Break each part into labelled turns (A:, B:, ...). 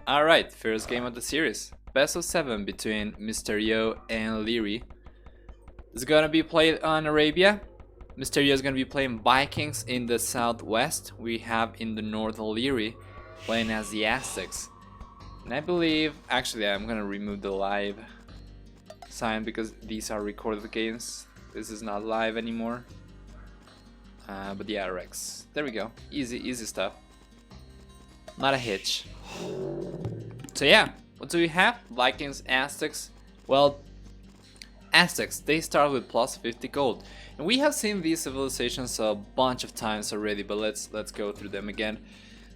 A: Alright, first game of the series. Best of 7 between MrYo and Liereyy. It's gonna be played on Arabia. MrYo is gonna be playing Vikings in the southwest. We have in the north Liereyy playing as the Aztecs. And I believe, actually I'm gonna remove the live sign because these are recorded games. This is not live anymore. But yeah, Rex. There we go. Easy stuff. Not a hitch. So yeah, what do we have? Vikings, Aztecs. Well, Aztecs, they start with plus 50 gold. And we have seen these civilizations a bunch of times already, but let's go through them again.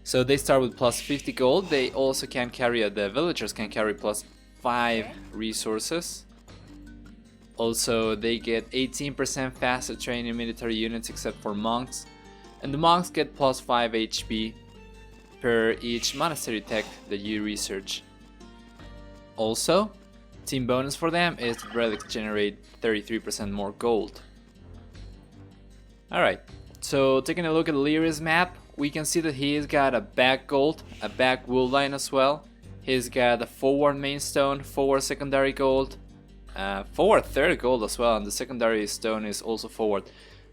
A: So they start with plus 50 gold. They also can carry, the villagers can carry plus 5 resources. Also, they get 18% faster training military units except for monks. And the monks get plus 5 HP per each monastery tech that you research. Also, team bonus for them is relics generate 33% more gold. Alright, so taking a look at Lierey's map, we can see that he's got a back gold, a back wool line as well. He's got a forward main stone, forward secondary gold, forward third gold as well, and the secondary stone is also forward.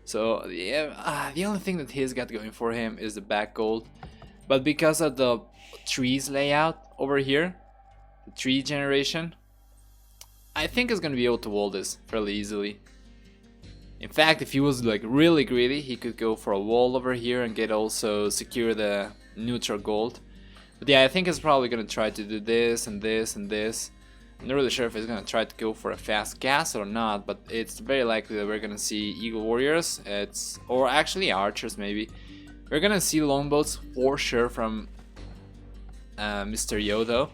A: So yeah, the only thing that he's got going for him is the back gold. But because of the trees layout over here, the tree generation, I think he's gonna be able to wall this fairly easily. In fact, if he was like really greedy, he could go for a wall over here and get also secure the neutral gold. But yeah, I think he's probably gonna try to do this and this and this. I'm not really sure if he's gonna try to go for a fast castle or not, but it's very likely that we're gonna see Eagle Warriors, or actually Archers maybe. We're gonna see longboats for sure from MrYo though.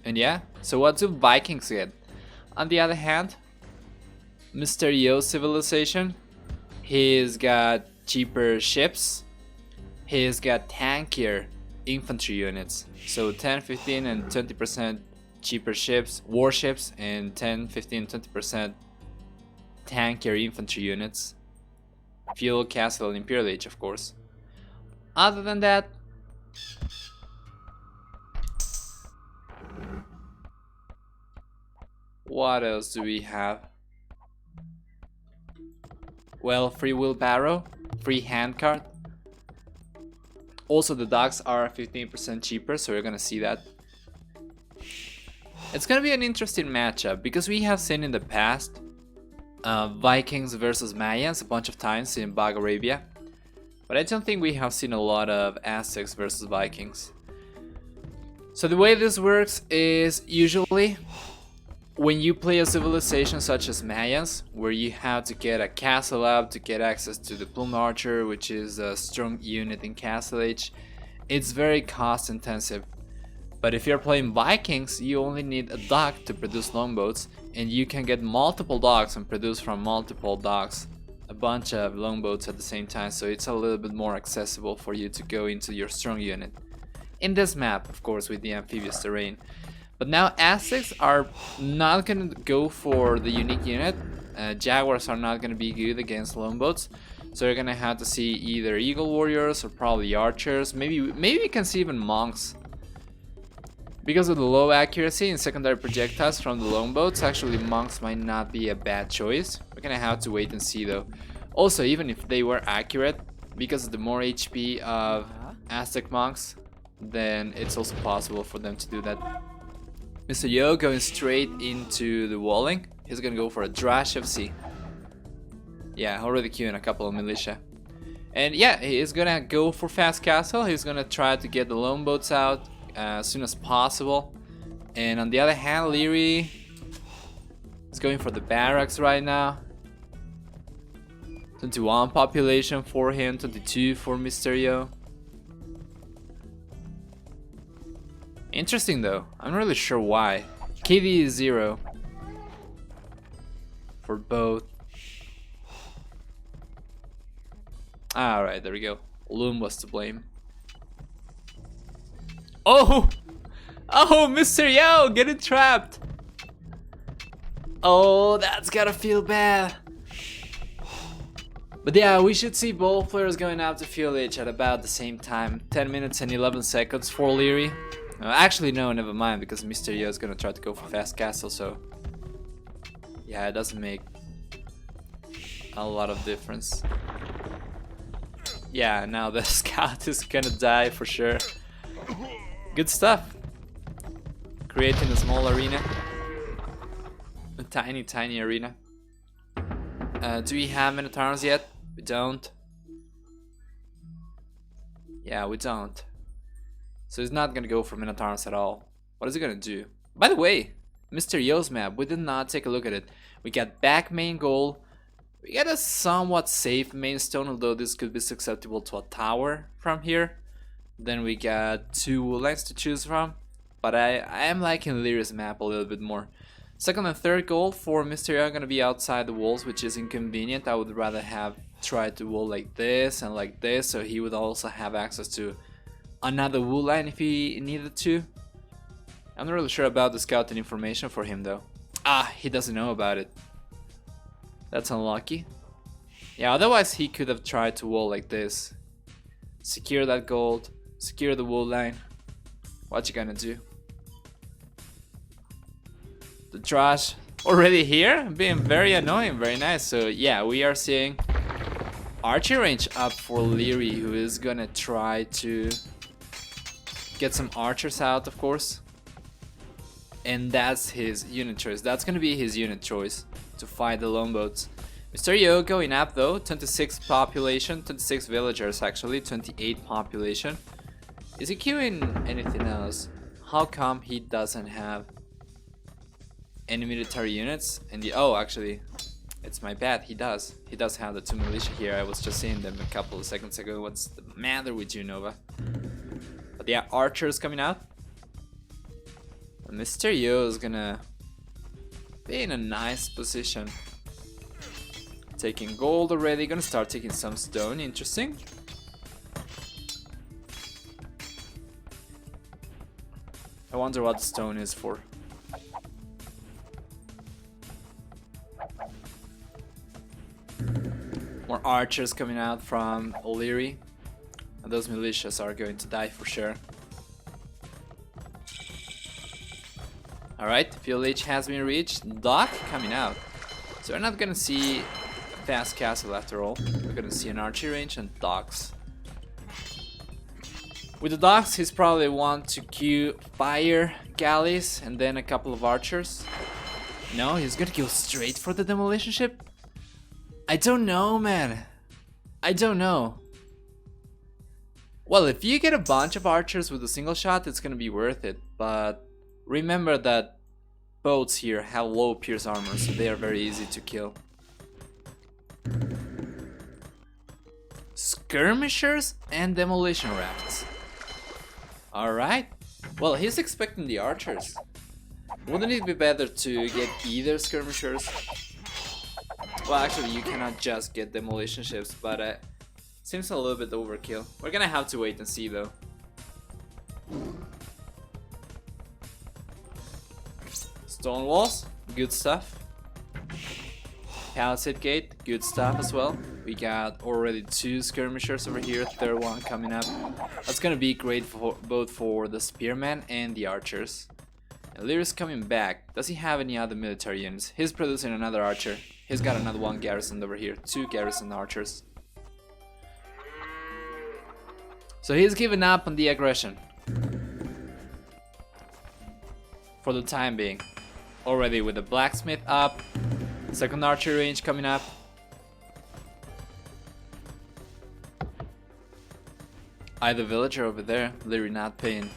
A: And yeah, so what do Vikings get? On the other hand, MrYo's civilization, he's got cheaper ships, he's got tankier infantry units. So 10, 15 and 20% cheaper ships, warships, and 10, 15, 20% tankier infantry units. Fuel, castle, and Imperial Age, of course. Other than that, what else do we have? Well, free wheelbarrow, free handcart. Also, the docks are 15% cheaper, so we're gonna see that. It's gonna be an interesting matchup because we have seen in the past Vikings versus Mayans a bunch of times in Bag Arabia, but I don't think we have seen a lot of Aztecs versus Vikings. So the way this works is usually when you play a civilization such as Mayans, where you have to get a castle up to get access to the Plume Archer, which is a strong unit in Castle Age, it's very cost intensive. But if you're playing Vikings, you only need a dock to produce longboats, and you can get multiple docks and produce from multiple docks a bunch of longboats at the same time, so it's a little bit more accessible for you to go into your strong unit. In this map, of course, with the amphibious terrain. But now Aztecs are not gonna go for the unique unit. Jaguars are not gonna be good against longboats, so you're gonna have to see either Eagle Warriors or probably Archers. Maybe we can see even monks. Because of the low accuracy in secondary projectiles from the longboats, actually monks might not be a bad choice. We're gonna have to wait and see though. Also, even if they were accurate, because of the more HP of Aztec monks, then it's also possible for them to do that. MrYo going straight into the walling. He's gonna go for a Drash FC. Yeah, already queuing a couple of militia. And yeah, he's gonna go for fast castle. He's gonna try to get the longboats out as soon as possible. And on the other hand, Liereyy is going for the barracks right now. 21 population for him, 22 for MrYo. Interesting though, I'm not really sure why. KD is 0 for both. Alright, there we go. Loom was to blame. Oh! Oh, MrYo, getting trapped! Oh, that's gotta feel bad. But yeah, we should see both players going out to field H at about the same time. 10 minutes and 11 seconds for Liereyy. Actually, no, never mind, because MrYo is gonna try to go for fast castle, so yeah, it doesn't make a lot of difference. Yeah, now the scout is gonna die for sure. Good stuff. Creating a small arena. A tiny arena. Do we have Minotaurs yet? We don't. Yeah, we don't. So he's not gonna go for Minotaurs at all. What is he gonna do? By the way, MrYo's map, we did not take a look at it. We got back main goal. We got a somewhat safe main stone, although this could be susceptible to a tower from here. Then we got 2 wood lines to choose from. But I am liking Liereyy's map a little bit more. Second and third goal for MrYo are gonna be outside the walls, which is inconvenient. I would rather have tried to wall like this and like this, so he would also have access to another wood line if he needed to. I'm not really sure about the scouting information for him though. Ah, he doesn't know about it. That's unlucky. Yeah, otherwise he could have tried to wall like this. Secure that gold, secure the wood line. What you gonna do? The trash already here, being very annoying. Very nice. So yeah, we are seeing archer range up for Liereyy, who is gonna try to get some archers out, of course. And that's his unit choice. That's gonna be his unit choice to fight the longboats. MrYo going up though, 26 population, 26 villagers actually, 28 population. Is he queuing anything else? How come he doesn't have any military units? And the oh, actually, it's my bad. He does. He does have the 2 militia here. I was just seeing them a couple of seconds ago. What's the matter with you, Nova? But yeah, archers coming out. And MrYo is gonna be in a nice position. Taking gold already. Gonna start taking some stone. Interesting. I wonder what the stone is for. More archers coming out from Liereyy. And those militias are going to die for sure. Alright, field H has been reached. Dock coming out. So we're not gonna see a fast castle after all. We're gonna see an archery range and docks. With the docks, he's probably want to queue fire galleys and then a couple of archers. No, he's gonna go straight for the demolition ship. I don't know, man. I don't know. Well, if you get a bunch of archers with a single shot, it's gonna be worth it. But remember that boats here have low pierce armor, so they are very easy to kill. Skirmishers and demolition rafts. Alright. Well, he's expecting the archers. Wouldn't it be better to get either skirmishers? Well, actually, you cannot just get demolition ships, but seems a little bit overkill. We're gonna have to wait and see, though. Stone walls, good stuff. Palisade gate, good stuff as well. We got already 2 skirmishers over here, third one coming up. That's gonna be great for both for the spearmen and the archers. And Lierey's coming back. Does he have any other military units? He's producing another archer. He's got another 1 garrison over here, 2 garrison archers. So he's given up on the aggression. For the time being. Already with the blacksmith up. Second archer range coming up. Either villager over there, Liereyy not paying,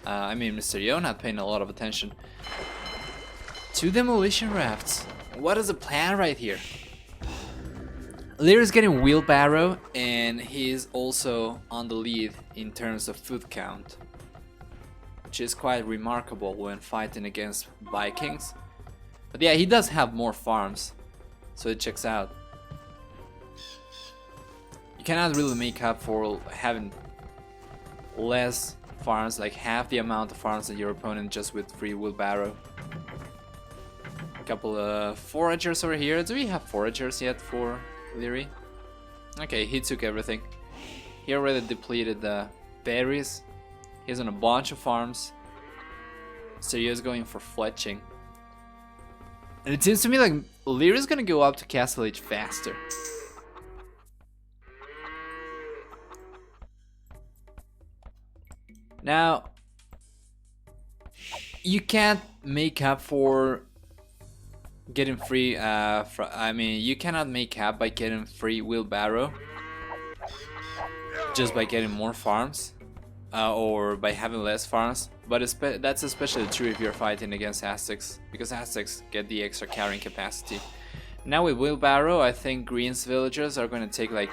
A: MrYo not paying a lot of attention. 2 demolition rafts. What is the plan right here? Lierey's getting wheelbarrow and he's also on the lead in terms of food count, which is quite remarkable when fighting against Vikings. But yeah, he does have more farms, so it checks out. You cannot really make up for having less farms, like half the amount of farms that your opponent just with free wheelbarrow. A couple of foragers over here. Do we have foragers yet for Liereyy? Okay, he took everything. He already depleted the berries. He's on a bunch of farms. So he is going for fletching. And it seems to me like Liereyy is gonna go up to Castle Age faster. Now, you can't make up for getting free. I mean, you cannot make up by getting free wheelbarrow just by getting more farms or by having less farms. But that's especially true if you're fighting against Aztecs, because Aztecs get the extra carrying capacity. Now with wheelbarrow, I think Green's villagers are going to take like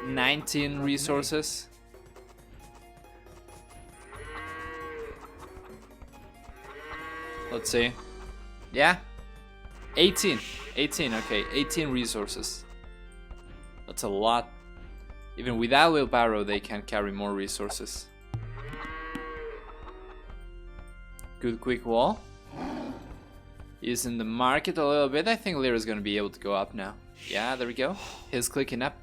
A: 19 resources. Let's see. Yeah. 18. 18, okay. 18 resources. That's a lot. Even without wheelbarrow, they can carry more resources. Good quick wall. Using the market a little bit. I think Liereyy is going to be able to go up now. Yeah, there we go. He's clicking up.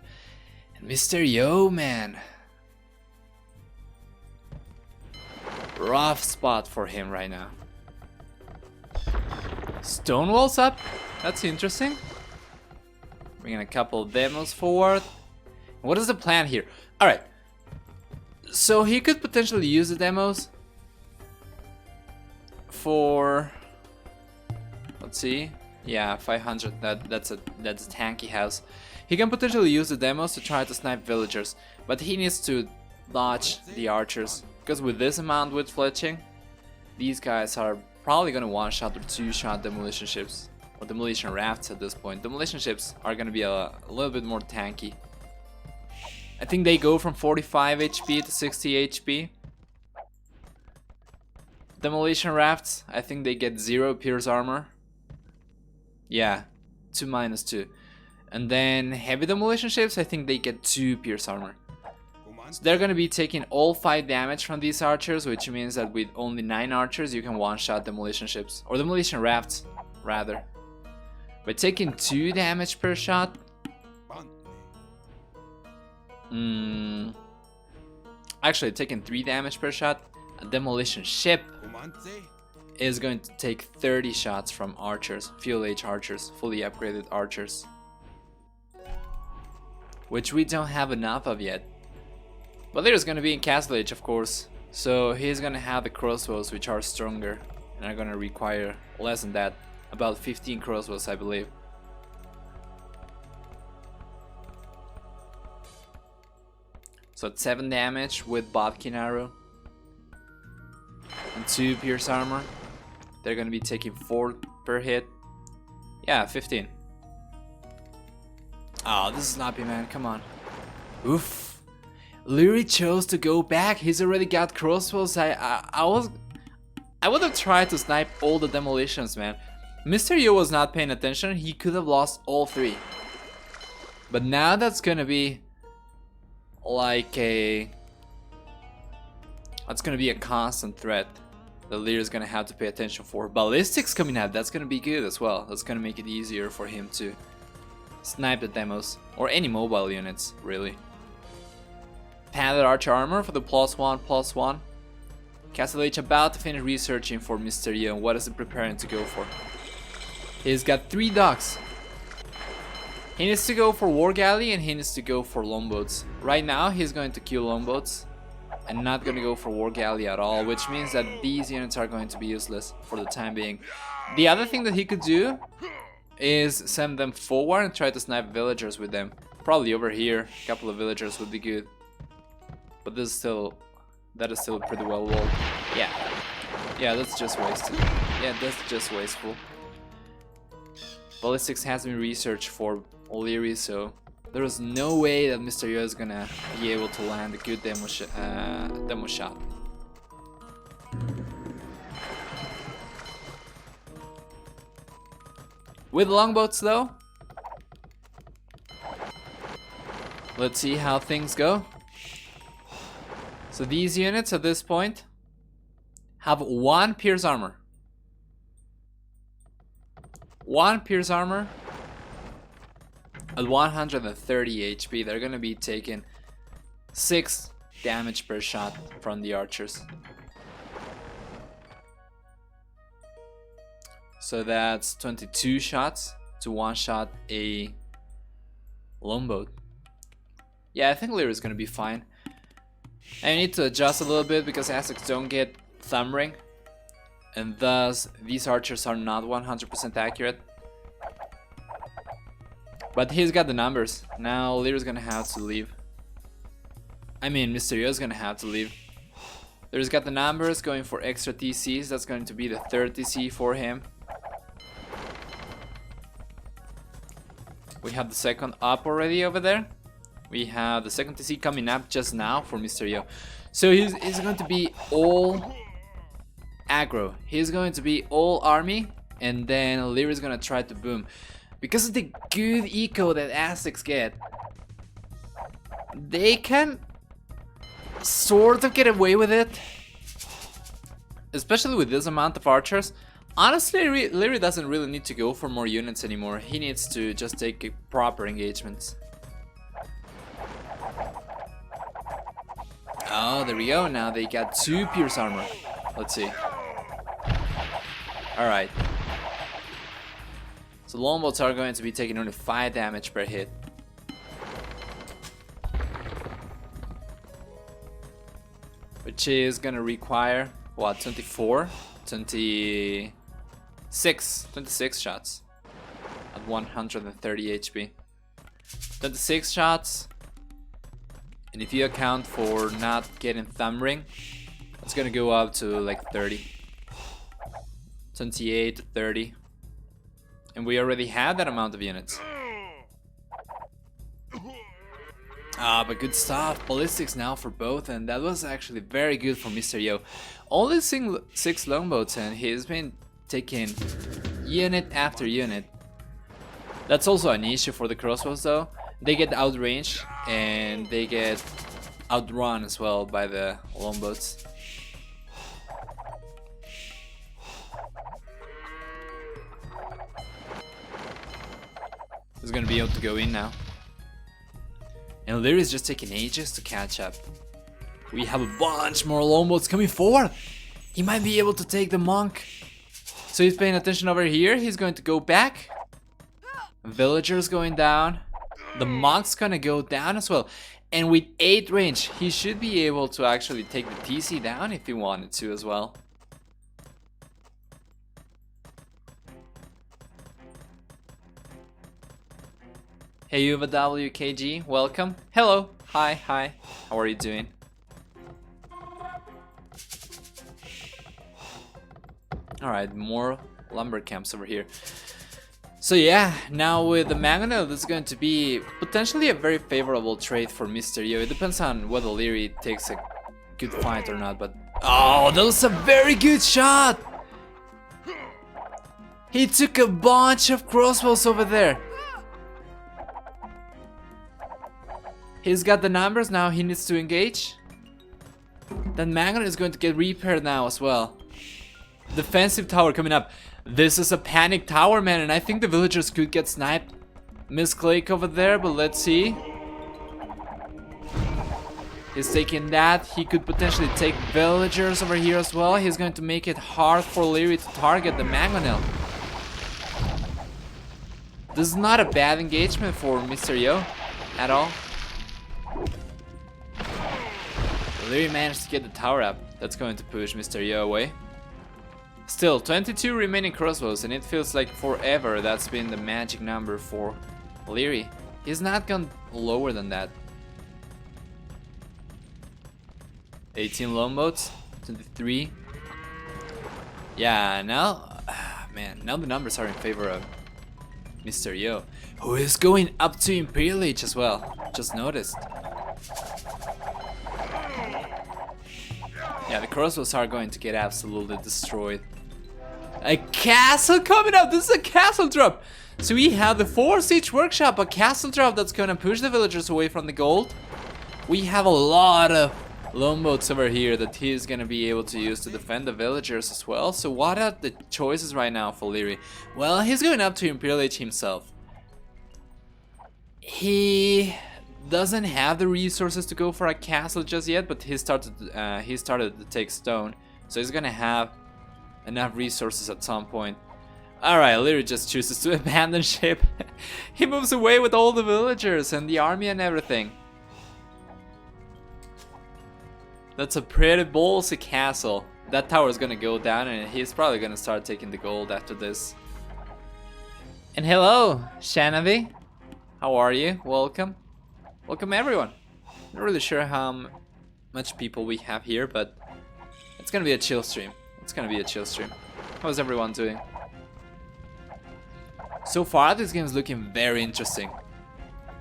A: And MrYo, man. Rough spot for him right now. Stonewall's up. That's interesting. Bringing a couple of demos forward. What is the plan here? Alright. So he could potentially use the demos for... Let's see. Yeah, 500. That's a tanky house. He can potentially use the demos to try to snipe villagers, but he needs to dodge the archers, because with this amount with fletching, these guys are probably gonna one-shot or two-shot demolition ships, or demolition rafts at this point. Demolition ships are gonna be a little bit more tanky. I think they go from 45 HP to 60 HP. Demolition rafts, I think they get 0 pierce armor. Yeah, 2 minus 2. And then heavy demolition ships, I think they get 2 pierce armor. So they're gonna be taking all 5 damage from these archers, which means that with only 9 archers you can one-shot demolition ships, or demolition rafts rather. By taking 2 damage per shot, actually taking 3 damage per shot, a demolition ship is going to take 30 shots from archers, fuel age archers, fully upgraded archers, which we don't have enough of yet. But there's gonna be in Castle Age, of course, so he's gonna have the crossbows, which are stronger and are gonna require less than that, about 15 crossbows, I believe. So it's 7 damage with Bodkin arrow and 2 pierce armor. They're gonna be taking 4 per hit. Yeah, 15. Oh, this is sloppy, man. Come on. Oof. Liereyy chose to go back. He's already got crossbows. I would have tried to snipe all the demolitions, man. MrYo was not paying attention. He could have lost all 3. But now that's gonna be like that's gonna be a constant threat that Liereyy is gonna have to pay attention for. Ballistics coming out, that's gonna be good as well. That's gonna make it easier for him to snipe the demos, or any mobile units, really. Padded arch armor for the +1/+1. Castle Age about to finish researching for MrYo and what is he preparing to go for. He's got 3 docks. He needs to go for War Galley and he needs to go for longboats. Right now he's going to kill longboats and not going to go for War Galley at all, which means that these units are going to be useless for the time being. The other thing that he could do is send them forward and try to snipe villagers with them. Probably over here, a couple of villagers would be good. But that is still pretty well walled. Yeah, that's just wasted. Yeah, that's just wasteful. Ballistics has been researched for Liereyy, so there is no way that MrYo is gonna be able to land a good demo shot. With longboats though, let's see how things go. So these units at this point have 1 pierce armor. 1 pierce armor, At 130 HP, they're gonna be taking 6 damage per shot from the archers. So that's 22 shots to one-shot a longboat. Yeah, I think Lierey's gonna be fine. I need to adjust a little bit because Aztecs don't get thumb ring, and thus these archers are not 100% accurate. But he's got the numbers. Now Lierey's gonna have to leave. I mean, MrYo's gonna have to leave. Lierey's got the numbers, going for extra TCs. That's going to be the third TC for him. We have the second up already over there. We have the second TC coming up just now for MrYo. So he's going to be all aggro. He's going to be all army, and then Lierey's gonna try to boom. Because of the good eco that Aztecs get, they can sort of get away with it. Especially with this amount of archers. Honestly, Liereyy doesn't really need to go for more units anymore. He needs to just take proper engagements. Oh, there we go. Now they got 2 pierce armor. Let's see. Alright. So longboats are going to be taking only 5 damage per hit. Which is gonna require, what, 24? 26 shots at 130 HP. 26 shots. And if you account for not getting thumb ring, it's gonna go up to like 30. 28 to 30. And we already have that amount of units. Ah, but good stuff. Ballistics now for both, and that was actually very good for MrYo. Only 6 longboats, and he's been taking unit after unit. That's also an issue for the crossbows though. They get outranged and they get outrun as well by the longboats. He's gonna be able to go in now. And Lierey's just taking ages to catch up. We have a bunch more longboats coming forward. He might be able to take the monk. So he's paying attention over here. He's going to go back. Villagers going down. The monk's gonna go down as well. And with 8 range, he should be able to actually take the TC down if he wanted to as well. Hey Uva WKG, welcome. Hello, hi, how are you doing? Alright, more lumber camps over here. So yeah, now with the mangonel, this is going to be potentially a very favorable trade for MrYo. It depends on whether Liereyy takes a good fight or not, but... Oh, that was a very good shot! He took a bunch of crossbows over there. He's got the numbers now, he needs to engage. That mangonel is going to get repaired now as well. Defensive tower coming up. This is a panic tower, man, and I think the villagers could get sniped. Miss Clake over there, but let's see. He's taking that. He could potentially take villagers over here as well. He's going to make it hard for Liereyy to target the mangonel. This is not a bad engagement for MrYo at all. Liereyy managed to get the tower up. That's going to push MrYo away. Still, 22 remaining crossbows, and it feels like forever that's been the magic number for Liereyy. He's not gone lower than that. 18 longboats, 23. Yeah, now, man, now the numbers are in favor of MrYo, who is going up to Imperial Age as well. Just noticed. Yeah, the crossbows are going to get absolutely destroyed. A castle coming up! This is a castle drop! So we have the 4 siege workshop, a castle drop that's gonna push the villagers away from the gold. We have a lot of longboats over here that he's gonna be able to use to defend the villagers as well. So what are the choices right now for Liereyy? Well, he's going up to Imperial Age himself. He doesn't have the resources to go for a castle just yet, but he started to take stone, so he's gonna have enough resources at some point. Alright, Liereyy just chooses to abandon ship. He moves away with all the villagers and the army and everything. That's a pretty ballsy castle. That tower is gonna go down and he's probably gonna start taking the gold after this. And hello, Shanavi. How are you? Welcome. Welcome everyone. Not really sure how much people we have here, but it's gonna be a chill stream. It's gonna be a chill stream. How's everyone doing? So far this game is looking very interesting.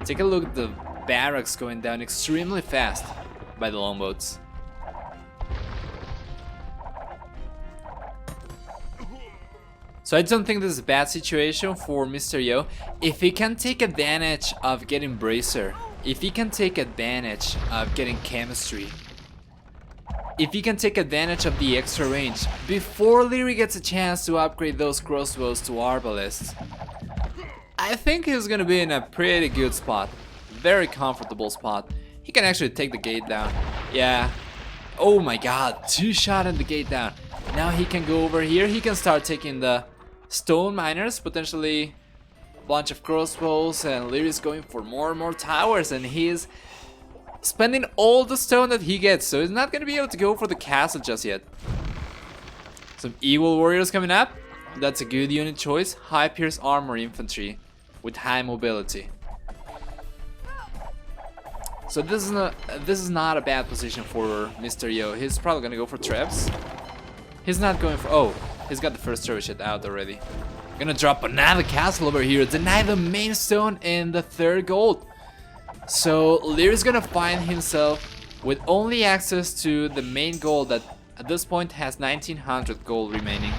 A: Take a look at the barracks going down extremely fast by the longboats. So I don't think this is a bad situation for MrYo. If he can take advantage of getting Bracer, if he can take advantage of getting Chemistry, if he can take advantage of the extra range before Liereyy gets a chance to upgrade those crossbows to Arbalists, I think he's gonna be in a pretty good spot. Very comfortable spot. He can actually take the gate down. Yeah. Oh my god, 2-shot at the gate down. Now he can go over here. He can start taking the stone miners, potentially a bunch of crossbows, and Lierey's going for more and more towers, and he's spending all the stone that he gets, so he's not gonna be able to go for the castle just yet. Some evil warriors coming up. That's a good unit choice. High pierce armor infantry with high mobility. So this is not a bad position for MrYo. He's probably gonna go for traps. He's not going for... oh, he's got the first trebuchet out already. Gonna drop another castle over here. Deny the main stone and the third gold. So Lierey's gonna find himself with only access to the main gold that at this point has 1900 gold remaining.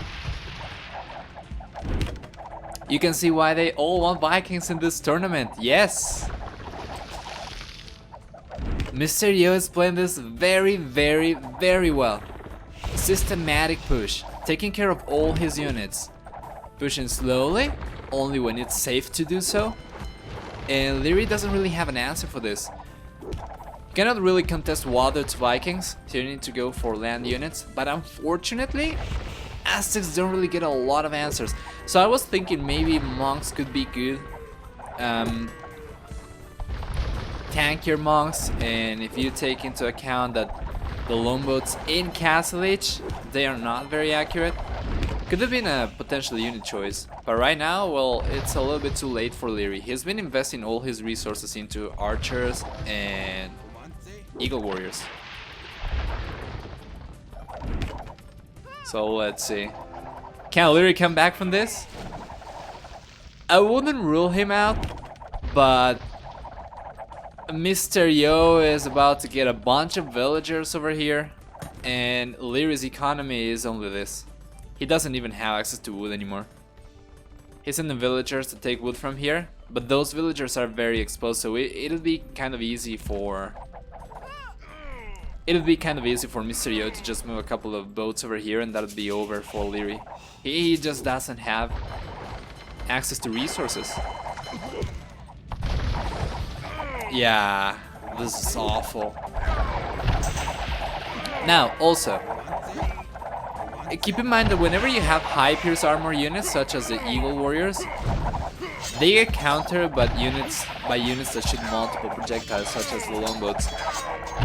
A: You can see why they all want Vikings in this tournament. Yes! MrYo is playing this very, very, very well. Systematic push, taking care of all his units. Pushing slowly, only when it's safe to do so. And Liereyy doesn't really have an answer for this. Cannot really contest water to Vikings, so you need to go for land units. But unfortunately, Aztecs don't really get a lot of answers. So I was thinking maybe monks could be good. Tankier monks, and if you take into account that the longboats in Castle Age, they are not very accurate, could have been a potential unit choice. But right now, well, it's a little bit too late for Liereyy. He's been investing all his resources into archers and eagle warriors. So let's see. Can Liereyy come back from this? I wouldn't rule him out, but MrYo is about to get a bunch of villagers over here, and Lierey's economy is only this. He doesn't even have access to wood anymore. He's sending villagers to take wood from here, but those villagers are very exposed, so it'll be kind of easy for... it'll be kind of easy for MrYo to just move a couple of boats over here, and that'll be over for Liereyy. He just doesn't have access to resources. Yeah, this is awful. Now, also, keep in mind that whenever you have high pierce armor units, such as the Eagle Warriors, they get countered by units that shoot multiple projectiles, such as the longboats.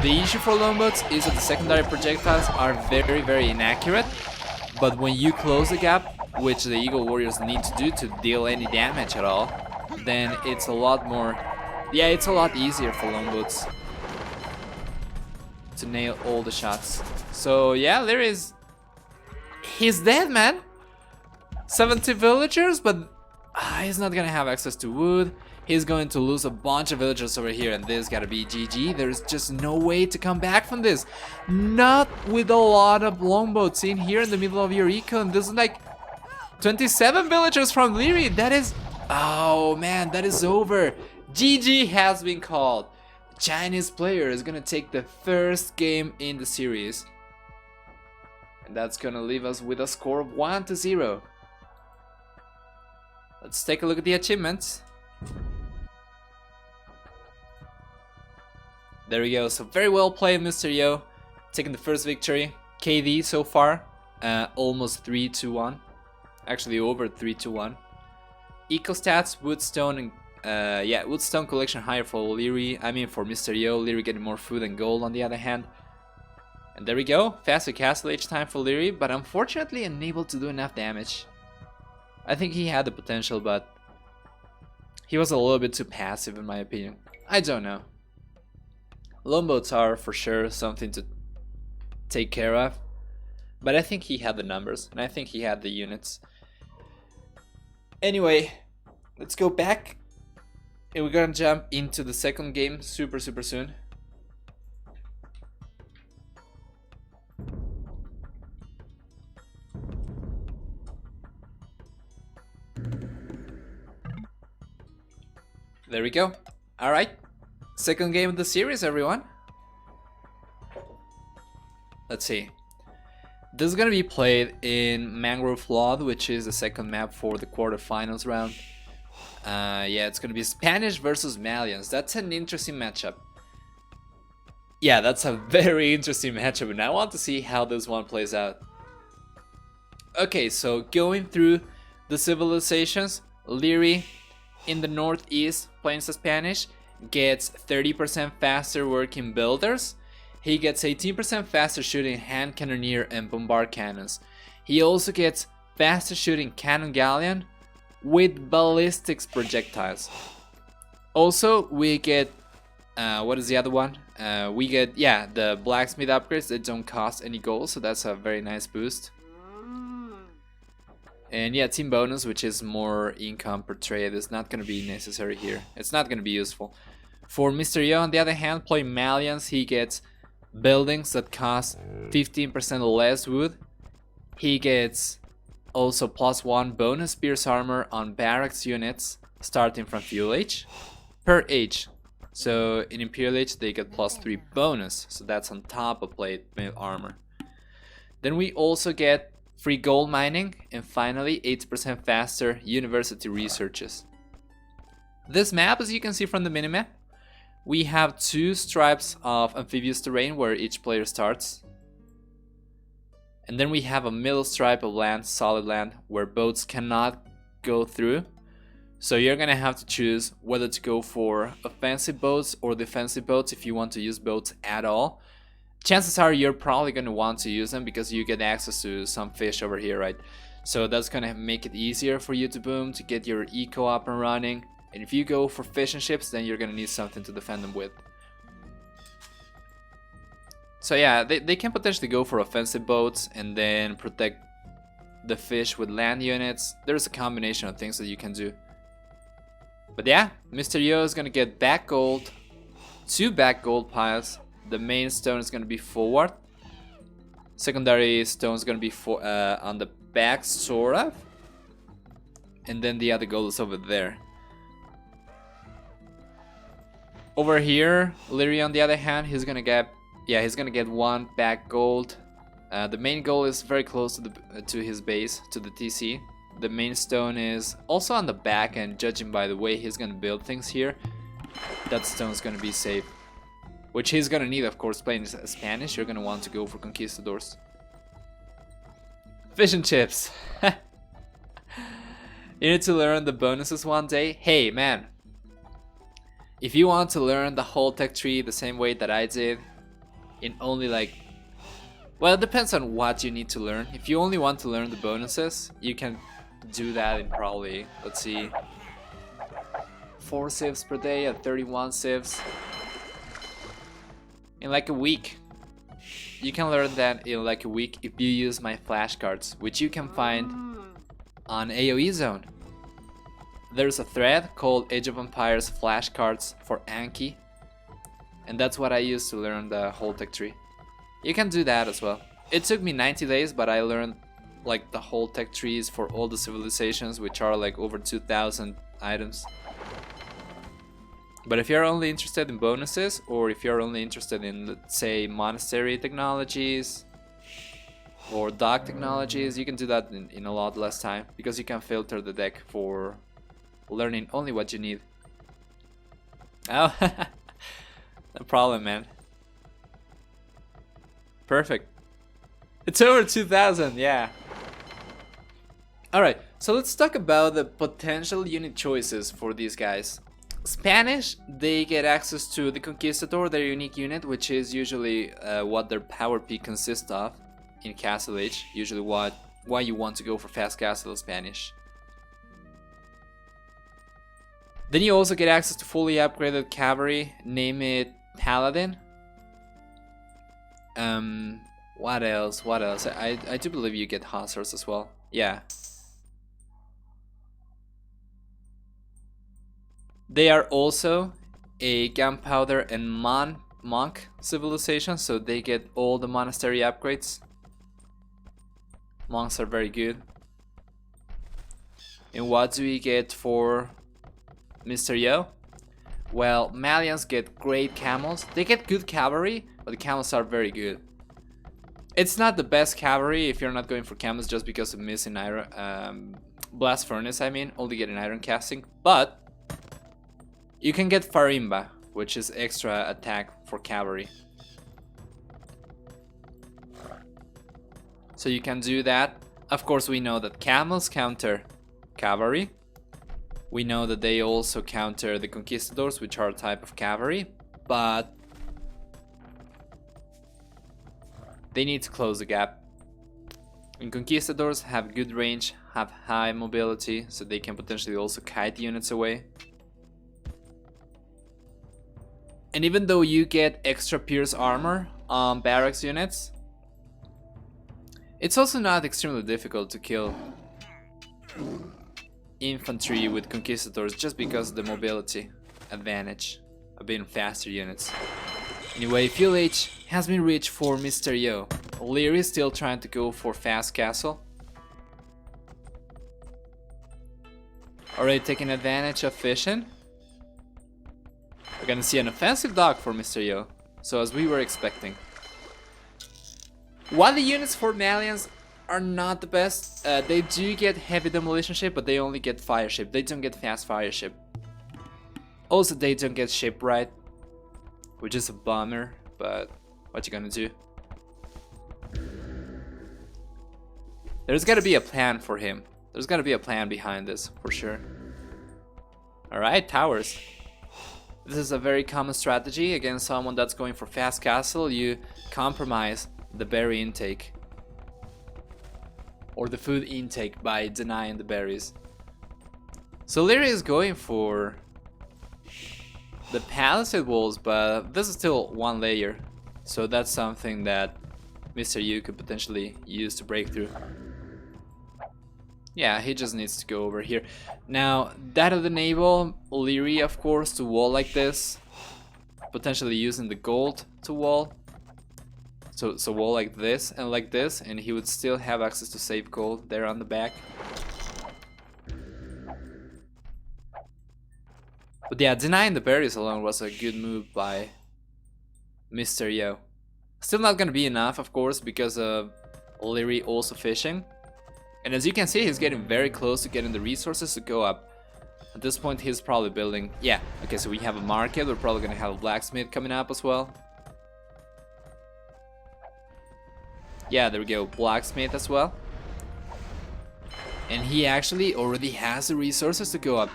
A: The issue for longboats is that the secondary projectiles are very, very inaccurate, but when you close the gap, which the Eagle Warriors need to do to deal any damage at all, then it's a lot more... yeah, it's a lot easier for longboats to nail all the shots. So yeah, Liereyy he's dead, man. 70 villagers, but he's not gonna have access to wood. He's going to lose a bunch of villagers over here, and this gotta be GG. There's just no way to come back from this. Not with a lot of longboats in here in the middle of your econ. This is like 27 villagers from Liereyy. That is... oh man, that is over. GG has been called. The Chinese player is gonna take the first game in the series. And that's gonna leave us with a score of 1-0. Let's take a look at the achievements. There we go. So very well played, MrYo. Taking the first victory. KD so far, almost 3-1. Actually over 3-1. Eco stats, Woodstone, and yeah, Woodstone collection higher for Liereyy. I mean for MrYo. Liereyy getting more food and gold on the other hand. And there we go. Faster castle each time for Liereyy, but unfortunately unable to do enough damage. I think he had the potential, but he was a little bit too passive in my opinion. I don't know. Longboats are for sure something to take care of, but I think he had the numbers and I think he had the units. Anyway, let's go back and we're gonna jump into the second game super soon. There we go. Alright, second game of the series, everyone. Let's see. This is gonna be played in Mangrove Flood, which is the second map for the quarterfinals round. Yeah, it's gonna be Spanish versus Malians. That's an interesting matchup. Yeah, that's a very interesting matchup, and I want to see how this one plays out. Okay, so going through the civilizations, Liereyy in the northeast playing Spanish gets 30% faster working builders. He gets 18% faster shooting hand cannoneer and bombard cannons. He also gets faster shooting cannon galleon with ballistics projectiles. Also, we get what is the other one? We get, yeah, the blacksmith upgrades that don't cost any gold, so that's a very nice boost. And yeah, team bonus, which is more income per trade, is not going to be necessary here. It's not going to be useful. For MrYo, on the other hand, playing Malians, he gets buildings that cost 15% less wood. He gets also +1 bonus pierce armor on barracks units starting from fuel age per age. So in Imperial Age they get +3 bonus, so that's on top of plate armor. Then we also get free gold mining, and finally 8% faster university researches. This map, as you can see from the minimap, we have 2 stripes of amphibious terrain where each player starts. And then we have a middle stripe of land, solid land, where boats cannot go through. So you're gonna have to choose whether to go for offensive boats or defensive boats if you want to use boats at all. Chances are you're probably gonna want to use them because you get access to some fish over here, right? So that's gonna make it easier for you to boom, to get your eco up and running. And if you go for fishing ships, then you're gonna need something to defend them with. So yeah, they can potentially go for offensive boats and then protect the fish with land units. There's a combination of things that you can do. But yeah, MrYo is gonna get back gold, 2 back gold piles. The main stone is gonna be forward. Secondary stone is gonna be on the back, sort of. And then the other gold is over there. Over here, Liereyy on the other hand, he's gonna get 1 back gold. The main gold is very close to his base, to the TC. The main stone is also on the back, and judging by the way he's gonna build things here, that stone's gonna be safe. Which he's gonna need, of course, playing Spanish. You're gonna want to go for conquistadors. Fish and chips. You need to learn the bonuses one day. Hey man, if you want to learn the whole tech tree the same way that I did, in only like, well, it depends on what you need to learn. If you only want to learn the bonuses, you can do that in probably, let's see, 4 civs per day at 31 civs. In like a week. You can learn that in like a week if you use my flashcards, which you can find on AoE Zone. There's a thread called Age of Empires flashcards for Anki, and that's what I use to learn the whole tech tree. You can do that as well. It took me 90 days, but I learned like the whole tech trees for all the civilizations, which are like over 2,000 items. But if you're only interested in bonuses, or if you're only interested in, let's say, monastery technologies or dock technologies, you can do that in a lot less time, because you can filter the deck for learning only what you need. Oh, No problem, man. Perfect. It's over 2000, yeah. Alright, so let's talk about the potential unit choices for these guys. Spanish, they get access to the Conquistador, their unique unit, which is usually what their power peak consists of in Castle Age. Usually why you want to go for fast castle Spanish. Then you also get access to fully upgraded cavalry, name it Paladin. What else? What else? I do believe you get hussars as well. Yeah. They are also a gunpowder and monk civilization, so they get all the monastery upgrades. Monks are very good. And what do we get for MrYo? Well, Malians get great camels. They get good cavalry, but the camels are very good. It's not the best cavalry if you're not going for camels just because of missing iron, blast furnace, I mean, only getting iron casting, but you can get Farimba, which is extra attack for cavalry. So you can do that. Of course, we know that camels counter cavalry. We know that they also counter the conquistadors, which are a type of cavalry, but they need to close the gap. And conquistadors have good range, have high mobility, so they can potentially also kite units away. And even though you get extra pierce armor on barracks units, it's also not extremely difficult to kill infantry with conquistadors just because of the mobility advantage of being faster units. Anyway, fuel H has been reached for MrYo. Liereyy is still trying to go for fast castle. Already taking advantage of fishing. We're gonna see an offensive dock for MrYo, so as we were expecting. While the units for Malians are not the best, they do get heavy demolition ship, but they only get fire ship. They don't get fast fire ship. Also, they don't get shipwright, which is a bummer, but what you gonna do? There's gotta be a plan for him. There's gotta be a plan behind this, for sure. Alright, towers. This is a very common strategy against someone that's going for fast castle. You compromise the berry intake or the food intake by denying the berries. So Liereyy is going for the palisade walls, but this is still one layer, so that's something that MrYo could potentially use to break through. Yeah, he just needs to go over here. Now, that would enable Liereyy, of course, to wall like this, potentially using the gold to wall. So wall like this, and he would still have access to save gold there on the back. But yeah, denying the berries alone was a good move by MrYo. Still not gonna be enough, of course, because of Liereyy also fishing. And as you can see, he's getting very close to getting the resources to go up. At this point, he's probably building... Yeah, okay, so we have a market. We're probably gonna have a blacksmith coming up as well. Yeah, there we go, blacksmith as well. And he actually already has the resources to go up.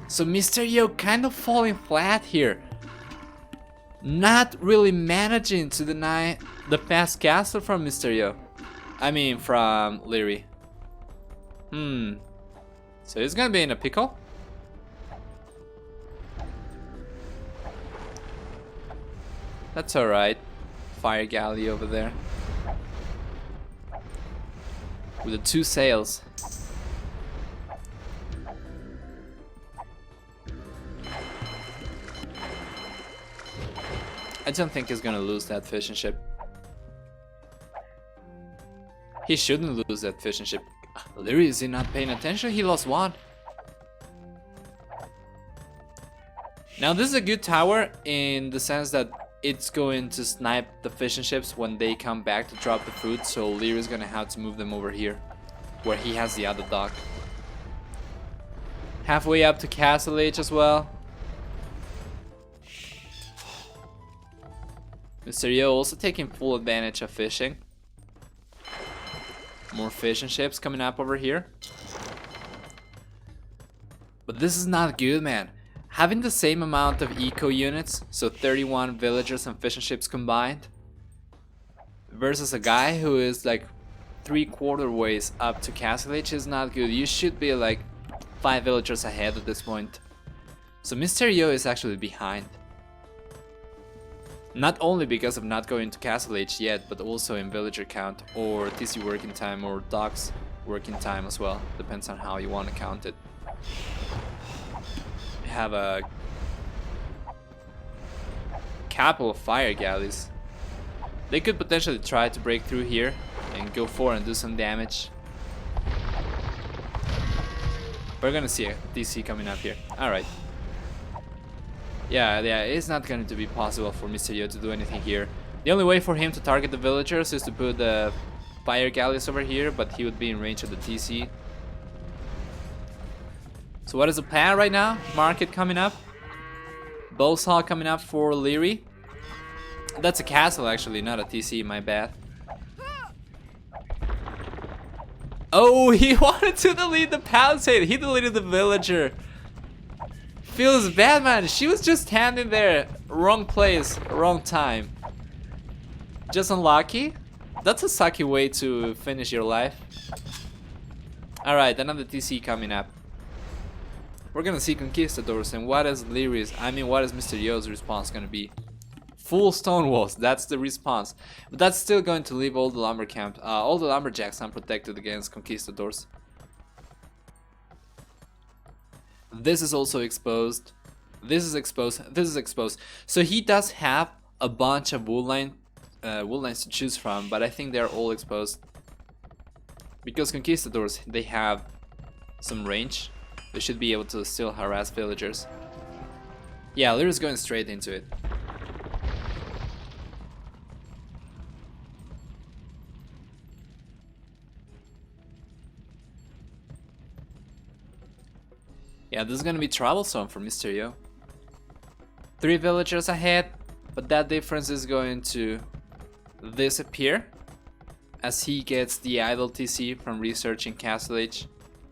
A: So MrYo kind of falling flat here. Not really managing to deny the fast castle from MrYo. I mean, from Liereyy. So he's gonna be in a pickle. That's alright. Fire galley over there. With the 2 sails. I don't think he's gonna lose that fishing ship. He shouldn't lose that fishing ship. Liereyy, is he not paying attention? He lost 1. Now this is a good tower in the sense that it's going to snipe the fishing ships when they come back to drop the food, so Liereyy is gonna have to move them over here, where he has the other dock. Halfway up to Castle Age as well. MrYo also taking full advantage of fishing. More fishing ships coming up over here. But this is not good, man. Having the same amount of eco units, so 31 villagers and fishing ships combined, versus a guy who is like 3/4 ways up to Castle Age is not good. You should be like 5 villagers ahead at this point. So MrYo is actually behind. Not only because of not going to Castle Age yet, but also in villager count or TC working time or docks working time as well. Depends on how you want to count it. We have a couple of fire galleys. They could potentially try to break through here and go for and do some damage. We're gonna see a DC coming up here. Alright. Yeah, it's not going to be possible for MrYo to do anything here. The only way for him to target the villagers is to put the fire galleys over here, but he would be in range of the TC. So what is the plan right now? Market coming up. Bo7 coming up for Liereyy. That's a castle actually, not a TC, my bad. Oh, he wanted to delete the palisade. He deleted the villager. Feels bad, man. She was just standing there. Wrong place, wrong time. Just unlucky. That's a sucky way to finish your life. Alright, another TC coming up. We're gonna see Conquistadors, and what is Lierey's, what is MrYo's response gonna be? Full stone walls, that's the response. But that's still going to leave all the all the lumberjacks unprotected against Conquistadors. This is also exposed. This is exposed. This is exposed. So he does have a bunch of wood lines to choose from, but I think they're all exposed because Conquistadors, they have some range. They should be able to still harass villagers. Yeah, Lierey's going straight into it. Yeah, this is gonna be troublesome for MrYo. 3 villagers ahead, but that difference is going to disappear as he gets the idle TC from researching Castle Age.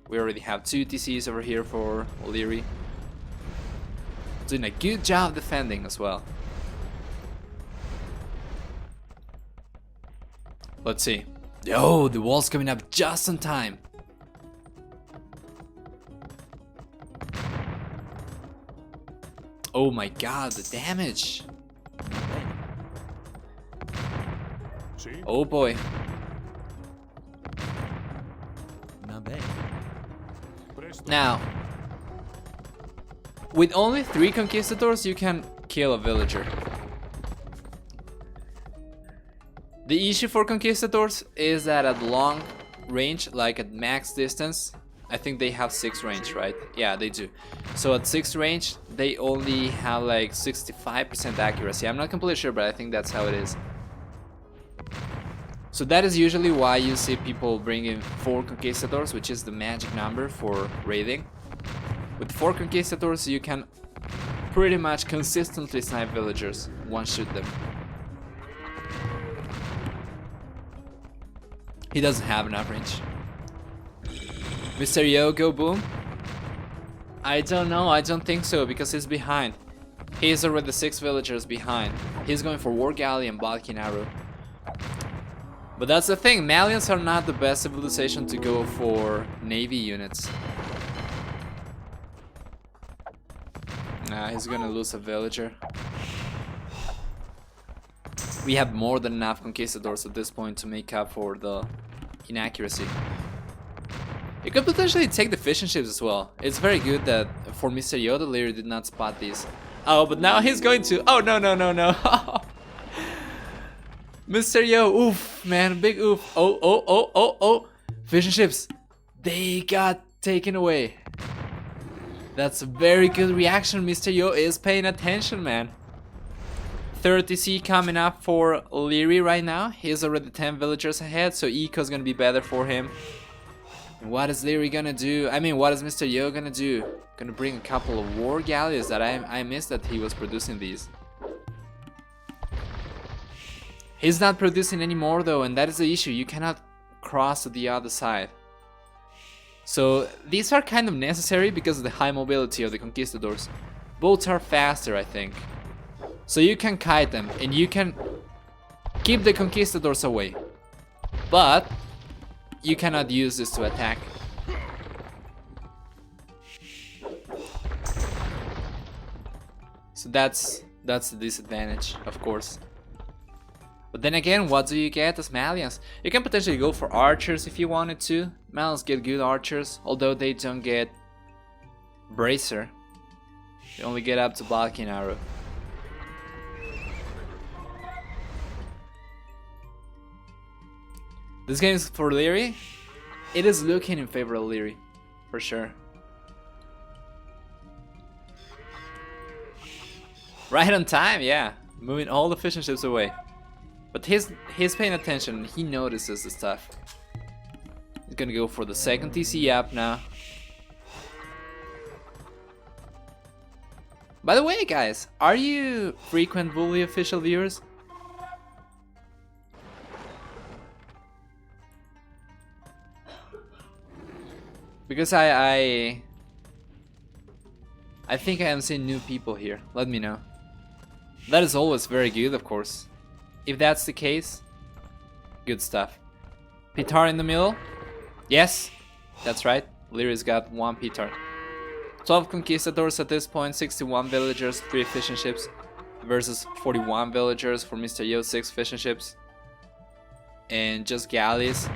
A: We already have 2 TCs over here for Liereyy. Doing a good job defending as well. Let's see. Oh, the wall's coming up just on time. Oh my god, the damage! Oh boy. Now, with only 3 Conquistadors, you can kill a villager. The issue for Conquistadors is that at long range, like at max distance, I think they have 6 range, right? Yeah, they do. So at 6 range, they only have like 65% accuracy. I'm not completely sure, but I think that's how it is. So that is usually why you see people bring in 4 Conquistadors, which is the magic number for raiding. With 4 Conquistadors, you can pretty much consistently snipe villagers, one-shoot them. He doesn't have enough range. MrYo, go boom? I don't know, I don't think so, because he's behind. He's already 6 villagers behind. He's going for War Galley and Balkan Arrow. But that's the thing, Malians are not the best civilization to go for navy units. Nah, he's gonna lose a villager. We have more than enough Conquistadors at this point to make up for the inaccuracy. You could potentially take the fishing ships as well. It's very good that for MrYo, the Liereyy did not spot these. Oh, but now he's going to... Oh, no, no, no, no. MrYo, oof, man, big oof. Oh, oh, oh, oh, oh. Fishing ships, they got taken away. That's a very good reaction. MrYo is paying attention, man. 30C coming up for Liereyy right now. He's already 10 villagers ahead, so eco's gonna be better for him. And what is Liereyy gonna do? What is MrYo gonna do? Gonna bring a couple of war galleys that I missed that he was producing these. He's not producing anymore though, and that is the issue. You cannot cross to the other side. So these are kind of necessary because of the high mobility of the conquistadors. Boats are faster, I think. So you can kite them and you can keep the conquistadors away. But you cannot use this to attack. So that's the disadvantage, of course. But then again, what do you get as Malians? You can potentially go for archers if you wanted to. Malians get good archers, although they don't get bracer. They only get up to blocking arrow. This game is for Liereyy. It is looking in favor of Liereyy, for sure. Right on time, yeah. Moving all the fishing ships away. But he's paying attention. He notices the stuff. He's gonna go for the second TC up now. By the way, guys, are you frequent Bully official viewers? Because I think I am seeing new people here. Let me know. That is always very good, of course. If that's the case, good stuff. Petard in the middle. Yes, that's right. Lierey's got 1 Petard. 12 conquistadors at this point, 61 villagers, 3 fishing ships versus 41 villagers for MrYo, 6 fishing ships. And just galleys.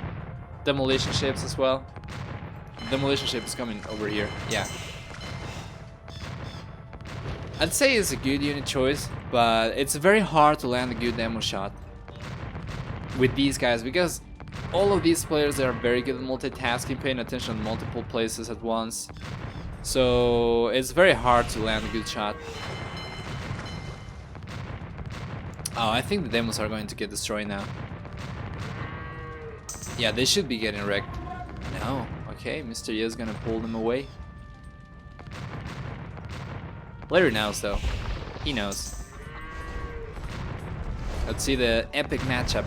A: Demolition ships as well. Demolition ship is coming over here, yeah. I'd say it's a good unit choice, but it's very hard to land a good demo shot with these guys because all of these players are very good at multitasking, paying attention to multiple places at once. So it's very hard to land a good shot. Oh, I think the demos are going to get destroyed now. Yeah, they should be getting wrecked. No, okay, MrYo is gonna pull them away. Liereyy knows though. He knows. Let's see the epic matchup.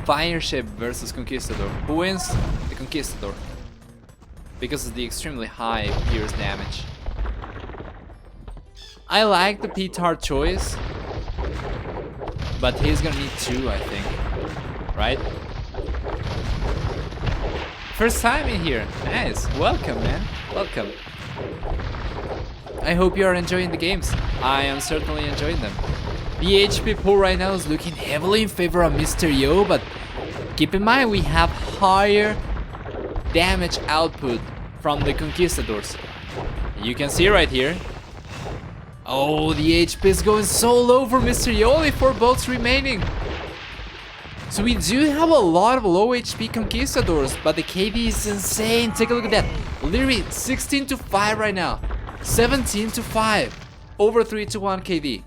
A: Fire ship versus Conquistador. Who wins? The Conquistador. Because of the extremely high pierce damage. I like the Petard choice, but he's gonna need 2, I think. Right? First time in here. Nice. Welcome, man. Welcome. I hope you are enjoying the games. I am certainly enjoying them. The HP pool right now is looking heavily in favor of MrYo, but keep in mind we have higher damage output from the Conquistadors. You can see right here. Oh, the HP is going so low for MrYo, only 4 boats remaining. So we do have a lot of low HP Conquistadors, but the KD is insane. Take a look at that. Literally 16 to 5 right now. 17 to 5. Over 3 to 1 KD.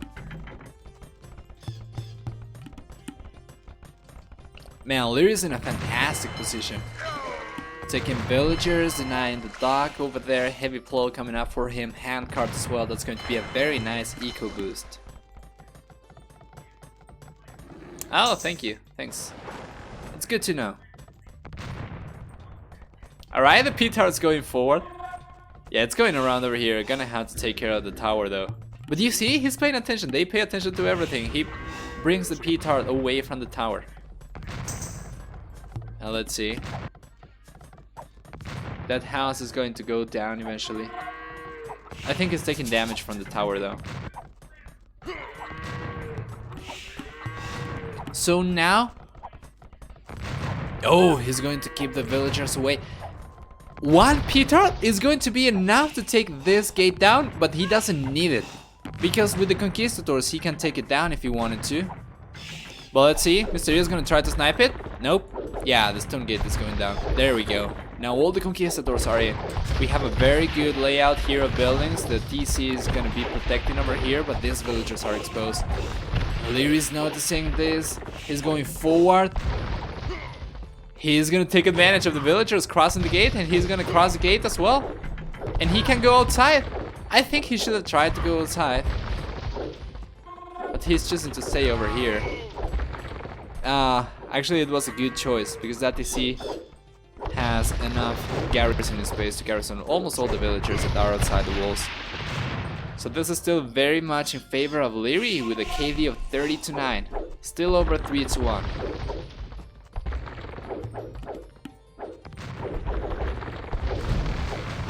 A: Man, Lierey's in a fantastic position. Taking villagers, denying the dock over there. Heavy flow coming up for him. Handcart as well. That's going to be a very nice eco boost. Oh, thank you. Thanks. It's good to know. Alright, the Petard's going forward. Yeah, it's going around over here. Gonna have to take care of the tower though. But you see, he's paying attention. They pay attention to everything. He brings the Petard away from the tower. Now let's see. That house is going to go down eventually. I think it's taking damage from the tower though. So now... Oh, he's going to keep the villagers away. 1 Petard is going to be enough to take this gate down, but he doesn't need it. Because with the Conquistadors, he can take it down if he wanted to. But let's see, MrYo is going to try to snipe it. Nope. Yeah, the stone gate is going down. There we go. Now all the Conquistadors are in. We have a very good layout here of buildings. The TC is going to be protecting over here, but these villagers are exposed. Liereyy is noticing this. He's going forward. He's going to take advantage of the villagers crossing the gate, and he's going to cross the gate as well. And he can go outside. I think he should have tried to go outside. But he's choosing to stay over here. Actually it was a good choice because that DC has enough garrison space to garrison almost all the villagers that are outside the walls. So this is still very much in favor of Liereyy with a KD of 30-9. Still over 3-1.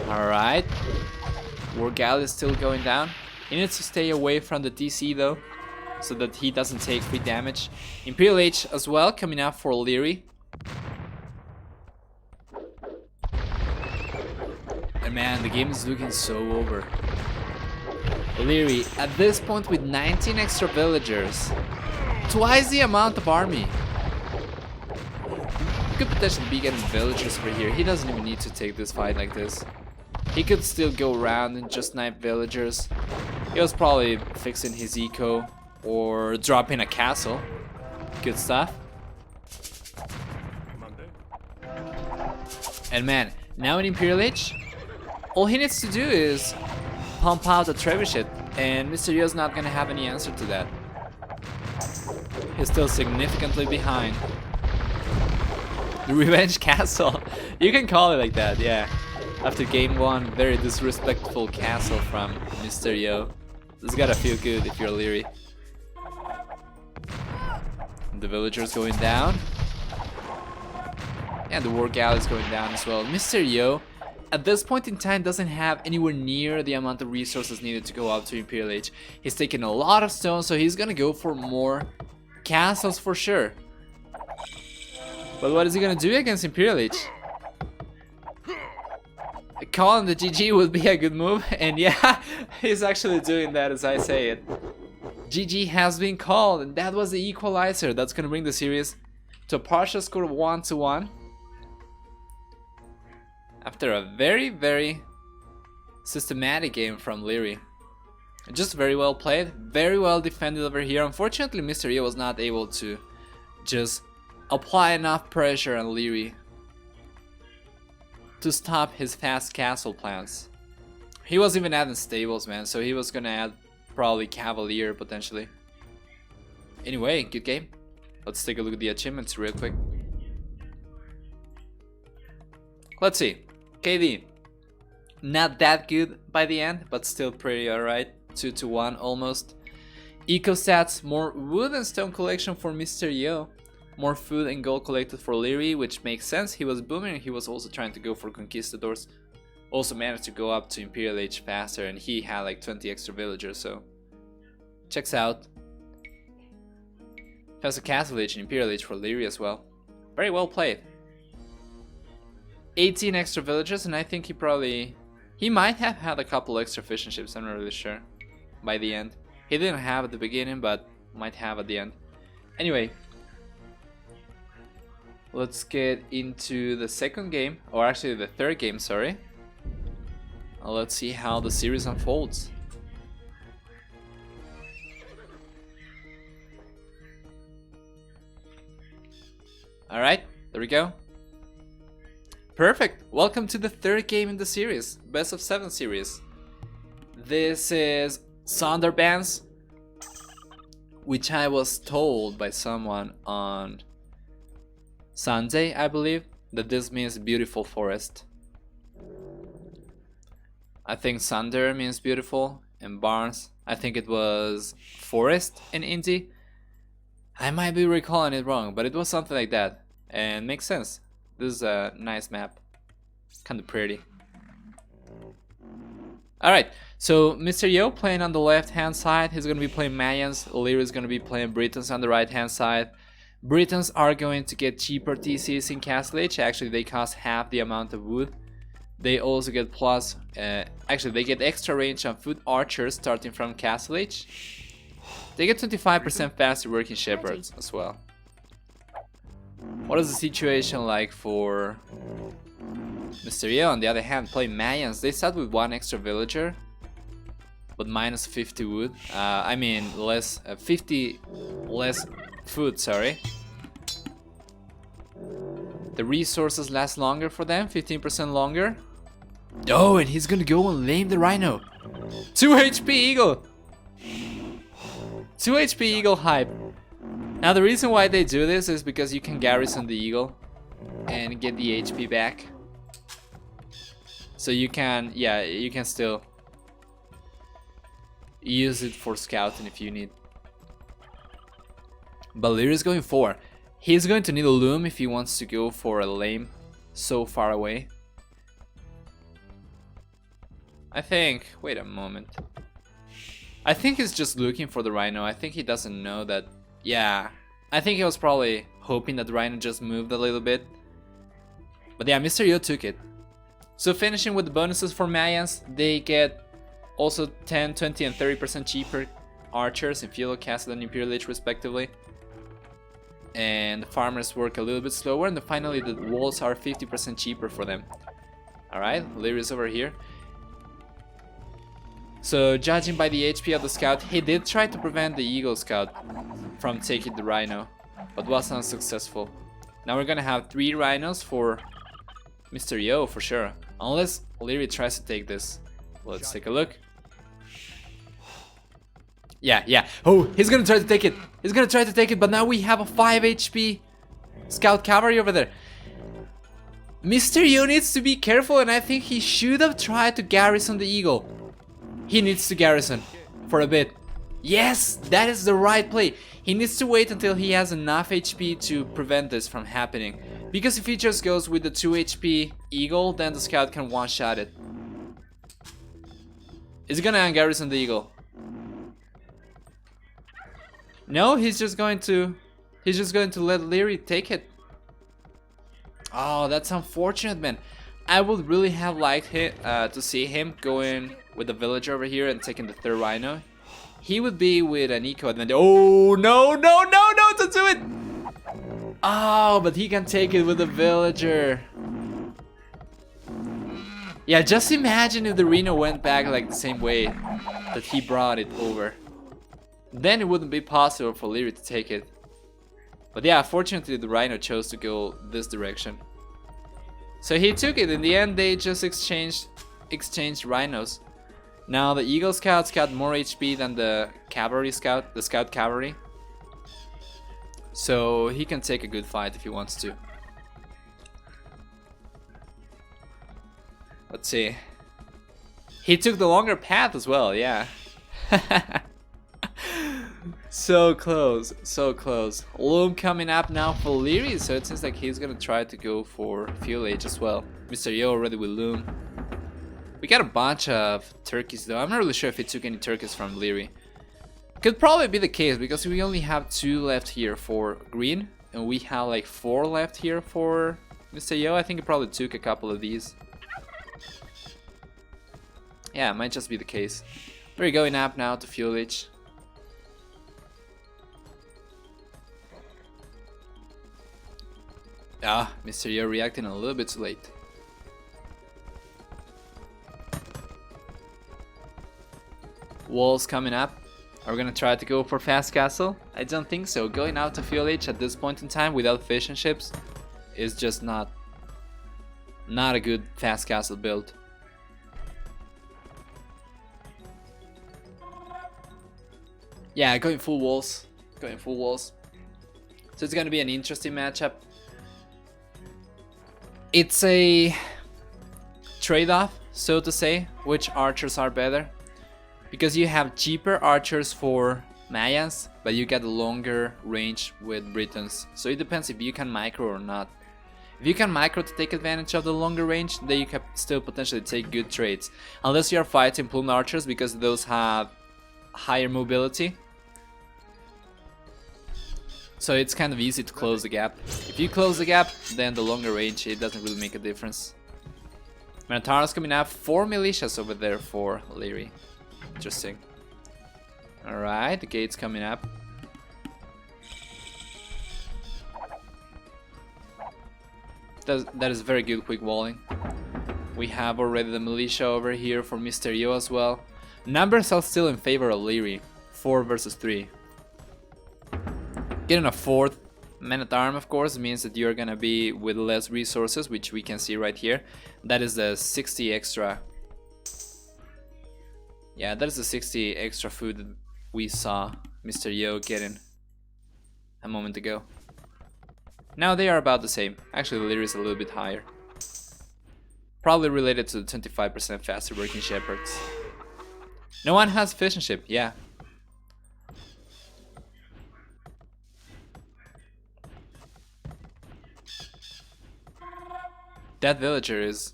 A: Alright. Wargal is still going down. He needs to stay away from the DC though, so that he doesn't take free damage. Imperial H as well coming up for Liereyy. And man, the game is looking so over. Liereyy at this point with 19 extra villagers. Twice the amount of army. He could potentially be getting villagers over here. He doesn't even need to take this fight like this. He could still go around and just snipe villagers. He was probably fixing his eco or dropping a castle. Good stuff. And man, now in Imperial Age, all he needs to do is pump out a trebuchet, and MrYo is not gonna have any answer to that. He's still significantly behind. The Revenge Castle. You can call it like that, yeah. After game 1, very disrespectful castle from MrYo. This gotta feel good if you're Liereyy. The villagers going down. And the war galley is going down as well. MrYo, at this point in time, doesn't have anywhere near the amount of resources needed to go up to Imperial Age. He's taking a lot of stones, so he's gonna go for more castles for sure. But what is he gonna do against Imperial Age? Calling the GG would be a good move, and yeah, he's actually doing that as I say it. GG has been called, and that was the equalizer. That's gonna bring the series to a partial score of 1-1. After a very, very systematic game from Liereyy. Just very well played, very well defended over here. Unfortunately, MrYo was not able to just apply enough pressure on Liereyy to stop his fast castle plans. He was even adding stables, man, so he was gonna add probably Cavalier potentially. Anyway, good game. Let's take a look at the achievements real quick. Let's see. KD, not that good by the end, but still pretty alright. 2-1 almost. Eco stats, more wood and stone collection for MrYo. More food and gold collected for Liereyy, which makes sense. He was booming, he was also trying to go for conquistadors. Also managed to go up to Imperial Age faster, and he had like 20 extra villagers, so checks out. Has a castle age and Imperial Age for Liereyy as well. Very well played. 18 extra villagers, and I think he might have had a couple extra fishing ships, I'm not really sure, by the end. He didn't have at the beginning, but might have at the end. Anyway, let's get into the second game, or actually the third game, sorry. Let's see how the series unfolds. Alright, there we go. Perfect. Welcome to the third game in the series, best of 7 series. This is Sonderbands, which I was told by someone on Sunday, I believe, that this means beautiful forest. I think Sunder means beautiful, and Barnes, I think it was forest in Indie. I might be recalling it wrong, but it was something like that, and makes sense. This is a nice map, kinda pretty. Alright, so MrYo playing on the left hand side, he's gonna be playing Mayans. Liereyy is gonna be playing Britons on the right hand side. Britons are going to get cheaper TCs in Castle Age. Actually, they cost half the amount of wood. They also get plus, actually they get extra range on foot archers starting from Castle Age. They get 25% faster working shepherds as well. What is the situation like for MrYo? On the other hand, playing Mayans, they start with 1 extra villager, but minus 50 wood. I mean, 50 less food, sorry. The resources last longer for them, 15% longer. Oh, and he's gonna go and lame the rhino. 2 HP eagle. 2 HP eagle hype. Now the reason why they do this is because you can garrison the eagle and get the HP back. So you can, yeah, you can still use it for scouting if you need. But Lierey's going 4. He's going to need a loom if he wants to go for a lane so far away. I think, wait a moment. I think he's just looking for the rhino. I think he doesn't know that, yeah. I think he was probably hoping that the rhino just moved a little bit. But yeah, MrYo took it. So finishing with the bonuses for Mayans, they get also 10, 20 and 30% cheaper archers in Philo Castle and Imperial Lich respectively. And the farmers work a little bit slower, and then finally the walls are 50% cheaper for them. Alright, Lierey's over here. So judging by the HP of the scout, he did try to prevent the eagle scout from taking the rhino, but was unsuccessful. Now we're gonna have 3 rhinos for MrYo for sure, unless Liereyy tries to take this. Let's take a look. Yeah. Oh, he's gonna try to take it. He's gonna try to take it, but now we have a 5 HP scout cavalry over there. MrYo needs to be careful, and I think he should have tried to garrison the eagle. He needs to garrison for a bit. Yes, that is the right play. He needs to wait until he has enough HP to prevent this from happening. Because if he just goes with the 2 HP eagle, then the scout can one-shot it. Is he gonna ungarrison the eagle? No, he's just going to let Liereyy take it. Oh, that's unfortunate, man. I would really have liked to see him going with the villager over here and taking the 3rd rhino. He would be with an eco advantage. Oh, no, don't do it! Oh, but he can take it with the villager. Yeah, just imagine if the rhino went back like the same way that he brought it over. Then it wouldn't be possible for Liereyy to take it. But yeah, fortunately the rhino chose to go this direction. So he took it. In the end, they just exchanged rhinos. Now the eagle scouts got more HP than the cavalry scout, the scout cavalry. So he can take a good fight if he wants to. Let's see. He took the longer path as well, yeah. So close, so close. Loom coming up now for Liereyy, so it seems like he's gonna try to go for Fuel Age as well. MrYo already with Loom. We got a bunch of turkeys though. I'm not really sure if he took any turkeys from Liereyy. Could probably be the case because we only have 2 left here for green, and we have like 4 left here for MrYo. I think he probably took a couple of these. Yeah, it might just be the case. We're going up now to Fuel Age. Ah, MrYo reacting a little bit too late. Walls coming up. Are we gonna try to go for fast castle? I don't think so. Going out to Fuel Age at this point in time without fish and ships is just not a good fast castle build. Yeah, going full walls. Going full walls. So it's gonna be an interesting matchup. It's a trade-off, so to say, which archers are better. Because you have cheaper archers for Mayans, but you get a longer range with Britons. So it depends if you can micro or not. If you can micro to take advantage of the longer range, then you can still potentially take good trades. Unless you are fighting plumed archers, because those have higher mobility. So it's kind of easy to close the gap. If you close the gap, then the longer range, it doesn't really make a difference. Minotauros coming up, 4 militias over there for Liereyy. Interesting. Alright, the gate's coming up. That is very good quick walling. We have already the militia over here for MrYo as well. Numbers are still in favor of Liereyy. 4 versus 3. Getting a 4th man-at-arm, of course, means that you're gonna be with less resources, which we can see right here. That is the 60 extra. Yeah, that is the 60 extra food that we saw MrYo getting. a moment ago. Now they are about the same. Actually, Liereyy is a little bit higher. Probably related to the 25% faster working shepherds. No one has fishing ship, yeah. That villager is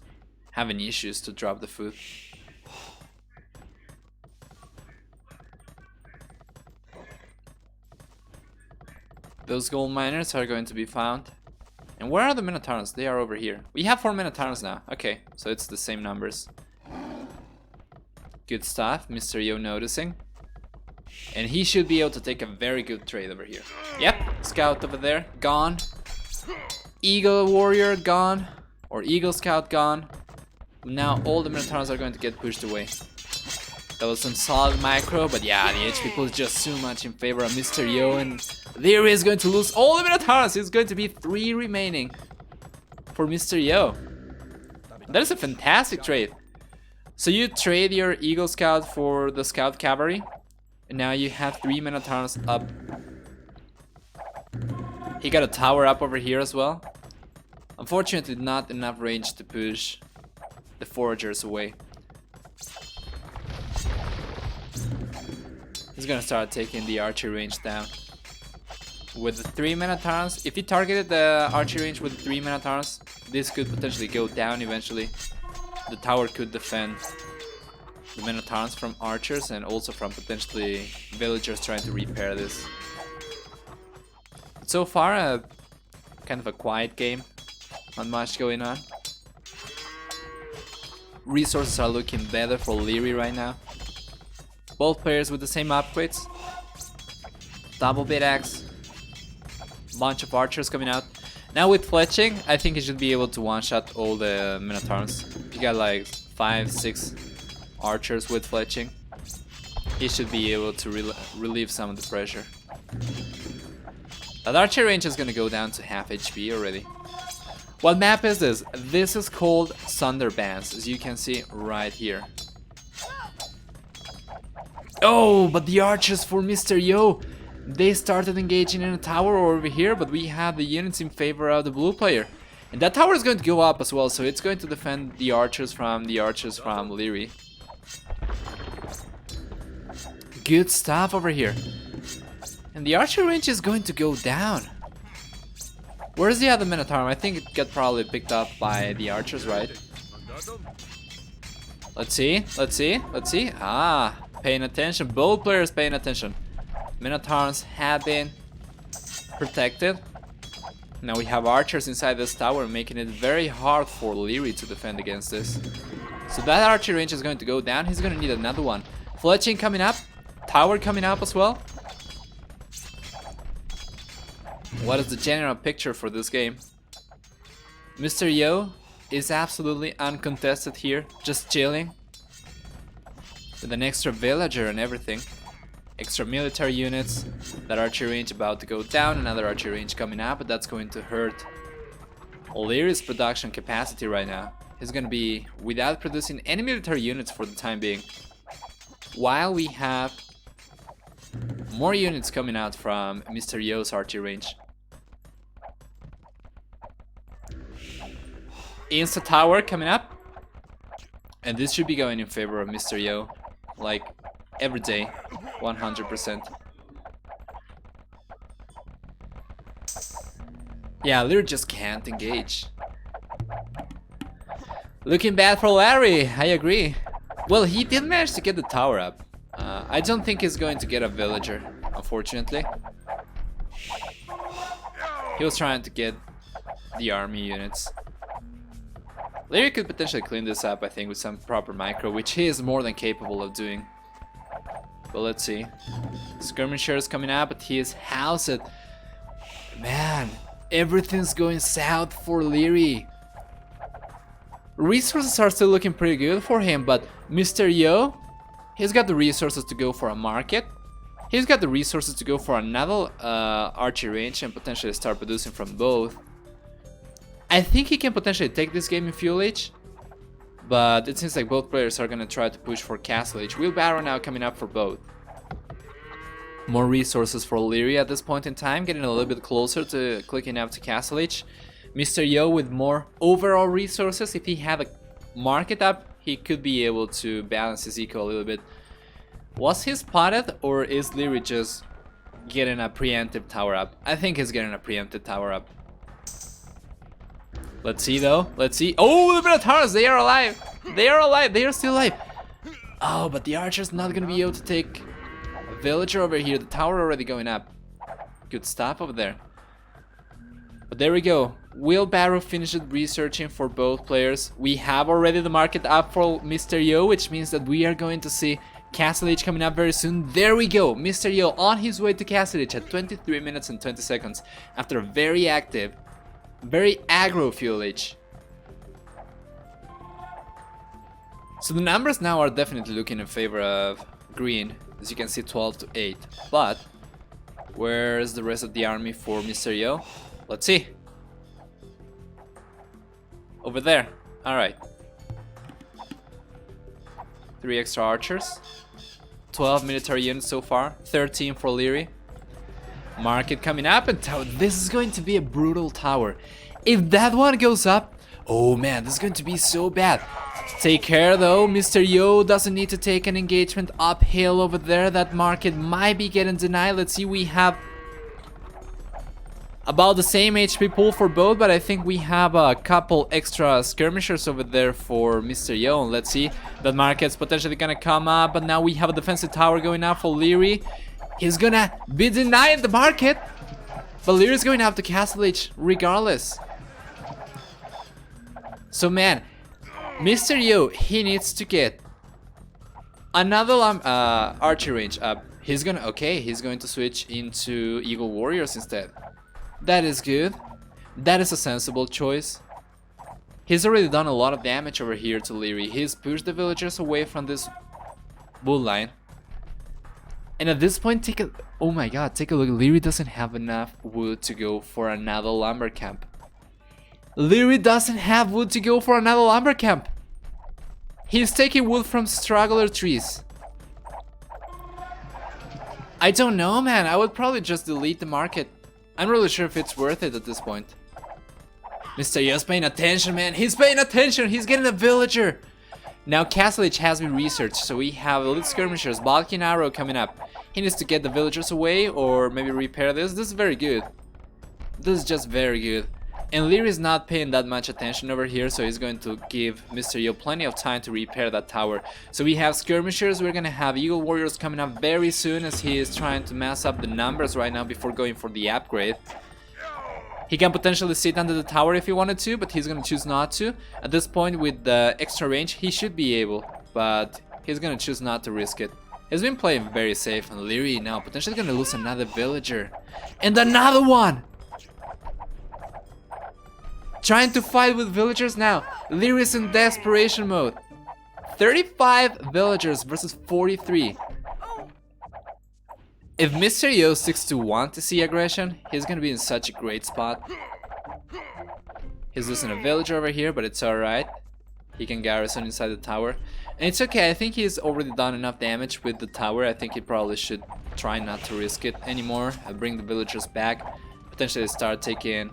A: having issues to drop the food. Those gold miners are going to be found. And where are the Minotaurs? They are over here. We have 4 Minotaurs now. Okay, so it's the same numbers. Good stuff. MrYo noticing. And he should be able to take a very good trade over here. Yep, scout over there, gone. Eagle warrior, gone. Or Eagle Scout, gone. Now all the Minotaurs are going to get pushed away. That was some solid micro, but yeah, the HP pool is just too much in favor of MrYo, and Liereyy is going to lose all the Minotaurs. It's going to be 3 remaining for MrYo. That is a fantastic trade. So you trade your Eagle Scout for the Scout Cavalry, and now you have 3 Minotaurs up. He got a tower up over here as well. Unfortunately, not enough range to push the foragers away. He's gonna start taking the archery range down. With the 3 Minotaurs, if he targeted the archery range with 3 Minotaurs, this could potentially go down eventually. The tower could defend the Minotaurs from archers and also from potentially villagers trying to repair this. So far, kind of a quiet game. Not much going on. Resources are looking better for Liereyy right now. Both players with the same upgrades. Double bit axe. Bunch of archers coming out. Now with fletching, I think he should be able to one-shot all the Minotaurs. If you got like 5-6 archers with fletching, he should be able to relieve some of the pressure. That archer range is gonna go down to half HP already. What map is this? This is called Sunderbands, as you can see right here. Oh, but the archers for MrYo, they started engaging in a tower over here, but we have the units in favor of the blue player. And that tower is going to go up as well, so it's going to defend the archers from Liereyy. Good stuff over here. And the archer range is going to go down. Where's the other Minotaur? I think it got probably picked up by the archers, right? Let's see, let's see, let's see. Ah, paying attention. Both players paying attention. Minotaurs have been protected. Now we have archers inside this tower, making it very hard for Liereyy to defend against this. So that archer range is going to go down. He's going to need another one. Fletching coming up. Tower coming up as well. What is the general picture for this game? MrYo is absolutely uncontested here, just chilling. With an extra villager and everything. Extra military units. That archery range about to go down, another archery range coming up, but that's going to hurt Lierey's production capacity right now. He's going to be without producing any military units for the time being. While we have more units coming out from MrYo's archery range. Insta tower coming up. And this should be going in favor of MrYo. Like every day, 100%. Yeah, Liereyy just can't engage. Looking bad for Liereyy, I agree. Well, he did manage to get the tower up. I don't think he's going to get a villager, unfortunately. He was trying to get the army units. Liereyy could potentially clean this up, I think, with some proper micro, which he is more than capable of doing. But let's see. Skirmishers coming out, but he is housed. Man, everything's going south for Liereyy. Resources are still looking pretty good for him, but MrYo, he's got the resources to go for a market. He's got the resources to go for another archery range and potentially start producing from both. I think he can potentially take this game in Fuel Age, but it seems like both players are going to try to push for Castle Age. Wheelbarrow now coming up for both. More resources for Liereyy at this point in time, getting a little bit closer to clicking up to Castle H. MrYo with more overall resources. If he had a market up, he could be able to balance his eco a little bit. Was he spotted, or is Liereyy just getting a preemptive tower up? I think he's getting a preemptive tower up. Let's see though. Let's see. Oh, the Minotaurs! They are alive! They are alive! They are still alive! Oh, but the archer's not gonna be able to take a villager over here. The tower already going up. Good stuff over there. But there we go. Wheelbarrow finished researching for both players. We have already the market up for MrYo, which means that we are going to see Castle H coming up very soon. There we go. MrYo on his way to Castle H at 23 minutes and 20 seconds after a very active, very aggro Fuel H. So the numbers now are definitely looking in favor of green. As you can see, 12 to 8. But where's the rest of the army for MrYo? Let's see. Over there. Alright. 3 extra archers. 12 military units so far. 13 for Liereyy. Market coming up, and this is going to be a brutal tower. If that one goes up, oh man, this is going to be so bad. Take care though, MrYo doesn't need to take an engagement uphill over there. That market might be getting denied. Let's see, we have about the same HP pool for both, but I think we have a couple extra skirmishers over there for MrYo. And let's see, that market's potentially gonna come up, but now we have a defensive tower going up for Liereyy. He's gonna be denied the market, but Lierey's going up to Castle H regardless. So man, MrYo, he needs to get another archer range up. He's going to switch into Eagle Warriors instead. That is good. That is a sensible choice. He's already done a lot of damage over here to Liereyy. He's pushed the villagers away from this bull line. And at this point, oh my god, take a look. Liereyy doesn't have enough wood to go for another lumber camp. Liereyy doesn't have wood to go for another lumber camp. He's taking wood from straggler trees. I don't know, man. I would probably just delete the market. I'm really sure if it's worth it at this point. MrYo's paying attention, man. He's paying attention. He's getting a villager. Now Castle H has been researched, so we have elite skirmishers, Balkan Arrow coming up. He needs to get the villagers away or maybe repair this. This is very good. This is just very good. And Liereyy is not paying that much attention over here, so he's going to give MrYo plenty of time to repair that tower. So we have skirmishers, we're gonna have Eagle Warriors coming up very soon, as he is trying to mess up the numbers right now before going for the upgrade. He can potentially sit under the tower if he wanted to, but he's gonna choose not to. At this point, with the extra range, he should be able, but he's gonna choose not to risk it. He's been playing very safe, and Liereyy now potentially gonna lose another villager. And another one! Trying to fight with villagers now. Liereyy is in desperation mode. 35 villagers versus 43. If MrYo sticks to want to see aggression, he's gonna be in such a great spot. He's losing a villager over here, but it's alright. He can garrison inside the tower. And it's okay, I think he's already done enough damage with the tower. I think he probably should try not to risk it anymore. Bring the villagers back. Potentially start taking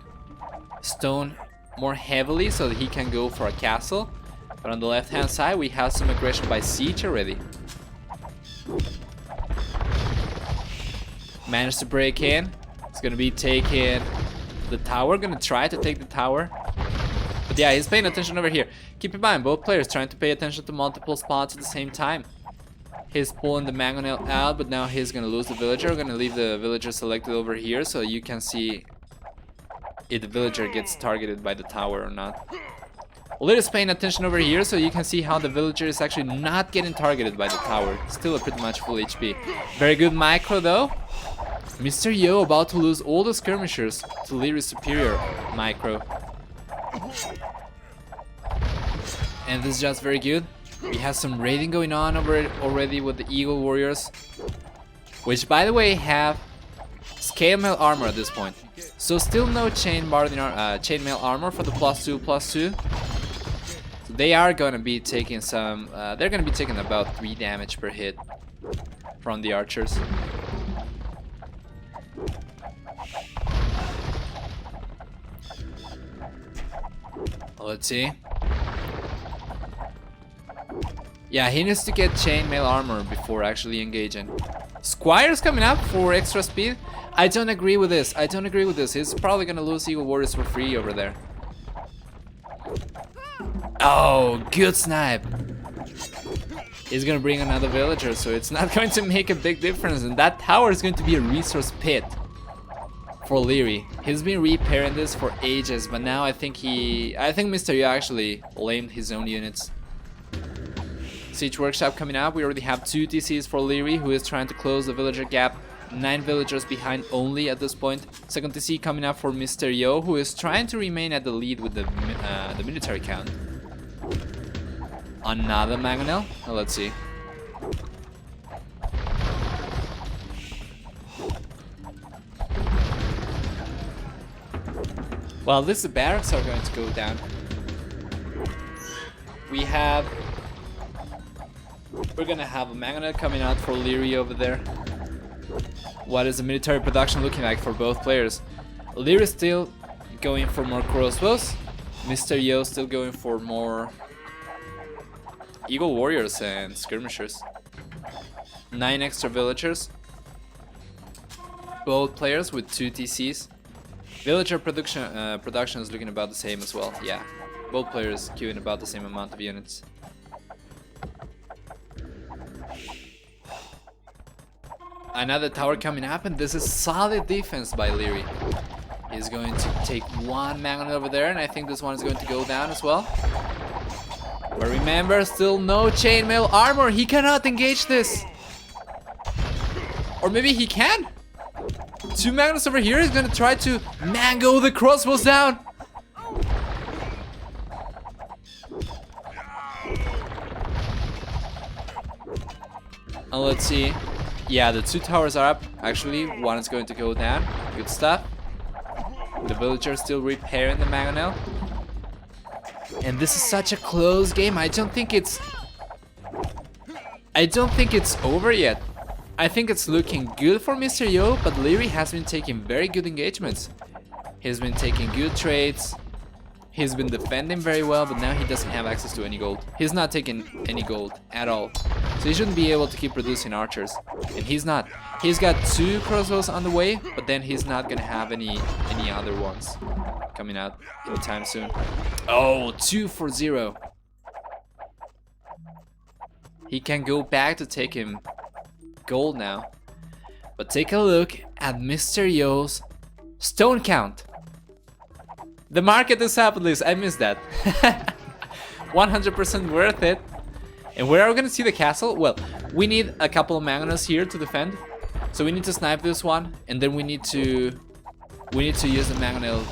A: stone more heavily so that he can go for a castle. But on the left hand side we have some aggression by siege already. Managed to break in. It's gonna be taking the tower, gonna try to take the tower. But yeah, he's paying attention over here. Keep in mind, both players trying to pay attention to multiple spots at the same time. He's pulling the mangonel out, but now he's gonna lose the villager. We're gonna leave the villager selected over here so you can see if the villager gets targeted by the tower or not. Liierey's paying attention over here so you can see how the villager is actually not getting targeted by the tower. Still a pretty much full HP. Very good micro though. MrYo about to lose all the skirmishers to Lierey's superior micro. And this is just very good. We have some raiding going on over already with the Eagle Warriors, which by the way have scale mail armor at this point. So still no chainmail armor for the +2/+2. So they are gonna be taking some. They're gonna be taking about 3 damage per hit from the archers. Let's see. Yeah, he needs to get chainmail armor before actually engaging. Squire's coming up for extra speed. I don't agree with this. I don't agree with this. He's probably gonna lose Eagle Warriors for free over there. Oh, good snipe. He's gonna bring another villager, so it's not going to make a big difference. And that tower is going to be a resource pit for Liereyy. He's been repairing this for ages, but now I think MrYo actually lamed his own units. Siege Workshop coming up. We already have 2 TCs for Liereyy, who is trying to close the villager gap. 9 villagers behind only at this point. Second TC coming up for MrYo, who is trying to remain at the lead with the military count. Another mangonel. Let's see. Well, this barracks are going to go down. We're gonna have a mangonel coming out for Liereyy over there. What is the military production looking like for both players? Liereyy still going for more crossbows. MrYo still going for more Eagle Warriors and skirmishers. 9 extra villagers. Both players with 2 TCs. Villager production is looking about the same as well. Yeah, both players queuing about the same amount of units. Another tower coming up, and this is solid defense by Liereyy. He's going to take one mangonel over there, and I think this one is going to go down as well. But remember, still no chainmail armor. He cannot engage this. Or maybe he can. 2 magnets over here. He's going to try to mango the crossbows down. And let's see. Yeah, the 2 towers are up. Actually, one is going to go down. Good stuff. The villagers still repairing the mangonel. And this is such a close game. I don't think it's over yet. I think it's looking good for MrYo, but Liereyy has been taking very good engagements. He's been taking good trades. He's been defending very well, but now he doesn't have access to any gold. He's not taking any gold at all. So he shouldn't be able to keep producing archers. And he's not. He's got 2 crossbows on the way, but then he's not gonna have any other ones coming out anytime soon. Oh, 2 for 0. He can go back to take him gold now. But take a look at MrYo's stone count. The market is up, Liz. I missed that. 100% worth it. And where are we gonna see the castle? Well, we need a couple of mangonels here to defend. So we need to snipe this one, and then we need to use the mangonel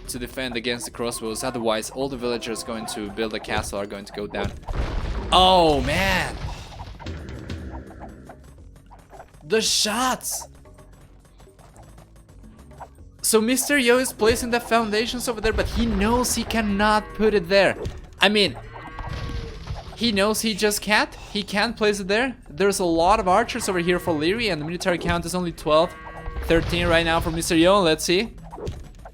A: to defend against the crossbows. Otherwise, all the villagers going to build a castle are going to go down. Oh man! The shots! So MrYo is placing the foundations over there, but he knows he cannot put it there. I mean, he knows he just can't. He can't place it there. There's a lot of archers over here for Liereyy, and the military count is only 12. 13 right now for MrYo. Let's see.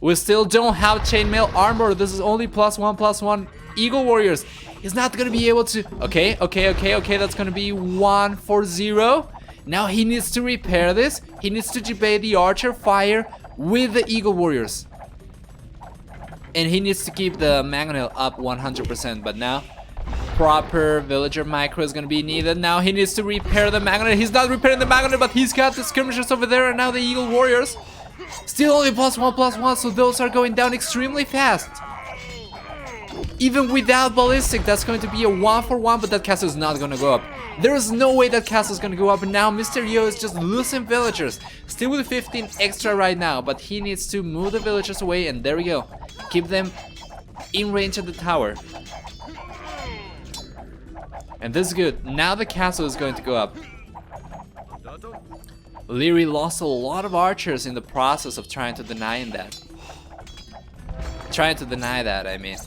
A: We still don't have chainmail armor. This is only +1/+1 Eagle Warriors. He's not gonna be able to... Okay. That's gonna be 1 for 0. Now he needs to repair this. He needs to debate the archer fire with the Eagle Warriors. And he needs to keep the mangonel up 100%. But now, proper villager micro is gonna be needed. Now he needs to repair the mangonel. He's not repairing the mangonel, but he's got the skirmishers over there, and now the Eagle Warriors. Still only +1/+1, so those are going down extremely fast. Even without ballistic, that's going to be a 1 for 1, but that castle is not gonna go up. There is no way that castle is gonna go up, and now MrYo is just losing villagers. Still with 15 extra right now, but he needs to move the villagers away, and there we go. Keep them in range of the tower. And this is good. Now the castle is going to go up. Liereyy lost a lot of archers in the process of trying to deny that. I mean.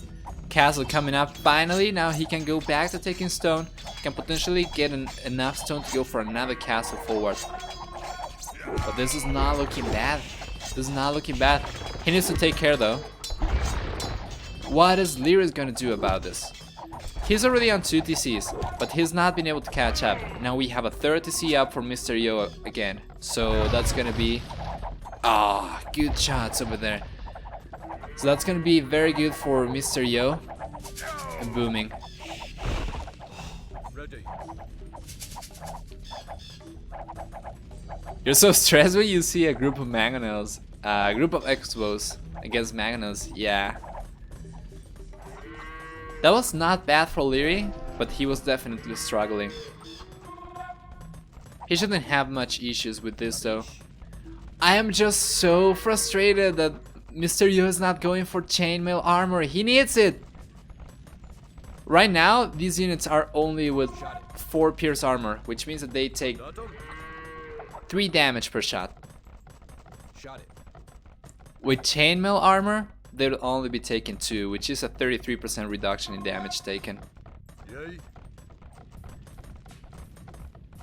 A: Castle coming up finally. Now he can go back to taking stone. Can potentially get enough stone to go for another castle forward. But this is not looking bad. This is not looking bad. He needs to take care though. What is Liereyy gonna do about this? He's already on 2 TCs, but he's not been able to catch up. Now we have a 3rd TC up for MrYo again. So that's gonna be... Ah, good shots over there. So that's gonna be very good for MrYo. And booming. You're so stressed when you see a group of Mangonels, a group of Expos against Mangonels, yeah. That was not bad for Liereyy, but he was definitely struggling. He shouldn't have much issues with this though. I am just so frustrated that MrYo is not going for chainmail armor. He needs it! Right now, these units are only with 4 pierce armor, which means that they take 3 damage per shot. With chainmail armor, they'll only be taking 2, which is a 33% reduction in damage taken.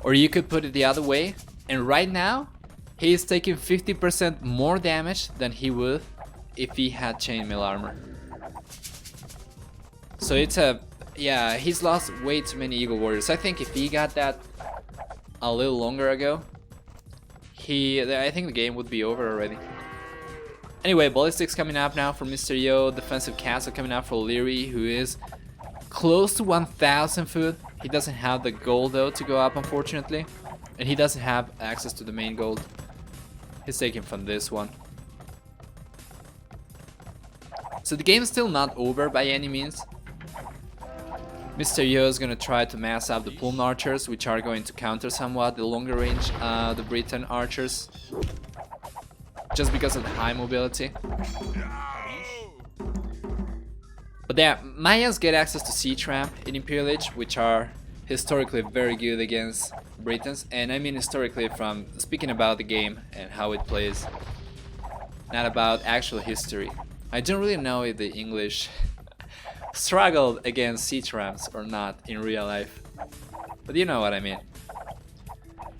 A: Or you could put it the other way, and right now, he is taking 50% more damage than he would if he had chainmail armor. So it's a... yeah, he's lost way too many Eagle Warriors. I think if he got that a little longer ago, I think the game would be over already. Anyway, Ballistics coming up now for MrYo, Defensive Castle coming up for Liereyy, who is close to 1000 food. He doesn't have the gold though to go up, unfortunately, and he doesn't have access to the main gold. He's taking from this one. So the game is still not over by any means. MrYo is gonna try to mass up the Plume Archers, which are going to counter somewhat the longer range the Briton Archers, just because of the high mobility. But yeah, Mayans get access to Siege Ramp in Imperial Age, which are historically very good against Britons, and I mean historically from speaking about the game and how it plays, not about actual history. I don't really know if the English struggled against siege ramps or not in real life, but you know what I mean.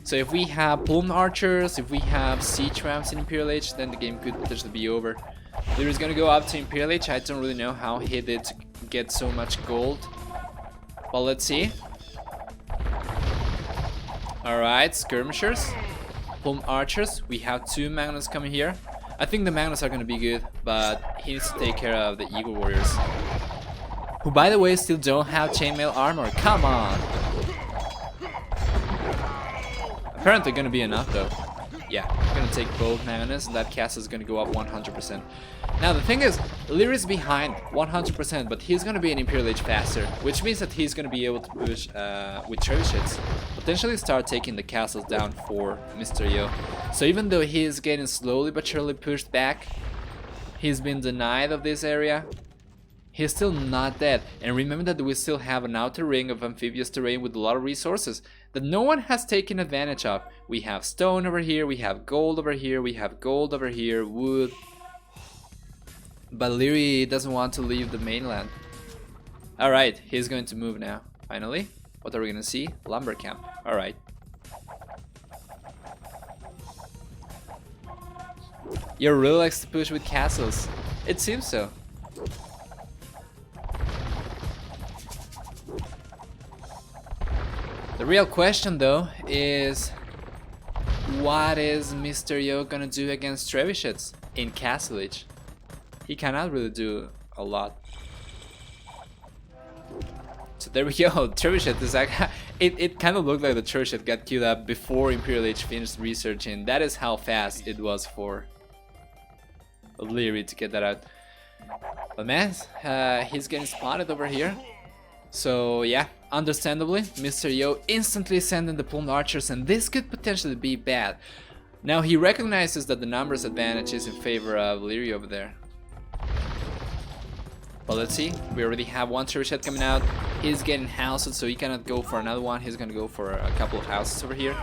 A: So if we have Plume Archers, if we have siege ramps in Imperial Age, then the game could potentially be over. Lierey's gonna go up to Imperial Age. I don't really know how he did to get so much gold, but let's see. Alright, Skirmishers, Plume Archers. We have 2 Magnus coming here. I think the Magnus are gonna be good, but he needs to take care of the Eagle Warriors, who by the way still don't have chainmail armor. Come on! Apparently gonna be enough though. Yeah, gonna take both Magnus and that castle is gonna go up 100%. Now the thing is, Lierey's behind 100%, but he's gonna be in Imperial Age faster, which means that he's gonna be able to push with trebuchets, potentially start taking the castles down for MrYo. So even though he is getting slowly but surely pushed back, he's been denied of this area, he's still not dead. And remember that we still have an outer ring of amphibious terrain with a lot of resources that no one has taken advantage of. We have stone over here, we have gold over here, we have gold over here, wood. But Liereyy doesn't want to leave the mainland. Alright, he's going to move now, finally. What are we gonna see? Lumber camp. Alright. You really likes to push with castles. It seems so. The real question though is, what is MrYo gonna do against trebuchets in Castle Age? He cannot really do a lot. So there we go. Trebuchet is like it kind of looked like the trebuchet got queued up before Imperial Age finished researching. That is how fast it was for Liereyy to get that out. But man, he's getting spotted over here. So yeah, understandably, MrYo instantly sending the Plume Archers, and this could potentially be bad. Now he recognizes that the numbers advantage is in favor of Liereyy over there. But let's see, we already have 1 trebuchet coming out. He's getting houses, so he cannot go for another one. He's gonna go for a couple of houses over here.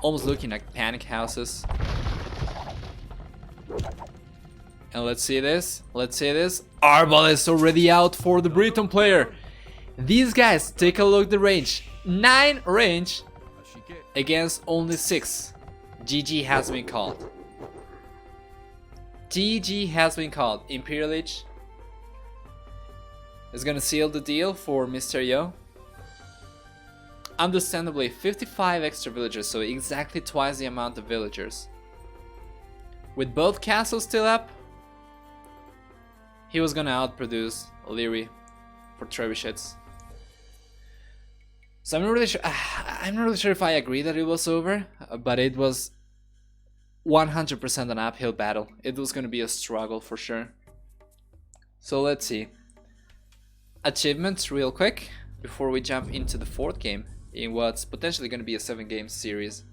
A: Almost looking like panic houses. And let's see this, Arbal is already out for the Briton player. These guys, take a look at the range. 9 range against only 6. GG has been called. GG has been called. Imperial Lich is gonna seal the deal for MrYo. Understandably, 55 extra villagers, so exactly twice the amount of villagers. With both castles still up, he was gonna outproduce Liereyy for trebuchets. So I'm not really sure if I agree that it was over, but it was 100% an uphill battle. It was gonna be a struggle for sure. So let's see. Achievements real quick before we jump into the fourth game in what's potentially gonna be a 7-game series.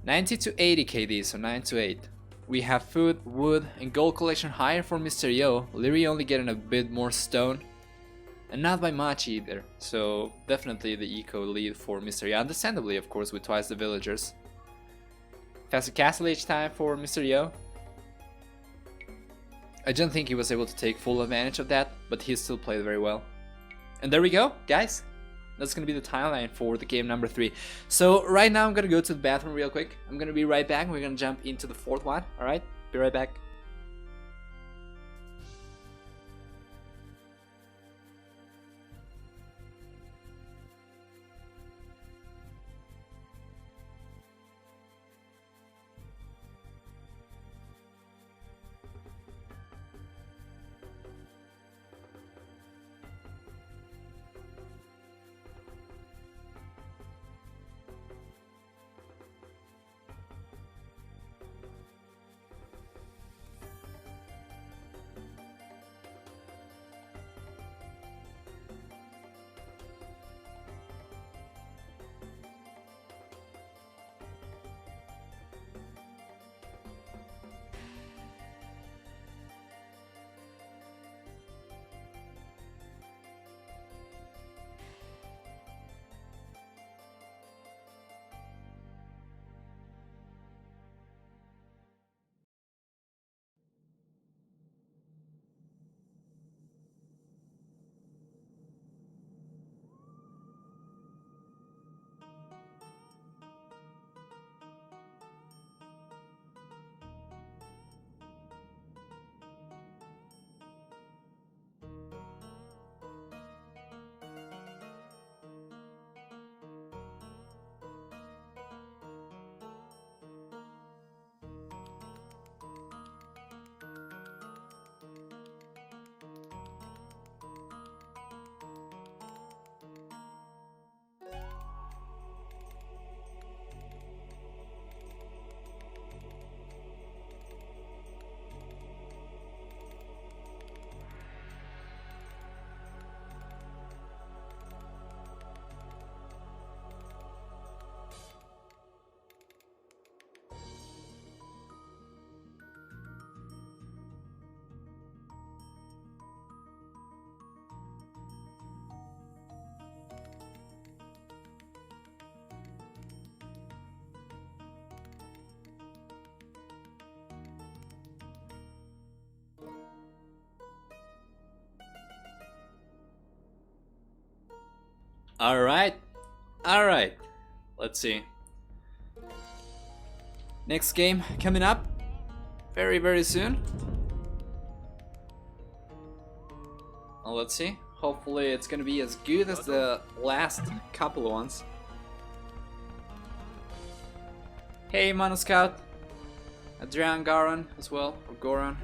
A: 90 to 80 KD, so 9 to 8. We have food, wood, and gold collection higher for MrYo. Liereyy only getting a bit more stone, and not by much either. So definitely the eco lead for MrYo. Understandably, of course, with twice the villagers. Faster castle age time for MrYo. I don't think he was able to take full advantage of that, but he still played very well. And there we go, guys. That's gonna be the timeline for the game number 3. So right now I'm gonna go to the bathroom real quick. I'm gonna be right back. We're gonna jump into the fourth one. Alright, be right back. Alright, let's see. Next game coming up very soon. Well, let's see. Hopefully it's gonna be as good as the last couple of ones. Hey, Mono Scout. Adrian Garon as well, or Goron.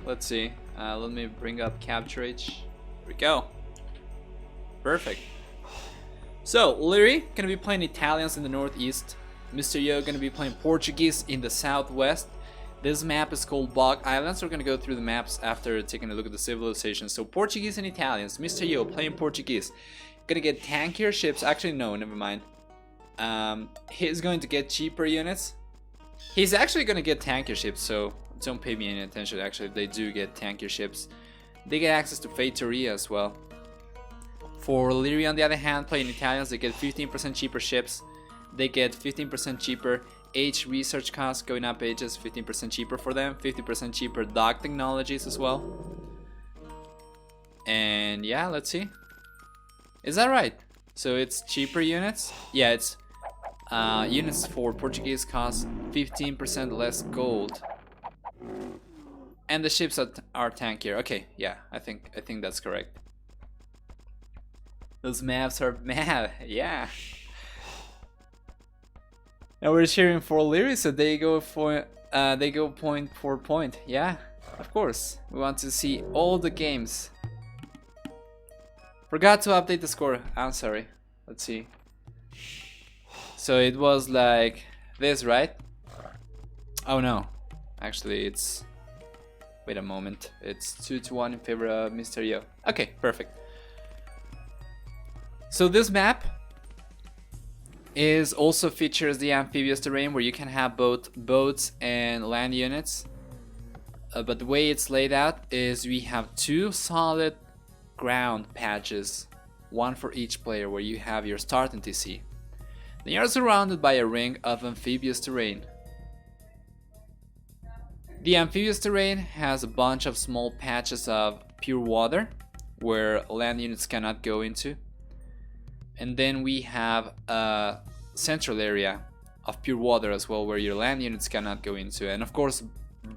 A: Let's see. Let me bring up Capture H. Here we go. Perfect. So, Liereyy gonna be playing Italians in the northeast. MrYo gonna be playing Portuguese in the southwest. This map is called Bog Islands. We're gonna go through the maps after taking a look at the civilizations. So, Portuguese and Italians. MrYo playing Portuguese. Gonna get tankier ships. Actually, no, never mind. He's going to get cheaper units. He's actually gonna get tankier ships, so don't pay me any attention. Actually, they do get tankier ships. They get access to Feitoria as well. For Liereyy, on the other hand, playing Italians, they get 15% cheaper ships. They get 15% cheaper age research costs, going up ages, 15% cheaper for them. 50% cheaper dock technologies as well. And yeah, let's see. Is that right? So it's cheaper units? Yeah, it's units for Portuguese cost 15% less gold. And the ships are tankier. Okay, yeah, I think that's correct. Those maps are mad, yeah. Now we're cheering for Liereyy, so they go point for point. Yeah, of course. We want to see all the games. Forgot to update the score. I'm sorry. Let's see. So it was like this, right? Oh no. Actually, it's... Wait a moment. It's 2-1 in favor of MrYo. Okay, perfect. So this map also features the amphibious terrain where you can have both boats and land units. But the way it's laid out is we have 2 solid ground patches, one for each player, where you have your starting TC. They are surrounded by a ring of amphibious terrain. The amphibious terrain has a bunch of small patches of pure water where land units cannot go into. And then we have a central area of pure water as well, where your land units cannot go into. And of course,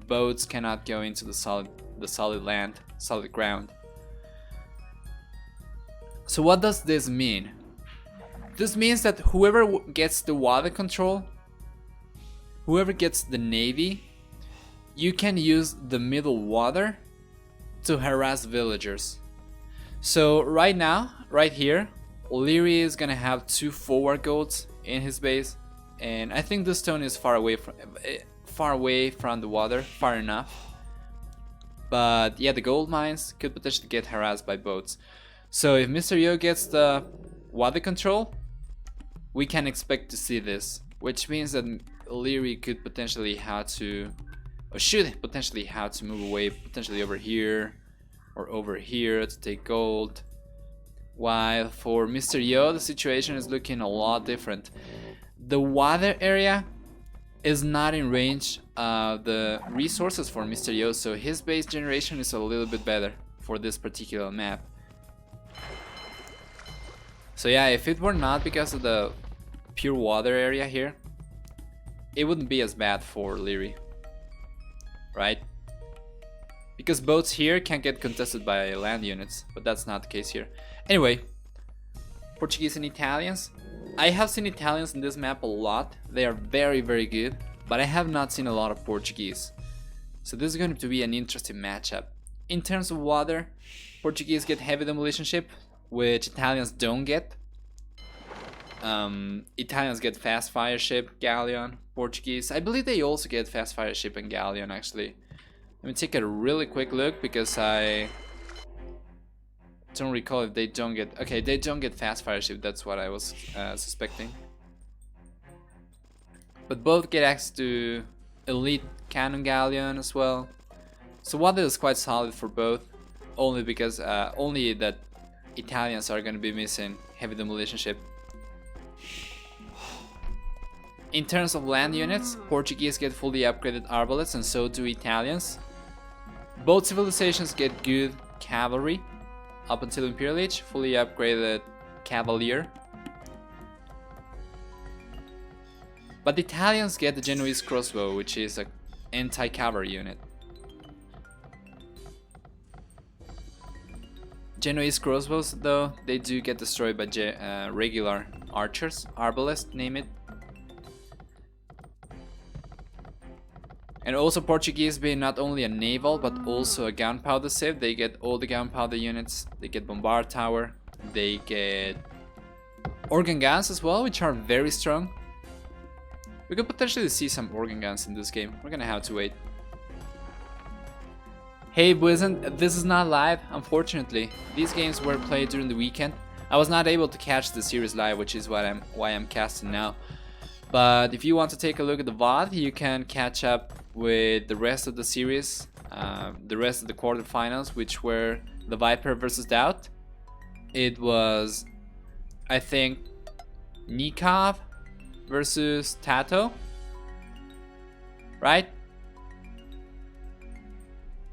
A: boats cannot go into the solid ground. So what does this mean? This means that whoever gets the water control, whoever gets the navy, you can use the middle water to harass villagers. So right now, right here, Liereyy is gonna have 2 forward goats in his base, and I think the stone is far away from the water, far enough. But yeah, the gold mines could potentially get harassed by boats. So if MrYo gets the water control, we can expect to see this, which means that Liereyy could potentially have to, or should potentially have to move away, potentially over here or over here to take gold. While for MrYo, the situation is looking a lot different. The water area is not in range of the resources for MrYo, so his base generation is a little bit better for this particular map. So yeah, if it were not because of the pure water area here, it wouldn't be as bad for Liereyy, right? Because boats here can get contested by land units, but that's not the case here. Anyway, Portuguese and Italians. I have seen Italians in this map a lot. They are very, very good, but I have not seen a lot of Portuguese. So this is going to be an interesting matchup. In terms of water, Portuguese get heavy demolition ship, which Italians don't get. Italians get fast fire ship, galleon. Portuguese, I believe they also get fast fire ship and galleon actually. Let me take a really quick look because I don't recall if they don't get... Okay, they don't get fast fire ship, that's what I was suspecting. But both get access to elite cannon galleon as well. So water is quite solid for both, only because only that Italians are going to be missing heavy demolition ship. In terms of land units, Portuguese get fully upgraded arbalets and so do Italians. Both civilizations get good cavalry. Up until Imperial Age, fully upgraded cavalier. But the Italians get the Genoese crossbow, which is an anti-cavalry unit. Genoese crossbows, though, they do get destroyed by regular archers, arbalists, name it. And also Portuguese being not only a naval but also a gunpowder civ, they get all the gunpowder units, they get bombard tower, they get organ guns as well, which are very strong. We could potentially see some organ guns in this game, we're gonna have to wait. Hey Bo7, this is not live, unfortunately. These games were played during the weekend. I was not able to catch the series live, which is why I'm casting now. But if you want to take a look at the VOD, you can catch up with the rest of the series, the rest of the quarterfinals, which were the Viper versus Doubt. It was, I think, Nikov versus Tato, right?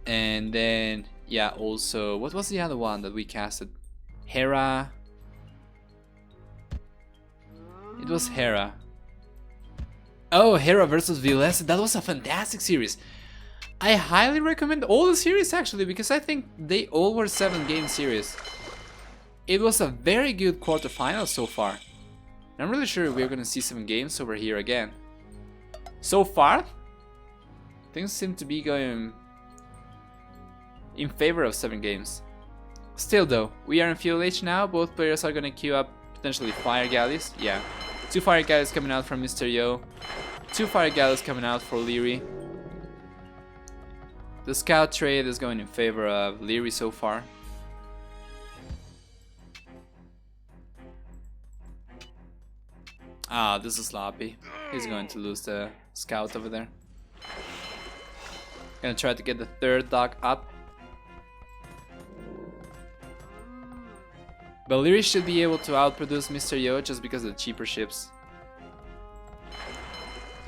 A: And then, yeah, also, what was the other one that we casted? Hera. It was Hera. Oh, Hera versus Villes. That was a fantastic series. I highly recommend all the series actually, because I think they all were 7-game series. It was a very good quarterfinal so far. I'm really sure we're gonna see some games over here again. So far, things seem to be going in favor of 7 games. Still though, we are in Fuel Age now. Both players are gonna queue up potentially Fire Galleys. Yeah, 2 Fire Galleys coming out from MrYo. 2 Fire Galleys coming out for Liereyy. The scout trade is going in favor of Liereyy so far. Ah, this is sloppy. He's going to lose the scout over there. Gonna try to get the 3rd dock up. But Liereyy should be able to outproduce MrYo just because of the cheaper ships.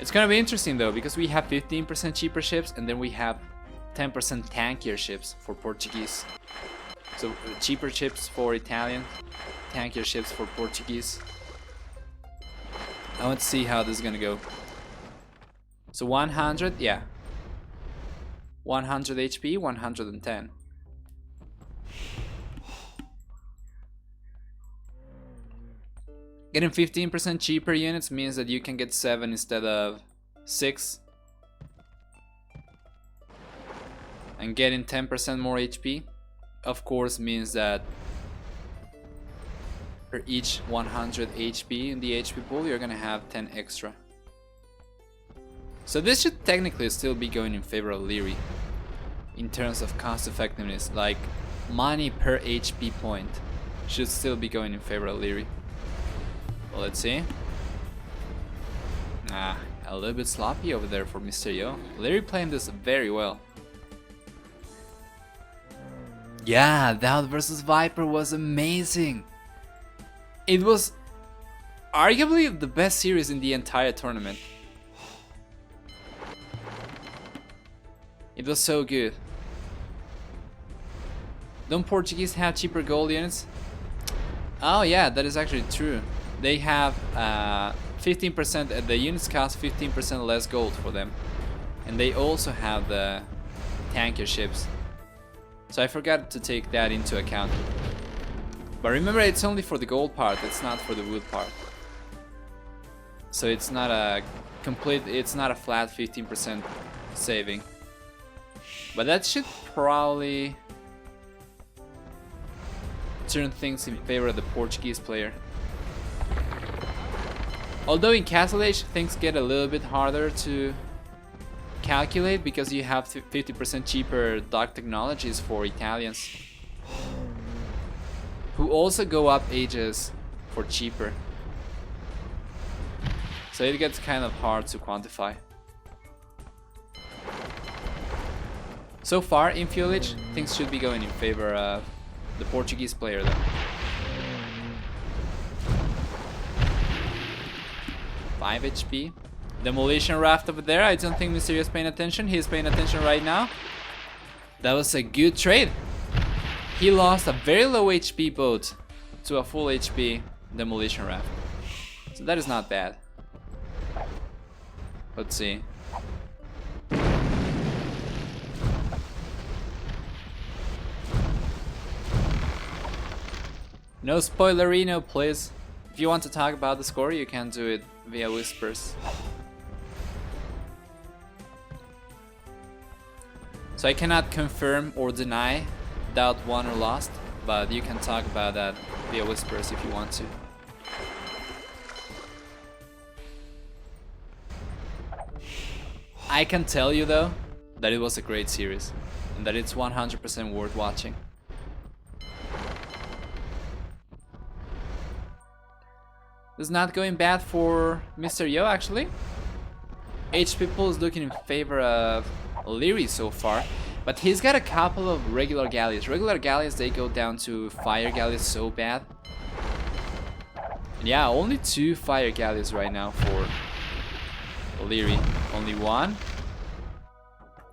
A: It's gonna be interesting though, because we have 15% cheaper ships and then we have 10% tankier ships for Portuguese. So cheaper ships for Italian, tankier ships for Portuguese. I want to see how this is gonna go. So 100, yeah. 100 HP, 110. Getting 15% cheaper units means that you can get 7 instead of 6. And getting 10% more HP, of course, means that for each 100 HP in the HP pool, you're gonna have 10 extra. So this should technically still be going in favor of Liereyy in terms of cost effectiveness, like money per HP point should still be going in favor of Liereyy. Well, let's see. Ah, a little bit sloppy over there for MrYo. Liereyy playing this very well. Yeah, that versus Viper was amazing. It was arguably the best series in the entire tournament. It was so good. Don't Portuguese have cheaper gold units? Oh yeah, that is actually true. They have 15%, the units cost 15% less gold for them. And they also have the tanker ships. So I forgot to take that into account. But remember, it's only for the gold part, it's not for the wood part. So it's not a it's not a flat 15% saving. But that should probably turn things in favor of the Portuguese player. Although in Castle Age things get a little bit harder to calculate because you have 50% cheaper dock technologies for Italians, who also go up ages for cheaper. So it gets kind of hard to quantify. So far in Fuel Age, things should be going in favor of the Portuguese player though. 5 HP. Demolition Raft over there. I don't think MrYo is paying attention. He's paying attention right now. That was a good trade. He lost a very low HP boat to a full HP Demolition Raft. So that is not bad. Let's see. No spoilerino, please. If you want to talk about the score, you can do it via whispers. So I cannot confirm or deny doubt won or lost, but you can talk about that via whispers if you want to. I can tell you though that it was a great series and that it's 100% worth watching. It's not going bad for MrYo actually. HP pool is looking in favor of Liereyy so far, but he's got a couple of regular galleys. Regular galleys, they go down to fire galleys so bad. And yeah, only 2 fire galleys right now for Liereyy. Only 1.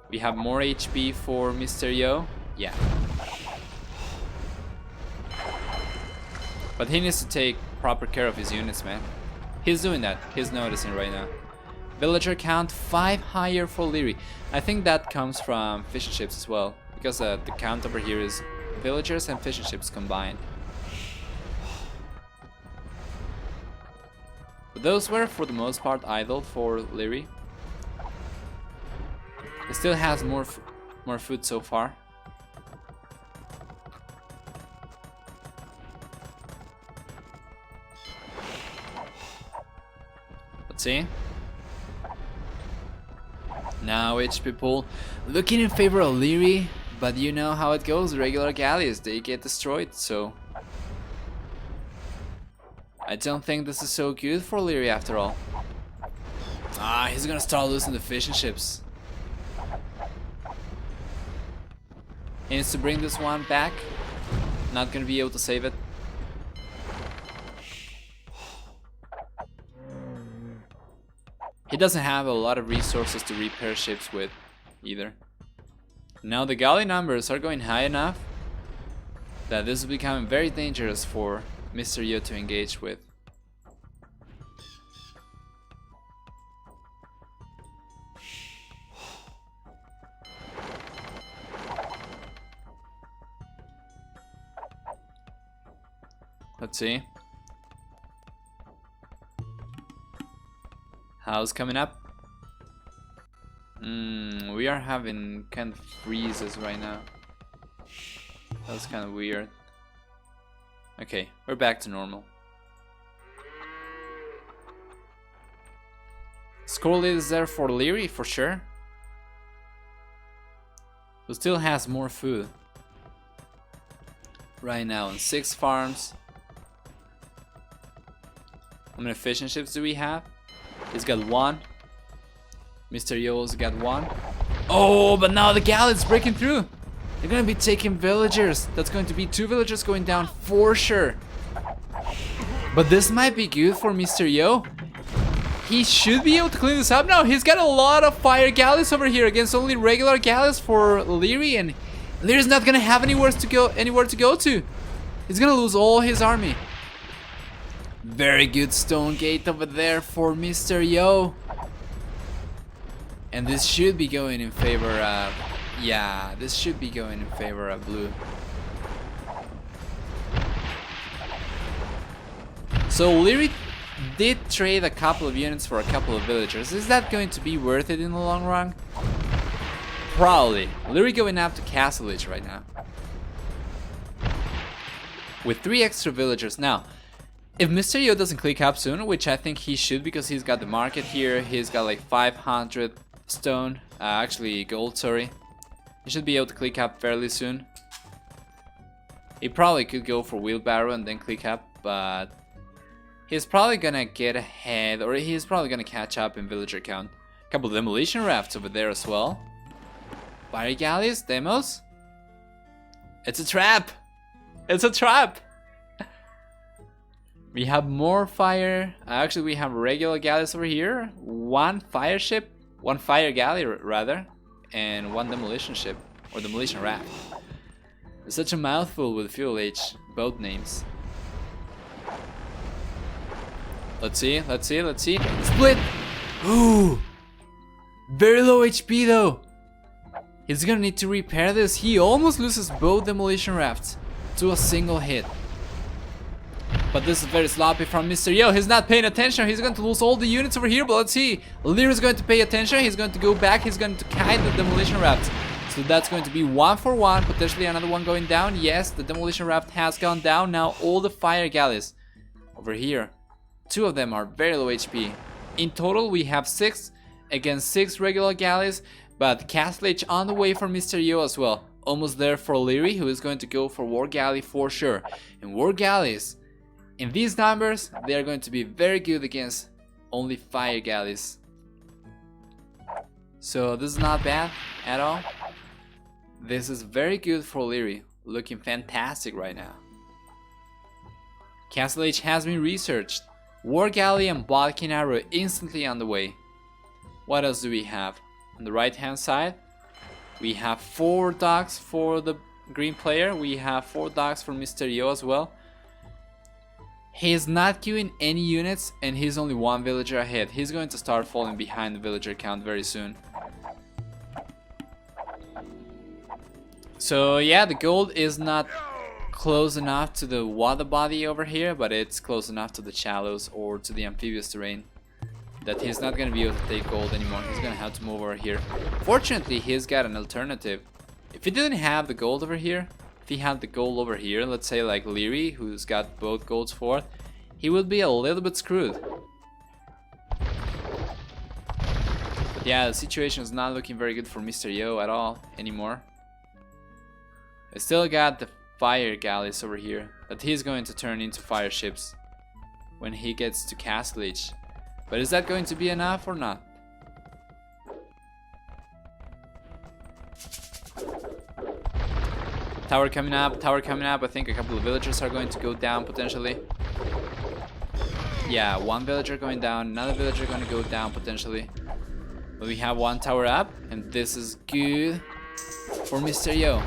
A: We have more HP for MrYo. Yeah. But he needs to take proper care of his units, man. He's doing that. He's noticing right now. Villager count 5 higher for Liereyy. I think that comes from fish and chips as well, because the count over here is villagers and fish and chips combined. But those were for the most part idle for Liereyy. He still has more food so far. Let's see. Now HP pool looking in favor of Liereyy, but you know how it goes. Regular galleys, they get destroyed, so I don't think this is so good for Liereyy after all. Ah, he's gonna start losing the fish and chips. He needs to bring this one back. Not gonna be able to save it. He doesn't have a lot of resources to repair ships with either. Now the galley numbers are going high enough that this is becoming very dangerous for MrYo to engage with. Let's see. How's coming up? We are having kind of freezes right now. That's kind of weird. Okay, we're back to normal. Score lead is there for Liereyy for sure. Who still has more food right now on 6 farms. How many fish and chips do we have? He's got 1. MrYo's got 1. Oh, but now the galley's breaking through. They're gonna be taking villagers. That's going to be 2 villagers going down for sure. But this might be good for MrYo. He should be able to clean this up now. He's got a lot of fire galleys over here against only regular galleys for Liereyy, and Lierey's not gonna have anywhere to go to. He's gonna lose all his army. Very good stone gate over there for MrYo. And this should be going in favor of... Yeah, this should be going in favor of blue. So Liereyy did trade a couple of units for a couple of villagers. Is that going to be worth it in the long run? Probably. Liereyy going after Castle Age right now. With 3 extra villagers. Now, if MrYo doesn't click up soon, which I think he should because he's got the market here, he's got like 500 stone, actually gold, sorry. He should be able to click up fairly soon. He probably could go for wheelbarrow and then click up, but he's probably gonna get ahead, or he's probably gonna catch up in villager count. A couple of demolition rafts over there as well. Fire galleys, demos. It's a trap! It's a trap! We have more fire. Actually, we have regular galleys over here. 1 fire ship, 1 fire galley rather, and 1 demolition ship or demolition raft. It's such a mouthful with fuel H boat names. Let's see. Split. Ooh, very low HP though. He's gonna need to repair this. He almost loses both demolition rafts to a single hit. But this is very sloppy from MrYo. He's not paying attention. He's going to lose all the units over here. But let's see. Lierey's going to pay attention. He's going to go back. He's going to kite the demolition raft. So that's going to be 1 for 1. Potentially another one going down. Yes, the demolition raft has gone down. Now all the fire galleys over here. 2 of them are very low HP. In total, we have 6 against 6 regular galleys. But Castle Age on the way for MrYo as well. Almost there for Liereyy, who is going to go for war galley for sure. And war galleys, in these numbers, they are going to be very good against only fire galleys. So this is not bad at all. This is very good for Liereyy, looking fantastic right now. Castle Age has been researched. War galley and Bodkin arrow instantly on the way. What else do we have? On the right hand side, we have 4 docks for the green player. We have 4 docks for MrYo as well. He's not queuing any units and he's only one villager ahead. He's going to start falling behind the villager count very soon. So yeah, the gold is not close enough to the water body over here, but it's close enough to the shallows or to the amphibious terrain that he's not going to be able to take gold anymore. He's going to have to move over here. Fortunately, he's got an alternative. If he didn't have the gold over here, if he had the gold over here, let's say like Liereyy, who's got both golds for, he would be a little bit screwed. But yeah, the situation is not looking very good for MrYo at all anymore. I still got the fire galleys over here that he's going to turn into fire ships when he gets to Castle Age. But is that going to be enough or not? Tower coming up, tower coming up. I think a couple of villagers are going to go down potentially. Yeah, one villager going down, another villager going to go down potentially. But we have one tower up, and this is good for MrYo.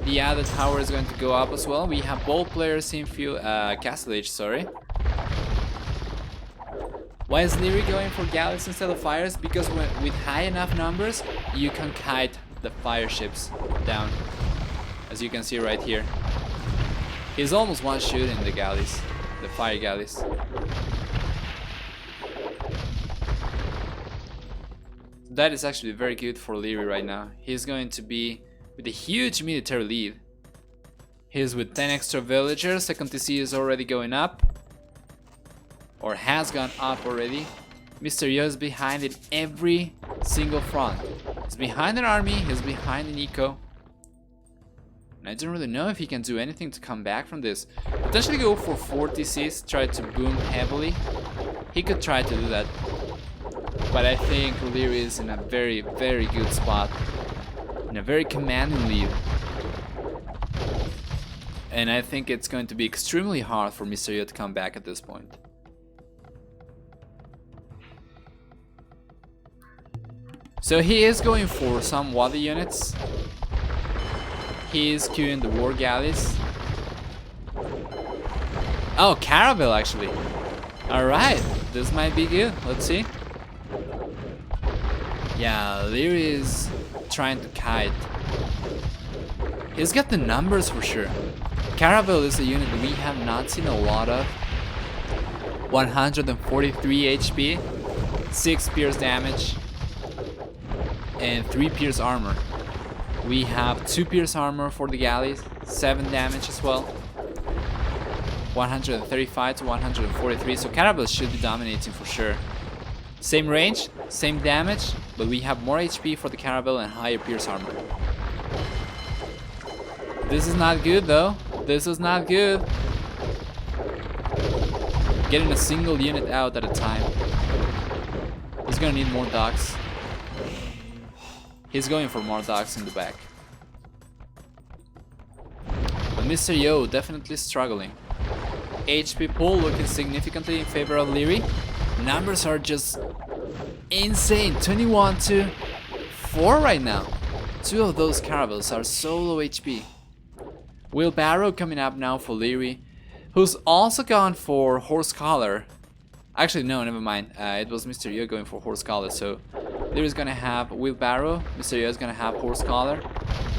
A: The other tower is going to go up as well. We have both players in Castle Age, sorry. Why is Liereyy going for galleys instead of fires? Because with high enough numbers, you can kite the fire ships down, as you can see right here. He's almost one shooting the galleys, the fire galleys. That is actually very good for Liereyy right now. He's going to be with a huge military lead. He's with 10 extra villagers. Second TC is already going up, or has gone up already. MrYo is behind in every single front. He's behind an army, he's behind an eco. And I don't really know if he can do anything to come back from this. Potentially go for 4 TCs, try to boom heavily. He could try to do that. But I think Liereyy is in a very, very good spot. In a very commanding lead. And I think it's going to be extremely hard for MrYo to come back at this point. So he is going for some water units. He is queuing the war galleys. Oh, Caravel actually. Alright, this might be good. Let's see. Yeah, Liereyy is trying to kite. He's got the numbers for sure. Caravel is a unit we have not seen a lot of. 143 HP, 6 pierce damage, and 3 pierce armor. We have 2 pierce armor for the galleys, 7 damage as well. 135 to 143, so Caravel should be dominating for sure. Same range, same damage, but we have more HP for the Caravel and higher pierce armor. This is not good though. This is not good. Getting a single unit out at a time. He's gonna need more docks. He's going for more docks in the back. But MrYo definitely struggling. HP pool looking significantly in favor of Liereyy. Numbers are just insane. 21 to 4 right now. 2 of those Caravels are so low HP. Wheelbarrow coming up now for Liereyy, who's also gone for Horse Collar. Actually, no, never mind. It was MrYo going for Horse Collar, so Lierey's gonna have Wheelbarrow, MrYo is gonna have Horse Collar,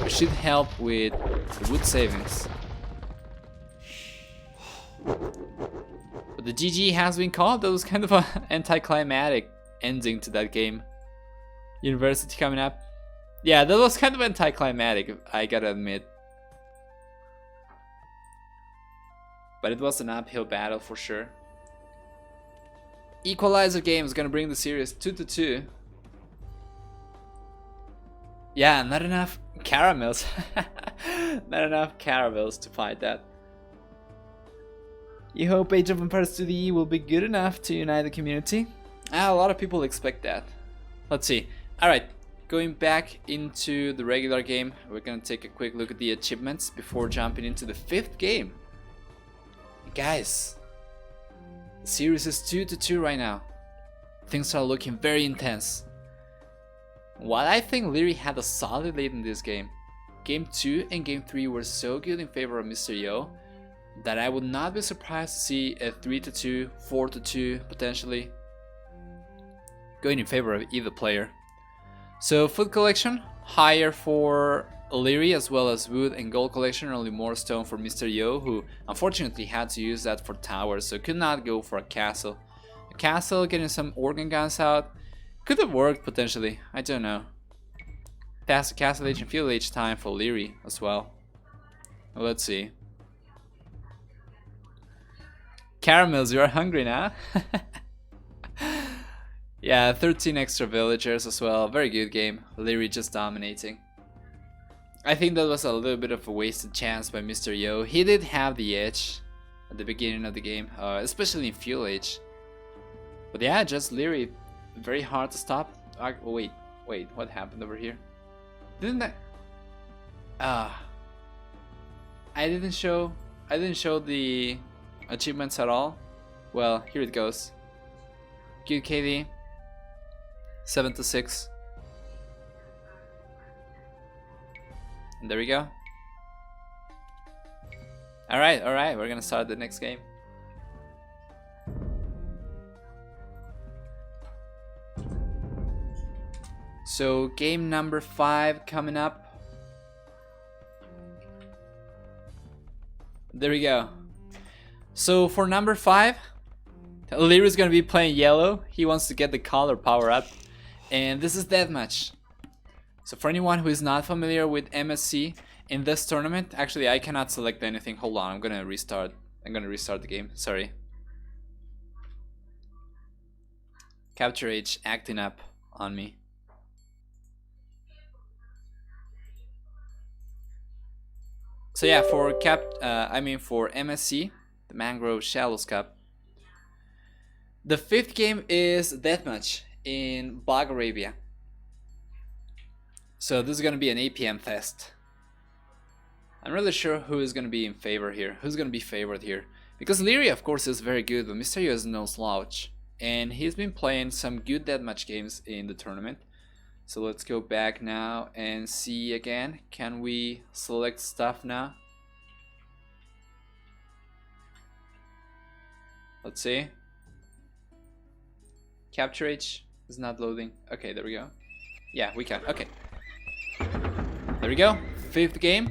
A: which should help with the wood savings. But the GG has been called. That was kind of an anticlimactic ending to that game. University coming up. Yeah, that was kind of anticlimactic, I gotta admit. But it was an uphill battle for sure. Equalizer game is gonna bring the series 2-2. Yeah, not enough caramels. Not enough caravels to fight that. You hope Age of Empires 2D will be good enough to unite the community? A lot of people expect that. Let's see. Alright, going back into the regular game, we're gonna take a quick look at the achievements before jumping into the 5th game. Guys, the series is 2-2 right now. Things are looking very intense. While I think Liereyy had a solid lead in this game, Game 2 and Game 3 were so good in favor of MrYo, that I would not be surprised to see a 3-2, 4-2 potentially going in favor of either player. So food collection higher for Liereyy, as well as wood and gold collection, only more stone for MrYo, who unfortunately had to use that for towers, so could not go for a castle. A castle, getting some organ guns out, could have worked potentially, I don't know. Pass the castle age and field age time for Liereyy as well. Let's see. Caramels, you are hungry now? Yeah, 13 extra villagers as well. Very good game. Liereyy just dominating. I think that was a little bit of a wasted chance by MrYo. He did have the edge at the beginning of the game, especially in fuel age. But yeah, just Liereyy, very hard to stop. Oh, wait, what happened over here? Didn't I? I didn't show the achievements at all. Well, here it goes. Good KD. 7-6. And there we go. Alright, we're gonna start the next game. So game number 5 coming up. There we go. So for number 5, Liereyy is gonna be playing yellow. He wants to get the color power up. And this is deathmatch. So for anyone who is not familiar with MSC in this tournament, actually I cannot select anything. Hold on, I'm gonna restart the game, sorry. Capture H acting up on me. So yeah, for MSC, the Mangrove Shallows Cup, the 5th game is deathmatch in Bulgaria. So this is gonna be an APM test. I'm really sure who is gonna be in favor here. Who's gonna be favored here? Because Liereyy, of course, is very good, but MrYo is no slouch, and he's been playing some good deathmatch games in the tournament. So let's go back now and see again. Can we select stuff now? Let's see. Capture H is not loading. Okay, there we go. Yeah, we can. Okay. There we go. 5th game.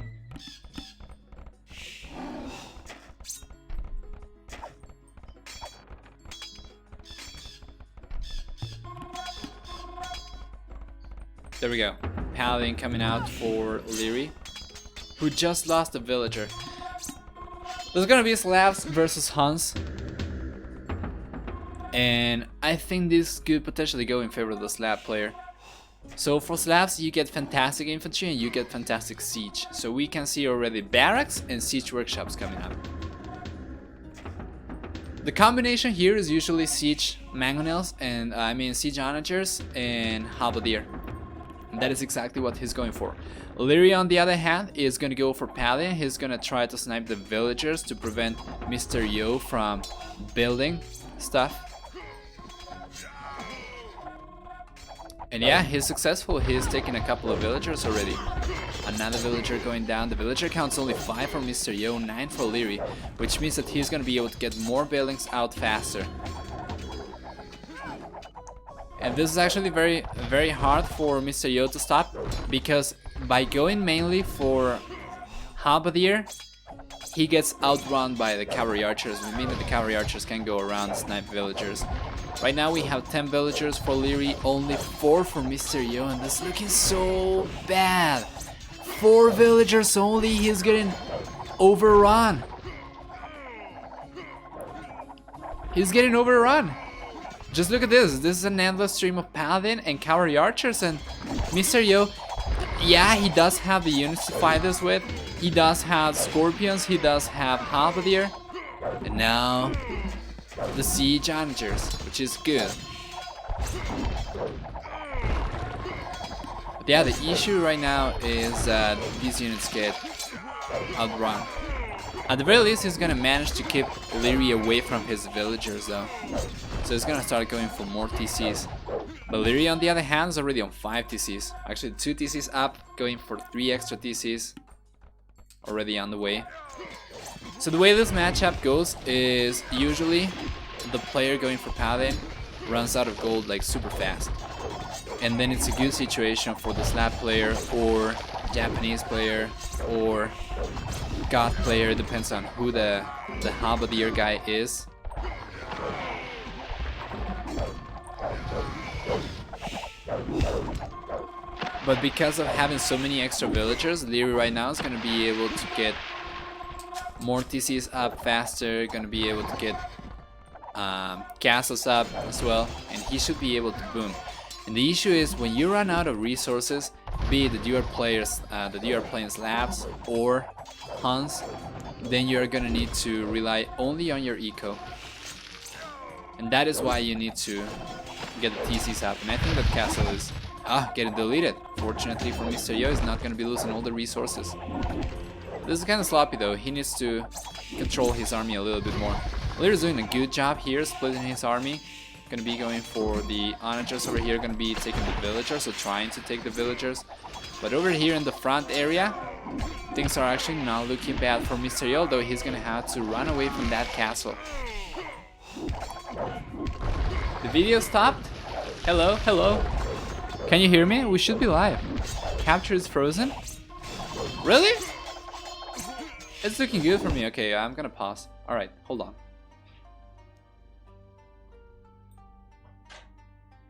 A: There we go. Paladin coming out for Liereyy, who just lost a villager. There's gonna be Slavs versus Huns, and I think this could potentially go in favor of the Slav player. So for Slavs, you get fantastic infantry and you get fantastic siege. So we can see already barracks and siege workshops coming up. The combination here is usually siege mangonels and siege onagers and halberdier. And that is exactly what he's going for. Liereyy, on the other hand, is going to go for paladin. He's going to try to snipe the villagers to prevent MrYo from building stuff. And yeah, he's successful. He's taken a couple of villagers already. Another villager going down. The villager count's only 5 for MrYo, 9 for Liereyy, which means that he's going to be able to get more buildings out faster. And this is actually very hard for MrYo to stop, because by going mainly for halberdier, he gets outrun by the cavalry archers, which means that the cavalry archers can go around and snipe villagers. Right now we have 10 villagers for Liereyy, only 4 for MrYo, and this is looking so bad. 4 villagers only, he's getting overrun. He's getting overrun. Just look at this. This is an endless stream of paladin and cavalry archers, and MrYo, yeah, he does have the units to fight this with. He does have scorpions, he does have halberdier, and now the siege onagers, which is good. But yeah, the issue right now is that these units get outrun. At the very least, he's gonna manage to keep Liereyy away from his villagers though. So he's gonna start going for more TCs. But Liereyy, on the other hand, is already on 5 TCs. Actually 2 TCs up, going for 3 extra TCs. Already on the way. So the way this matchup goes is usually the player going for Paladin runs out of gold like super fast. And then it's a good situation for the slap player or Japanese player or God player, depends on who the halberdier guy is. But because of having so many extra villagers, Liereyy right now is going to be able to get more TCs up faster, going to be able to get castles up as well, and he should be able to boom. And the issue is when you run out of resources, be it that you are playing slabs or Huns, then you are going to need to rely only on your eco. And that is why you need to get the TCs up. And I think that castle is getting deleted. Fortunately for MrYo, he's not going to be losing all the resources. This is kind of sloppy though. He needs to control his army a little bit more. Lierey's doing a good job here, splitting his army. Gonna be going for the onagers over here, gonna be taking the villagers, so trying to take the villagers. But over here in the front area, things are actually not looking bad for MrYo, though he's gonna have to run away from that castle. The video stopped? Hello, hello. Can you hear me? We should be live. Capture is frozen? Really? It's looking good for me. Okay, I'm gonna pause. Alright, hold on.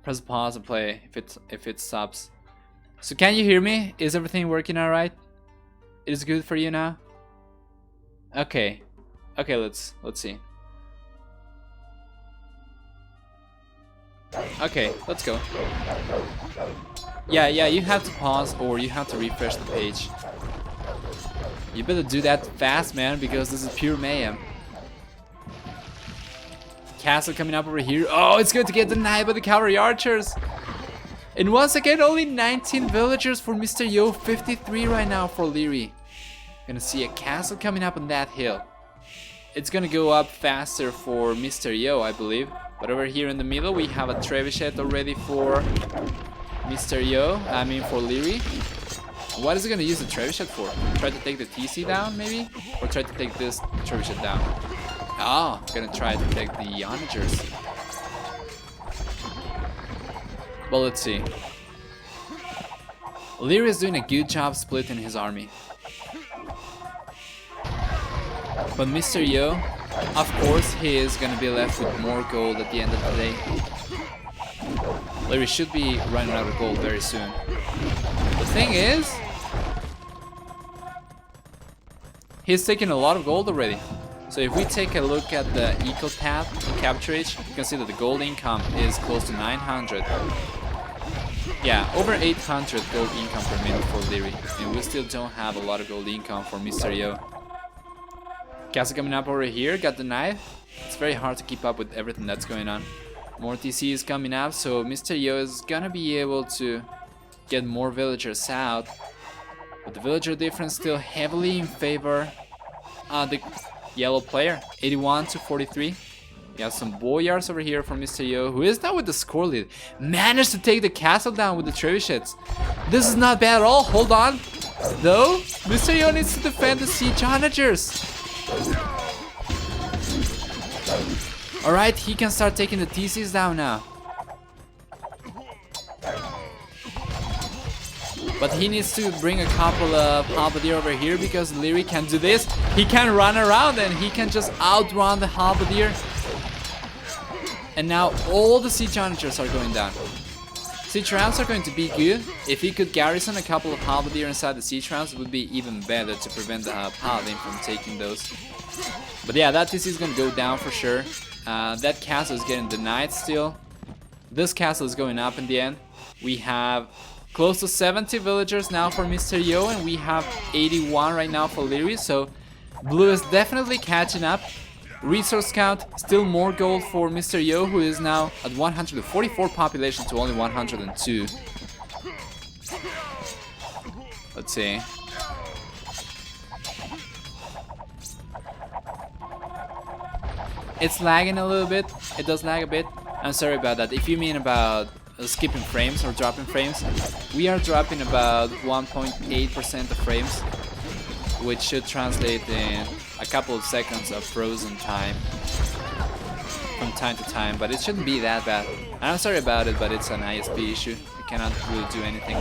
A: Press pause and play if it stops. So can you hear me? Is everything working alright? It is good for you now? Okay. Okay, let's see. Okay, let's go. Yeah, you have to pause or you have to refresh the page. You better do that fast, man, because this is pure mayhem. Castle coming up over here. Oh, it's going to get denied by the cavalry archers. And once again, only 19 villagers for MrYo, 53 right now for Liereyy. Gonna see a castle coming up on that hill. It's gonna go up faster for MrYo, I believe. But over here in the middle, we have a trebuchet already for MrYo. I mean for Liereyy. What is he gonna use the trebuchet for? Try to take the TC down, maybe? Or try to take this trebuchet down? Oh, gonna try to take the onagers. Well, let's see. Liereyy is doing a good job splitting his army. But MrYo, of course, he is gonna be left with more gold at the end of the day. Liereyy should be running out of gold very soon. The thing is, he's taking a lot of gold already. So if we take a look at the eco tab in Capturage, you can see that the gold income is close to 900. Yeah, over 800 gold income per minute for Liereyy. And we still don't have a lot of gold income for MrYo. Castle coming up over here, got the knife. It's very hard to keep up with everything that's going on. More TC is coming up, so MrYo is gonna be able to get more villagers out. But the villager difference still heavily in favor of the yellow player, 81 to 43. We have some boyars over here from MrYo, who is now with the score lead. Managed to take the castle down with the trebuchets. This is not bad at all. Hold on. Though, MrYo needs to defend the siege onagers. Alright, he can start taking the TCs down now. But he needs to bring a couple of halberdier over here because Liereyy can do this. He can run around and he can just outrun the halberdier. And now all the siege onagers are going down. Siege rounds are going to be good. If he could garrison a couple of halberdier inside the siege rounds, it would be even better to prevent the paladin from taking those. But yeah, that TC is going to go down for sure. That castle is getting denied still. This castle is going up in the end. We have close to 70 villagers now for MrYo, and we have 81 right now for Liereyy, so blue is definitely catching up. Resource count, still more gold for MrYo, who is now at 144 population to only 102. Let's see. It's lagging a little bit. It does lag a bit. I'm sorry about that. If you mean about skipping frames or dropping frames, we are dropping about 1.8% of frames. which should translate in a couple of seconds of frozen time from time to time, but it shouldn't be that bad. I'm sorry about it, but it's an ISP issue. You cannot really do anything.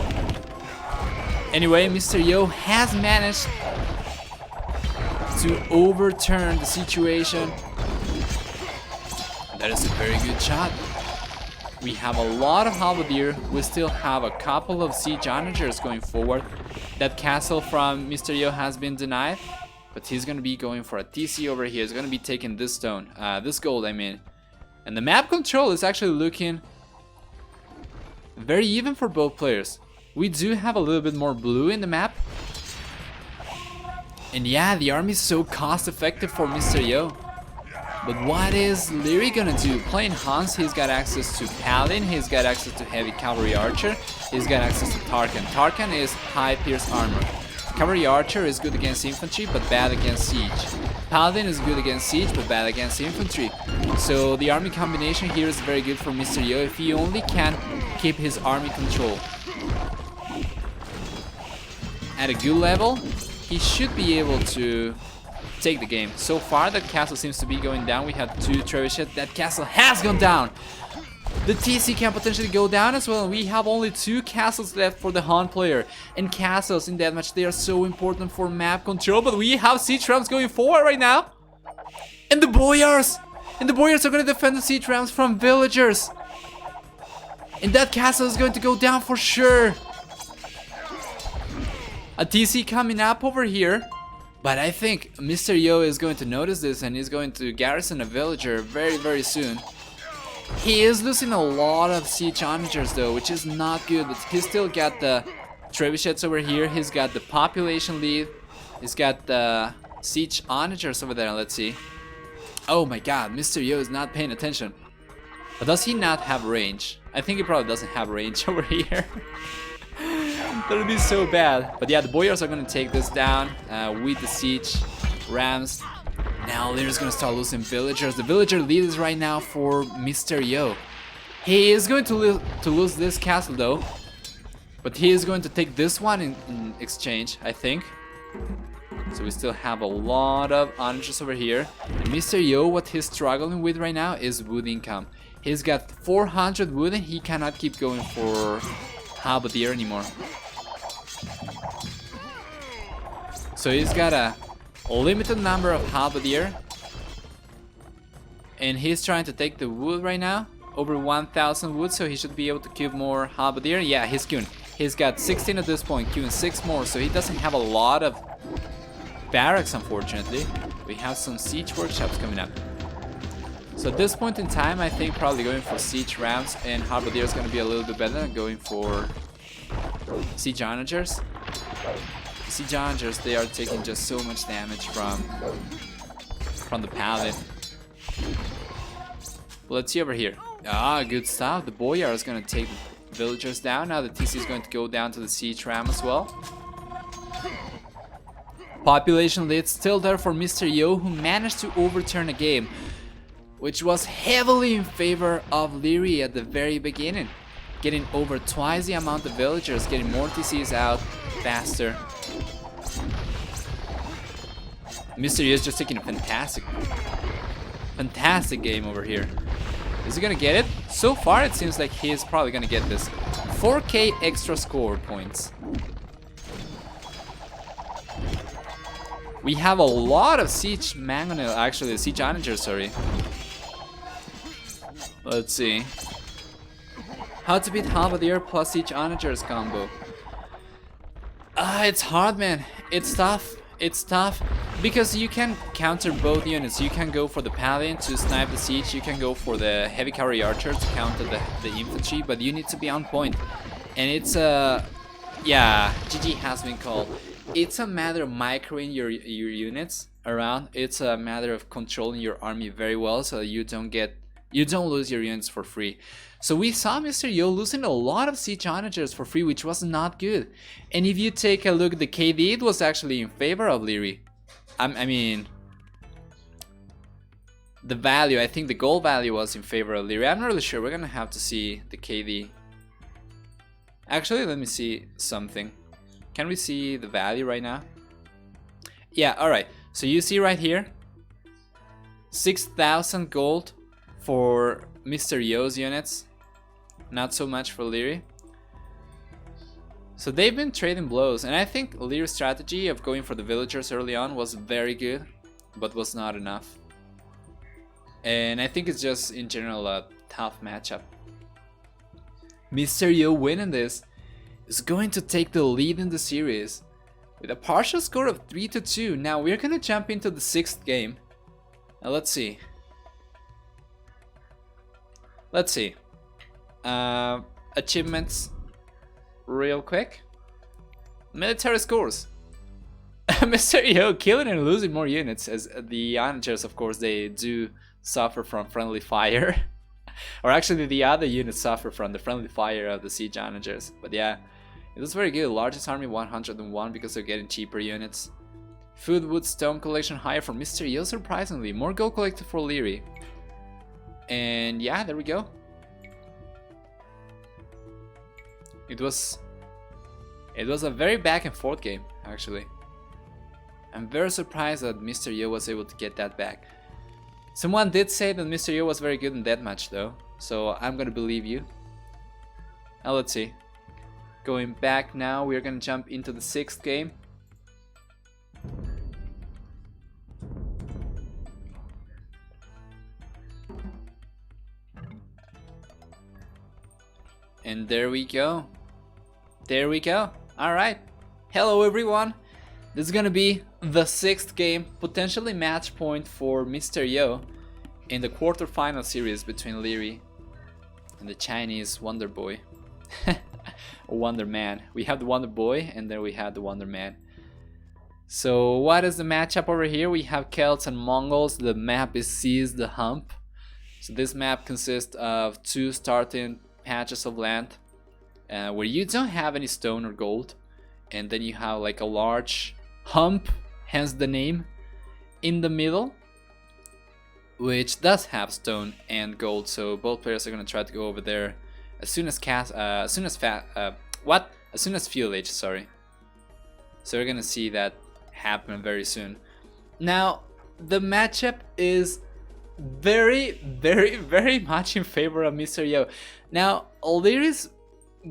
A: Anyway, MrYo has managed to overturn the situation. That is a very good shot. We have a lot of halberdier. We still have a couple of siege onagers going forward. That castle from MrYo has been denied, but he's gonna be going for a TC over here. He's gonna be taking this stone, this gold, I mean. And the map control is actually looking very even for both players. We do have a little bit more blue in the map. And yeah, the army is so cost effective for MrYo. But what is Liereyy gonna do? Playing Hans, he's got access to Paladin, he's got access to Heavy Cavalry Archer, he's got access to Tarkan. Tarkan is high pierce armor. Cavalry Archer is good against infantry, but bad against siege. Paladin is good against siege, but bad against infantry. So the army combination here is very good for MrYo if he only can keep his army control at a good level. He should be able to take the game. So far, that castle seems to be going down. We had 2 trebuchets. That castle has gone down. The TC can potentially go down as well. We have only 2 castles left for the Han player. And castles in deathmatch, they are so important for map control. But we have siege rams going forward right now. And the boyars! And the boyars are going to defend the siege rams from villagers. And that castle is going to go down for sure. A TC coming up over here. But I think MrYo is going to notice this and he's going to garrison a villager very, very soon. He is losing a lot of siege onagers though, which is not good. But he's still got the trebuchets over here. He's got the population lead. He's got the siege onagers over there. Let's see. Oh my god, MrYo is not paying attention. But does he not have range? I think he probably doesn't have range over here. That would be so bad. But yeah, the boyars are going to take this down with the siege rams. Now Lierey's going to start losing villagers. The villager lead is right now for MrYo. He is going to lose this castle though. But he is going to take this one in exchange, I think. So we still have a lot of onagers over here. And MrYo, what he's struggling with right now is wood income. He's got 400 wood and he cannot keep going for halberdier anymore. So he's got a limited number of halberdier. And he's trying to take the wood right now. Over 1000 wood, so he should be able to queue more halberdier. Yeah, he's queuing. He's got 16 at this point, queuing 6 more. So he doesn't have a lot of barracks, unfortunately. We have some siege workshops coming up. So at this point in time, I think probably going for siege rams and halberdier is going to be a little bit better than going for siege onagers. Siege onagers, they are taking just so much damage from the paladin. But let's see over here. Ah, good stuff. The boyar is going to take the villagers down. Now the TC is going to go down to the siege ram as well. Population lead still there for MrYo, who managed to overturn a game which was heavily in favor of Liereyy at the very beginning. Getting over twice the amount of villagers, getting more TCs out faster. MrYo is just taking a fantastic game over here. Is he gonna get it? So far it seems like he is probably gonna get this. 4k extra score points. We have a lot of siege mangonel, actually siege onagers, sorry. Let's see. How to beat halberdier plus siege onagers combo. It's hard, man. It's tough. It's tough because you can counter both units. You can go for the paladin to snipe the siege. You can go for the heavy cavalry archer to counter the infantry, but you need to be on point. And it's yeah, GG has been called. It's a matter of microing your units around. It's a matter of controlling your army very well so that you don't lose your units for free. So we saw MrYo losing a lot of siege onagers for free, which was not good. And if you take a look at the KD, it was actually in favor of Liereyy. I mean, the value, I think the gold value was in favor of Liereyy. I'm not really sure. We're gonna have to see the KD. Actually, let me see something. Can we see the value right now? Yeah, alright. So you see right here, 6,000 gold for MrYo's units. Not so much for Liereyy. So they've been trading blows, and I think Lierey's strategy of going for the villagers early on was very good, but was not enough. And I think it's just in general a tough matchup. MrYo winning this is going to take the lead in the series with a partial score of 3-2. Now we're gonna jump into the 6th game. Now let's see. Achievements real quick. Military scores. MrYo killing and losing more units, as the onagers, of course, they do suffer from friendly fire. Or actually the other units suffer from the friendly fire of the siege onagers. But yeah, it was very good. Largest army 101 because they're getting cheaper units. Food, wood, stone collection higher for MrYo, surprisingly. More gold collected for Liereyy. And yeah, there we go. It was a very back and forth game, actually. I'm very surprised that MrYo was able to get that back. Someone did say that MrYo was very good in deathmatch though, so I'm gonna believe you. Now let's see. Going back now, we're gonna jump into the 6th game. And there we go. There we go. Alright. Hello everyone. This is gonna be the 6th game, potentially match point for MrYo in the quarterfinal series between Liereyy and the Chinese Wonderboy. Wonder Man. We have the Wonderboy and then we have the Wonder Man. So what is the matchup over here? We have Celts and Mongols. The map is Seize the Hump. So this map consists of 2 starting patches of land where you don't have any stone or gold, and then you have like a large hump, hence the name, in the middle, which does have stone and gold. So both players are gonna try to go over there as soon as fuel age, sorry. So we're gonna see that happen very soon. Now the matchup is very much in favor of MrYo. Now Lierey's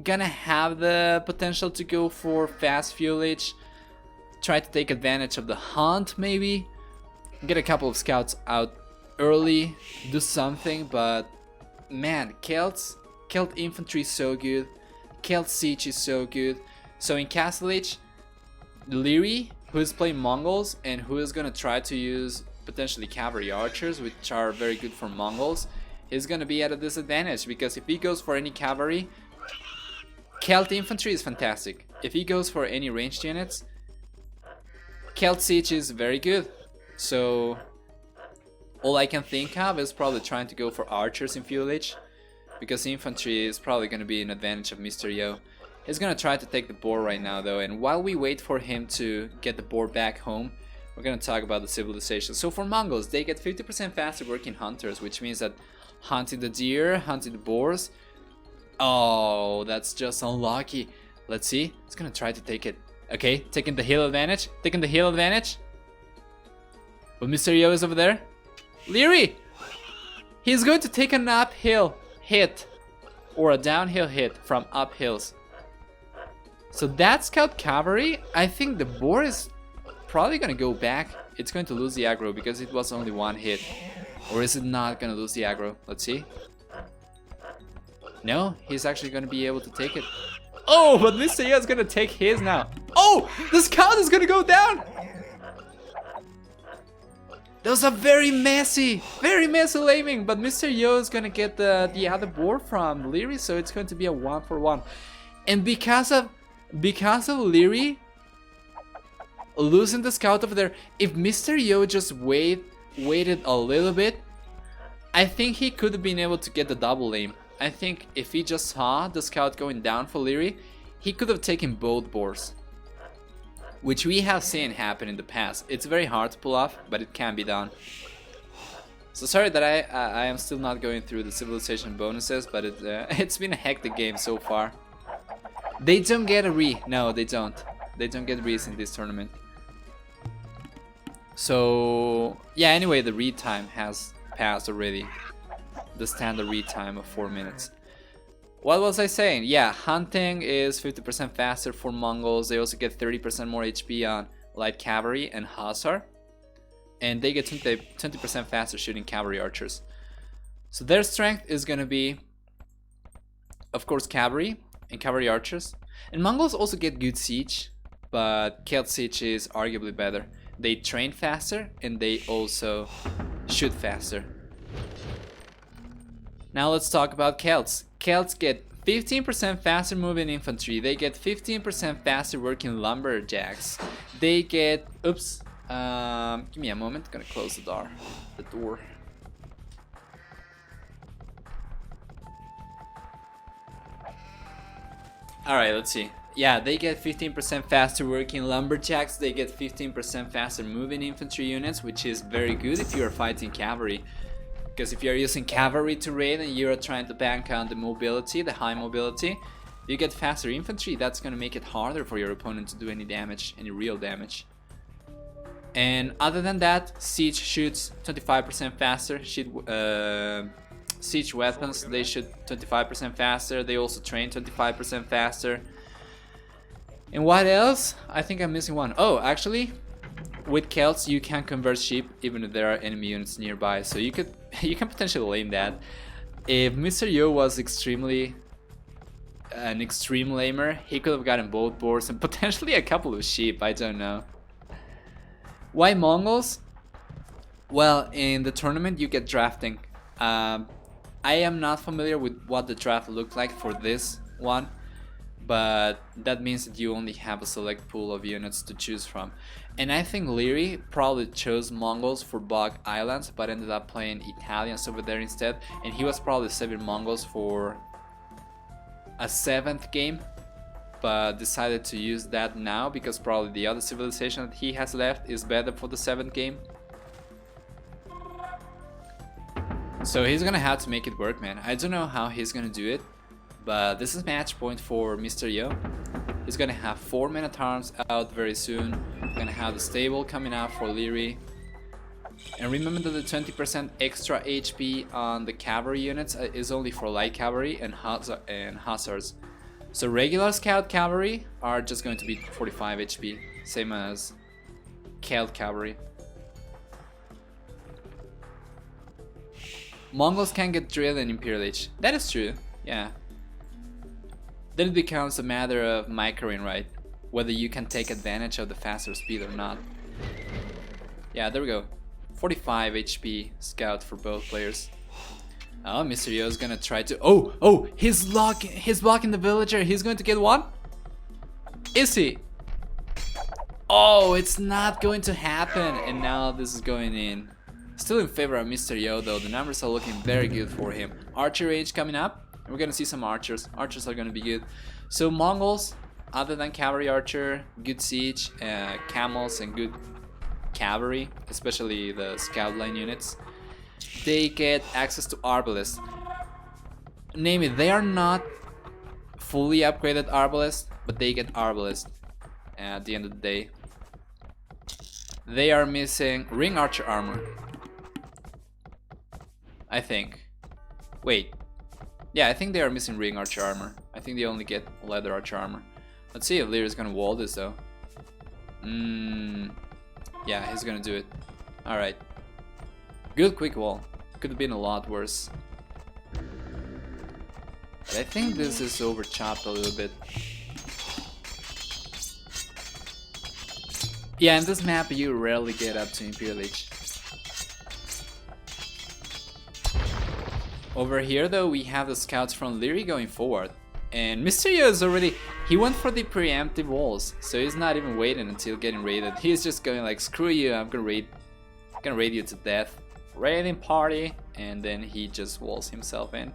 A: gonna have the potential to go for fast fuel age, try to take advantage of the hunt, maybe get a couple of scouts out early, do something. But man, Celt infantry is so good, Celt siege is so good. So in castle age, Liereyy, who is playing Mongols and who is gonna try to use potentially cavalry archers, which are very good for Mongols, is gonna be at a disadvantage, because if he goes for any cavalry, Celt infantry is fantastic. If he goes for any ranged units, Celt siege is very good. So all I can think of is probably trying to go for archers in fuel age, because infantry is probably going to be an advantage of MrYo. He's going to try to take the boar right now though, and while we wait for him to get the boar back home, we're going to talk about the civilization. So for Mongols, they get 50% faster working hunters, which means that hunting the deer, hunting the boars. Oh, that's just unlucky. Let's see. It's gonna try to take it. Okay, taking the hill advantage. Taking the hill advantage. But MrYo is over there. Liereyy! He's going to take an uphill hit. Or a downhill hit from up hills. So that scout cavalry, I think the boar is probably gonna go back. It's going to lose the aggro because it was only one hit. Or is it not gonna lose the aggro? Let's see. No, he's actually gonna be able to take it. Oh, but MrYo is gonna take his now. Oh, the scout is gonna go down. That was a very messy laming, but MrYo is gonna get the other board from Liereyy, so it's going to be a 1-for-1. And because of Liereyy losing the scout over there, if MrYo just waited a little bit, I think he could have been able to get the double aim. I think if he just saw the scout going down for Liereyy, he could have taken both boars, which we have seen happen in the past. It's very hard to pull off, but it can be done. So sorry that I am still not going through the civilization bonuses, but it's been a hectic game so far. They don't get a re. No, they don't. They don't get re's in this tournament. So yeah, anyway, the read time has passed already. The standard read time of 4 minutes. What was I saying? Yeah, hunting is 50% faster for Mongols. They also get 30% more HP on light cavalry and hussar. And they get 20% faster shooting cavalry archers. So their strength is gonna be, of course, cavalry and cavalry archers. And Mongols also get good siege, but Celt siege is arguably better. They train faster and they also shoot faster. Now let's talk about Celts. Celts get 15% faster moving infantry. They get 15% faster working lumberjacks. They get, oops, give me a moment, gonna close the door. Alright, let's see. Yeah, they get 15% faster working lumberjacks. They get 15% faster moving infantry units, which is very good if you are fighting cavalry. Because if you're using cavalry to raid and you're trying to bank on the mobility, the high mobility, you get faster infantry. That's gonna make it harder for your opponent to do any damage, any real damage. And other than that, siege shoots 25% faster. Siege weapons, they shoot 25% faster. They also train 25% faster. And what else? I think I'm missing one. Oh, actually, with Celts you can convert sheep even if there are enemy units nearby. So you can potentially lame that. If MrYo was an extreme lamer, he could have gotten both boars and potentially a couple of sheep. I don't know. Why Mongols? Well, in the tournament you get drafting. I am not familiar with what the draft looked like for this one, but that means that you only have a select pool of units to choose from. And I think Liereyy probably chose Mongols for Bog Islands, but ended up playing Italians over there instead, and he was probably saving Mongols for a 7th game, but decided to use that now because probably the other civilization that he has left is better for the 7th game. So he's gonna have to make it work, man. I don't know how he's gonna do it, but this is match point for MrYo. He's gonna have 4 men-at-arms out very soon. Gonna have the stable coming out for Liereyy. And remember that the 20% extra HP on the cavalry units is only for light cavalry and hussars. So regular scout cavalry are just going to be 45 HP, same as Celt cavalry. Mongols can get drilled in Imperial Age. That is true, yeah. Then it becomes a matter of microing, right? Whether you can take advantage of the faster speed or not. Yeah, there we go. 45 HP scout for both players. Oh, MrYo is gonna try to... Oh! He's blocking the villager. He's going to get one? Is he? Oh, it's not going to happen. And now this is going in. Still in favor of MrYo though. The numbers are looking very good for him. Archer range coming up. We're gonna see some archers. Archers are gonna be good. So Mongols, other than cavalry archer, good siege, camels and good cavalry, especially the scout line units. They get access to arbalists. Name it, they are not fully upgraded arbalists, but they get arbalists at the end of the day. They are missing ring archer armor, I think. Wait. Yeah, I think they are missing ring archer armor. I think they only get leather archer armor. Let's see if Liereyy is gonna wall this though. Yeah, he's gonna do it. Alright. Good quick wall. Could have been a lot worse. But I think this is over chopped a little bit. Yeah, in this map you rarely get up to Imperial Age. Over here though we have the scouts from Liereyy going forward. And MrYo is already... He went for the preemptive walls, so he's not even waiting until getting raided. He's just going like, screw you, I'm gonna raid you to death. Raiding party, and then he just walls himself in.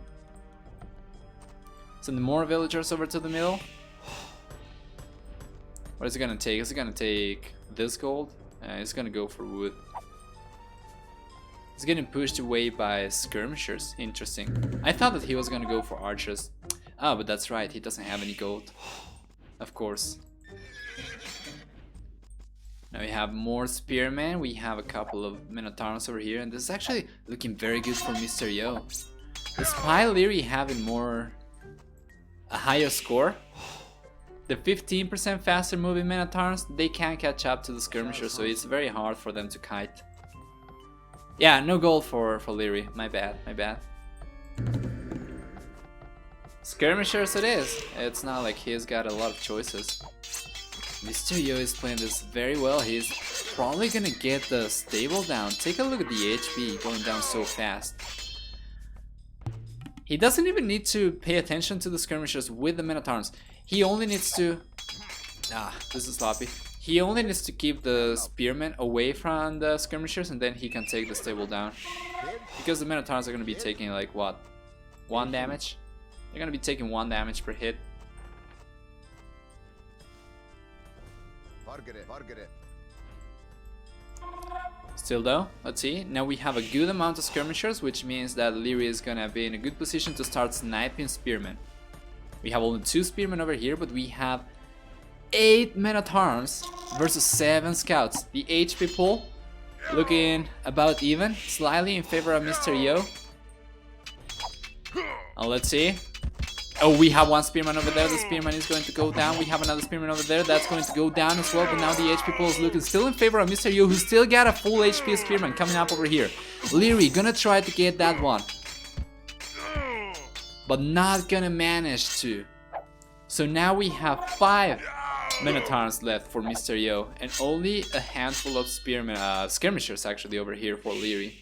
A: Send more villagers over to the middle. What is he gonna take? Is he gonna take this gold? He's gonna go for wood. He's getting pushed away by skirmishers. Interesting. I thought that he was gonna go for archers. Ah, but that's right, he doesn't have any gold. Of course. Now we have more spearmen, we have a couple of Minotaurs over here, and this is actually looking very good for MrYo. Despite Liereyy having a higher score, the 15% faster moving Minotaurs, they can't catch up to the skirmishers, so it's very hard for them to kite. Yeah, no gold for Liereyy, my bad. Skirmishers it is, it's not like he's got a lot of choices. MrYo is playing this very well, he's probably gonna get the stable down. Take a look at the HP going down so fast. He doesn't even need to pay attention to the skirmishers with the Minotaurs. He only needs to... this is sloppy. He only needs to keep the spearmen away from the skirmishers and then he can take the stable down. Because the Minotaurs are gonna be taking like what? 1 damage? They're gonna be taking 1 damage per hit. Still though, let's see, now we have a good amount of skirmishers, which means that Liereyy is gonna be in a good position to start sniping spearmen. We have only 2 spearmen over here, but we have 8 Minotaurs versus 7 scouts. The HP pool looking about even, slightly in favor of MrYo. Let's see. Oh, we have 1 spearman over there, the spearman is going to go down. We have another spearman over there, that's going to go down as well. But now the HP pool is looking still in favor of MrYo, who still got a full HP spearman coming up over here. Liereyy gonna try to get that one, but not gonna manage to. So now we have 5 Minotaurs left for MrYo, and only a handful of spearmen, skirmishers actually over here for Liereyy.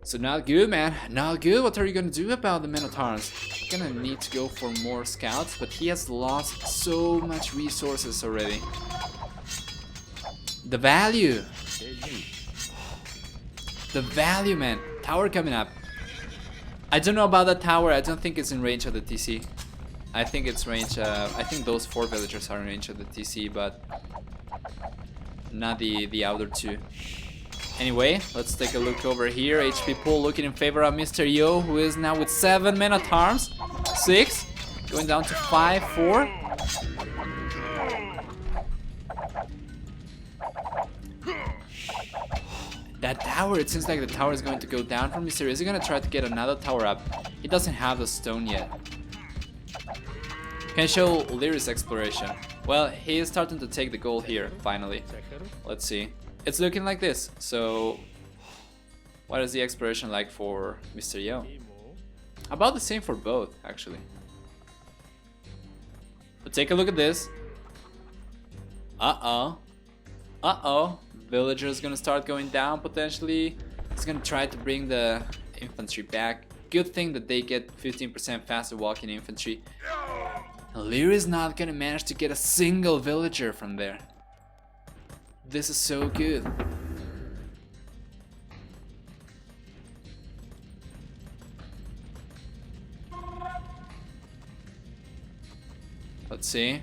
A: So not good, man, not good. What are you gonna do about the Minotaurs? Gonna need to go for more scouts, but he has lost so much resources already. The value, man. Tower coming up. I don't know about that tower. I don't think it's in range of the TC. I think it's range. I think those 4 villagers are in range of the TC, but not the other 2. Anyway, let's take a look over here. HP pool looking in favor of MrYo, who is now with 7 Minotaurs. 6, going down to 5, 4. That tower, it seems like the tower is going to go down from MrYo. Is he going to try to get another tower up? He doesn't have the stone yet. Can I show Lierey's exploration? Well, he is starting to take the gold here, finally. Let's see. It's looking like this. So, what is the exploration like for MrYo? About the same for both, actually. But take a look at this. Uh-oh. Villager is gonna start going down, potentially. He's gonna try to bring the infantry back. Good thing that they get 15% faster walking infantry. Liereyy is not gonna manage to get a single villager from there. This is so good. Let's see.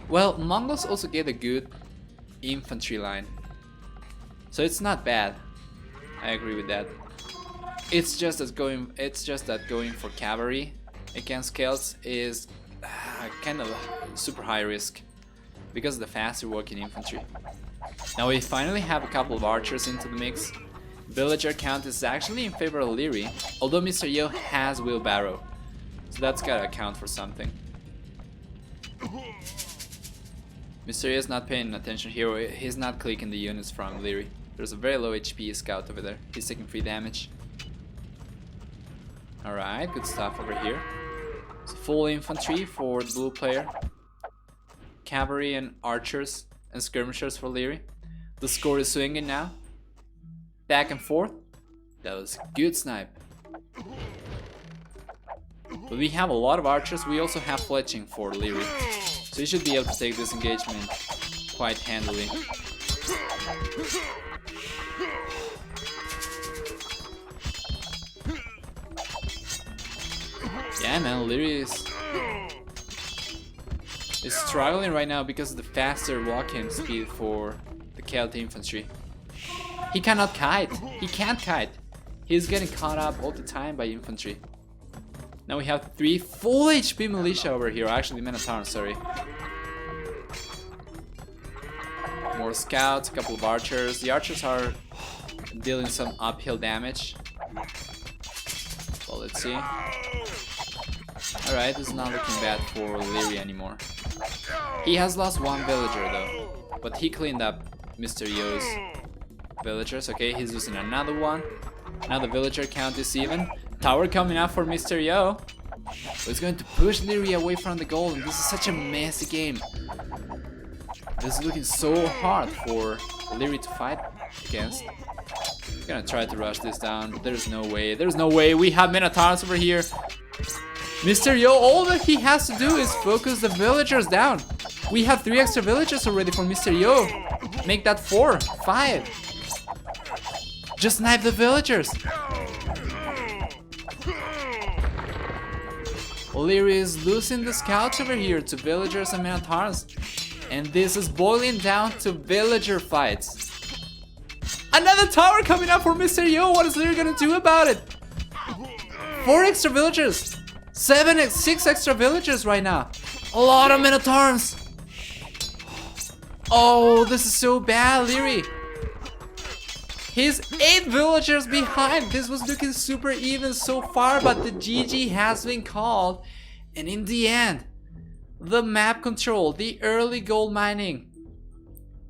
A: Well, Mongols also get a good infantry line, so it's not bad. I agree with that. It's just that going for cavalry against Celts is kind of super high risk because of the faster working infantry. Now we finally have a couple of archers into the mix. Villager count is actually in favor of Liereyy, although MrYo has wheelbarrow, so that's gotta account for something. MrYo is not paying attention here. He's not clicking the units from Liereyy. There's a very low HP scout over there. He's taking 3 damage. Alright, good stuff over here. So full infantry for the blue player. Cavalry and archers and skirmishers for Liereyy. The score is swinging now. Back and forth. That was a good snipe. But we have a lot of archers. We also have fletching for Liereyy, so he should be able to take this engagement quite handily. Yeah, man, Liereyy is struggling right now because of the faster walking speed for the Celt infantry. He cannot kite. He can't kite. He's getting caught up all the time by infantry. Now we have 3 full HP militia over here. Actually, Minotaur, sorry. More scouts, a couple of archers. The archers are dealing some uphill damage. Well, let's see. Alright, this is not looking bad for Liereyy anymore. He has lost 1 villager though, but he cleaned up MrYo's villagers. Okay, he's losing another one. Now the villager count is even. Tower coming up for MrYo. It's going to push Liereyy away from the goal, and this is such a messy game. This is looking so hard for Liereyy to fight against. I'm gonna try to rush this down, but there's no way. There's no way. We have Minotaurs over here. MrYo, all that he has to do is focus the villagers down. We have 3 extra villagers already for MrYo. Make that 4, 5. Just snipe the villagers. Liereyy is losing the scouts over here to villagers and Minotaurs. And this is boiling down to villager fights. Another tower coming up for MrYo. What is Liereyy gonna do about it? 4 extra villagers. 6 extra villagers right now. A lot of Minotaurs. Oh, this is so bad, Liereyy. He's 8 villagers behind. This was looking super even so far, but the GG has been called. And in the end, the map control, the early gold mining,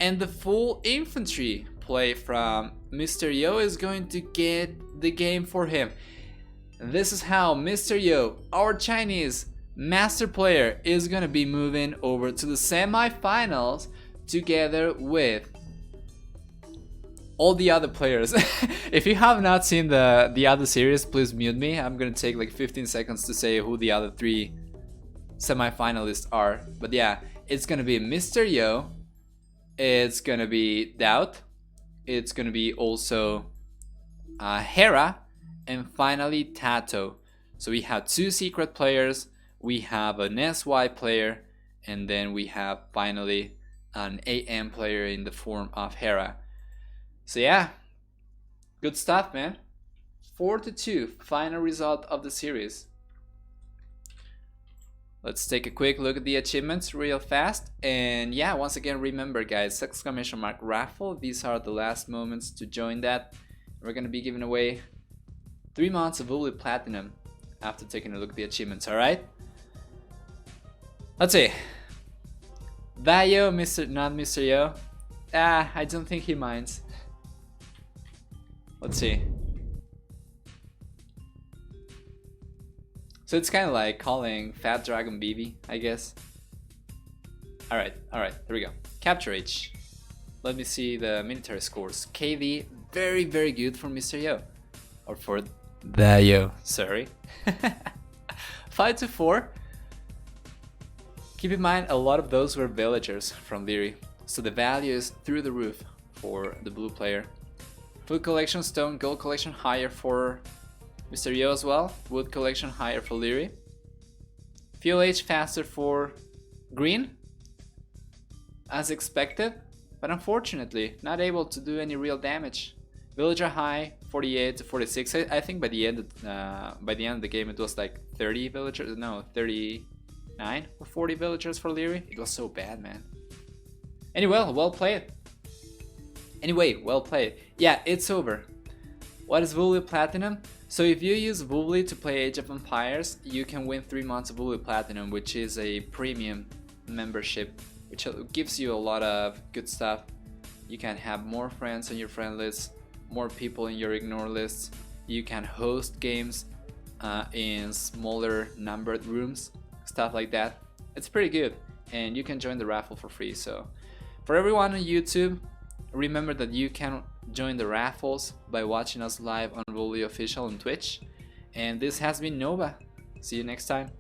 A: and the full infantry play from MrYo is going to get the game for him. This is how MrYo, our Chinese master player, is gonna be moving over to the semi-finals together with all the other players. If you have not seen the other series, please mute me. I'm gonna take like 15 seconds to say who the other 3 semi-finalists are. But yeah, it's gonna be MrYo, it's gonna be Doubt, it's gonna be also Hera, and finally Tato. So we have 2 secret players, we have an SY player, and then we have finally an AM player in the form of Hera. So yeah, good stuff, man. 4-2, final result of the series. Let's take a quick look at the achievements real fast. And yeah, once again, remember guys, ! raffle. These are the last moments to join that. We're gonna be giving away 3 months of Woolly Platinum after taking a look at the achievements, alright? Let's see. Vayo, not MrYo. I don't think he minds. Let's see. So it's kind of like calling Fat Dragon BB, I guess. Alright, here we go. Capture H. Let me see the military scores. KV, very, very good for MrYo. Or for Vayo, sorry. 5-4. Keep in mind, a lot of those were villagers from Liereyy. So the value is through the roof for the blue player. Food collection, stone, gold collection higher for MrYo as well. Wood collection higher for Liereyy. Fuel H faster for green, as expected, but unfortunately not able to do any real damage. Villager high, 48-46. I think by the end of the game it was like 30 villagers. No, 39 or 40 villagers for Liereyy. It was so bad, man. Anyway, well played. Yeah, it's over. What is Woolly Platinum? So if you use Woolly to play Age of Empires, you can win 3 months of Woolly Platinum, which is a premium membership, which gives you a lot of good stuff. You can have more friends on your friend list, more people in your ignore lists. You can host games in smaller numbered rooms, stuff like that. It's pretty good, and you can join the raffle for free. So for everyone on YouTube, remember that you can join the raffles by watching us live on Woolly Official on Twitch. And this has been Nova. See you next time.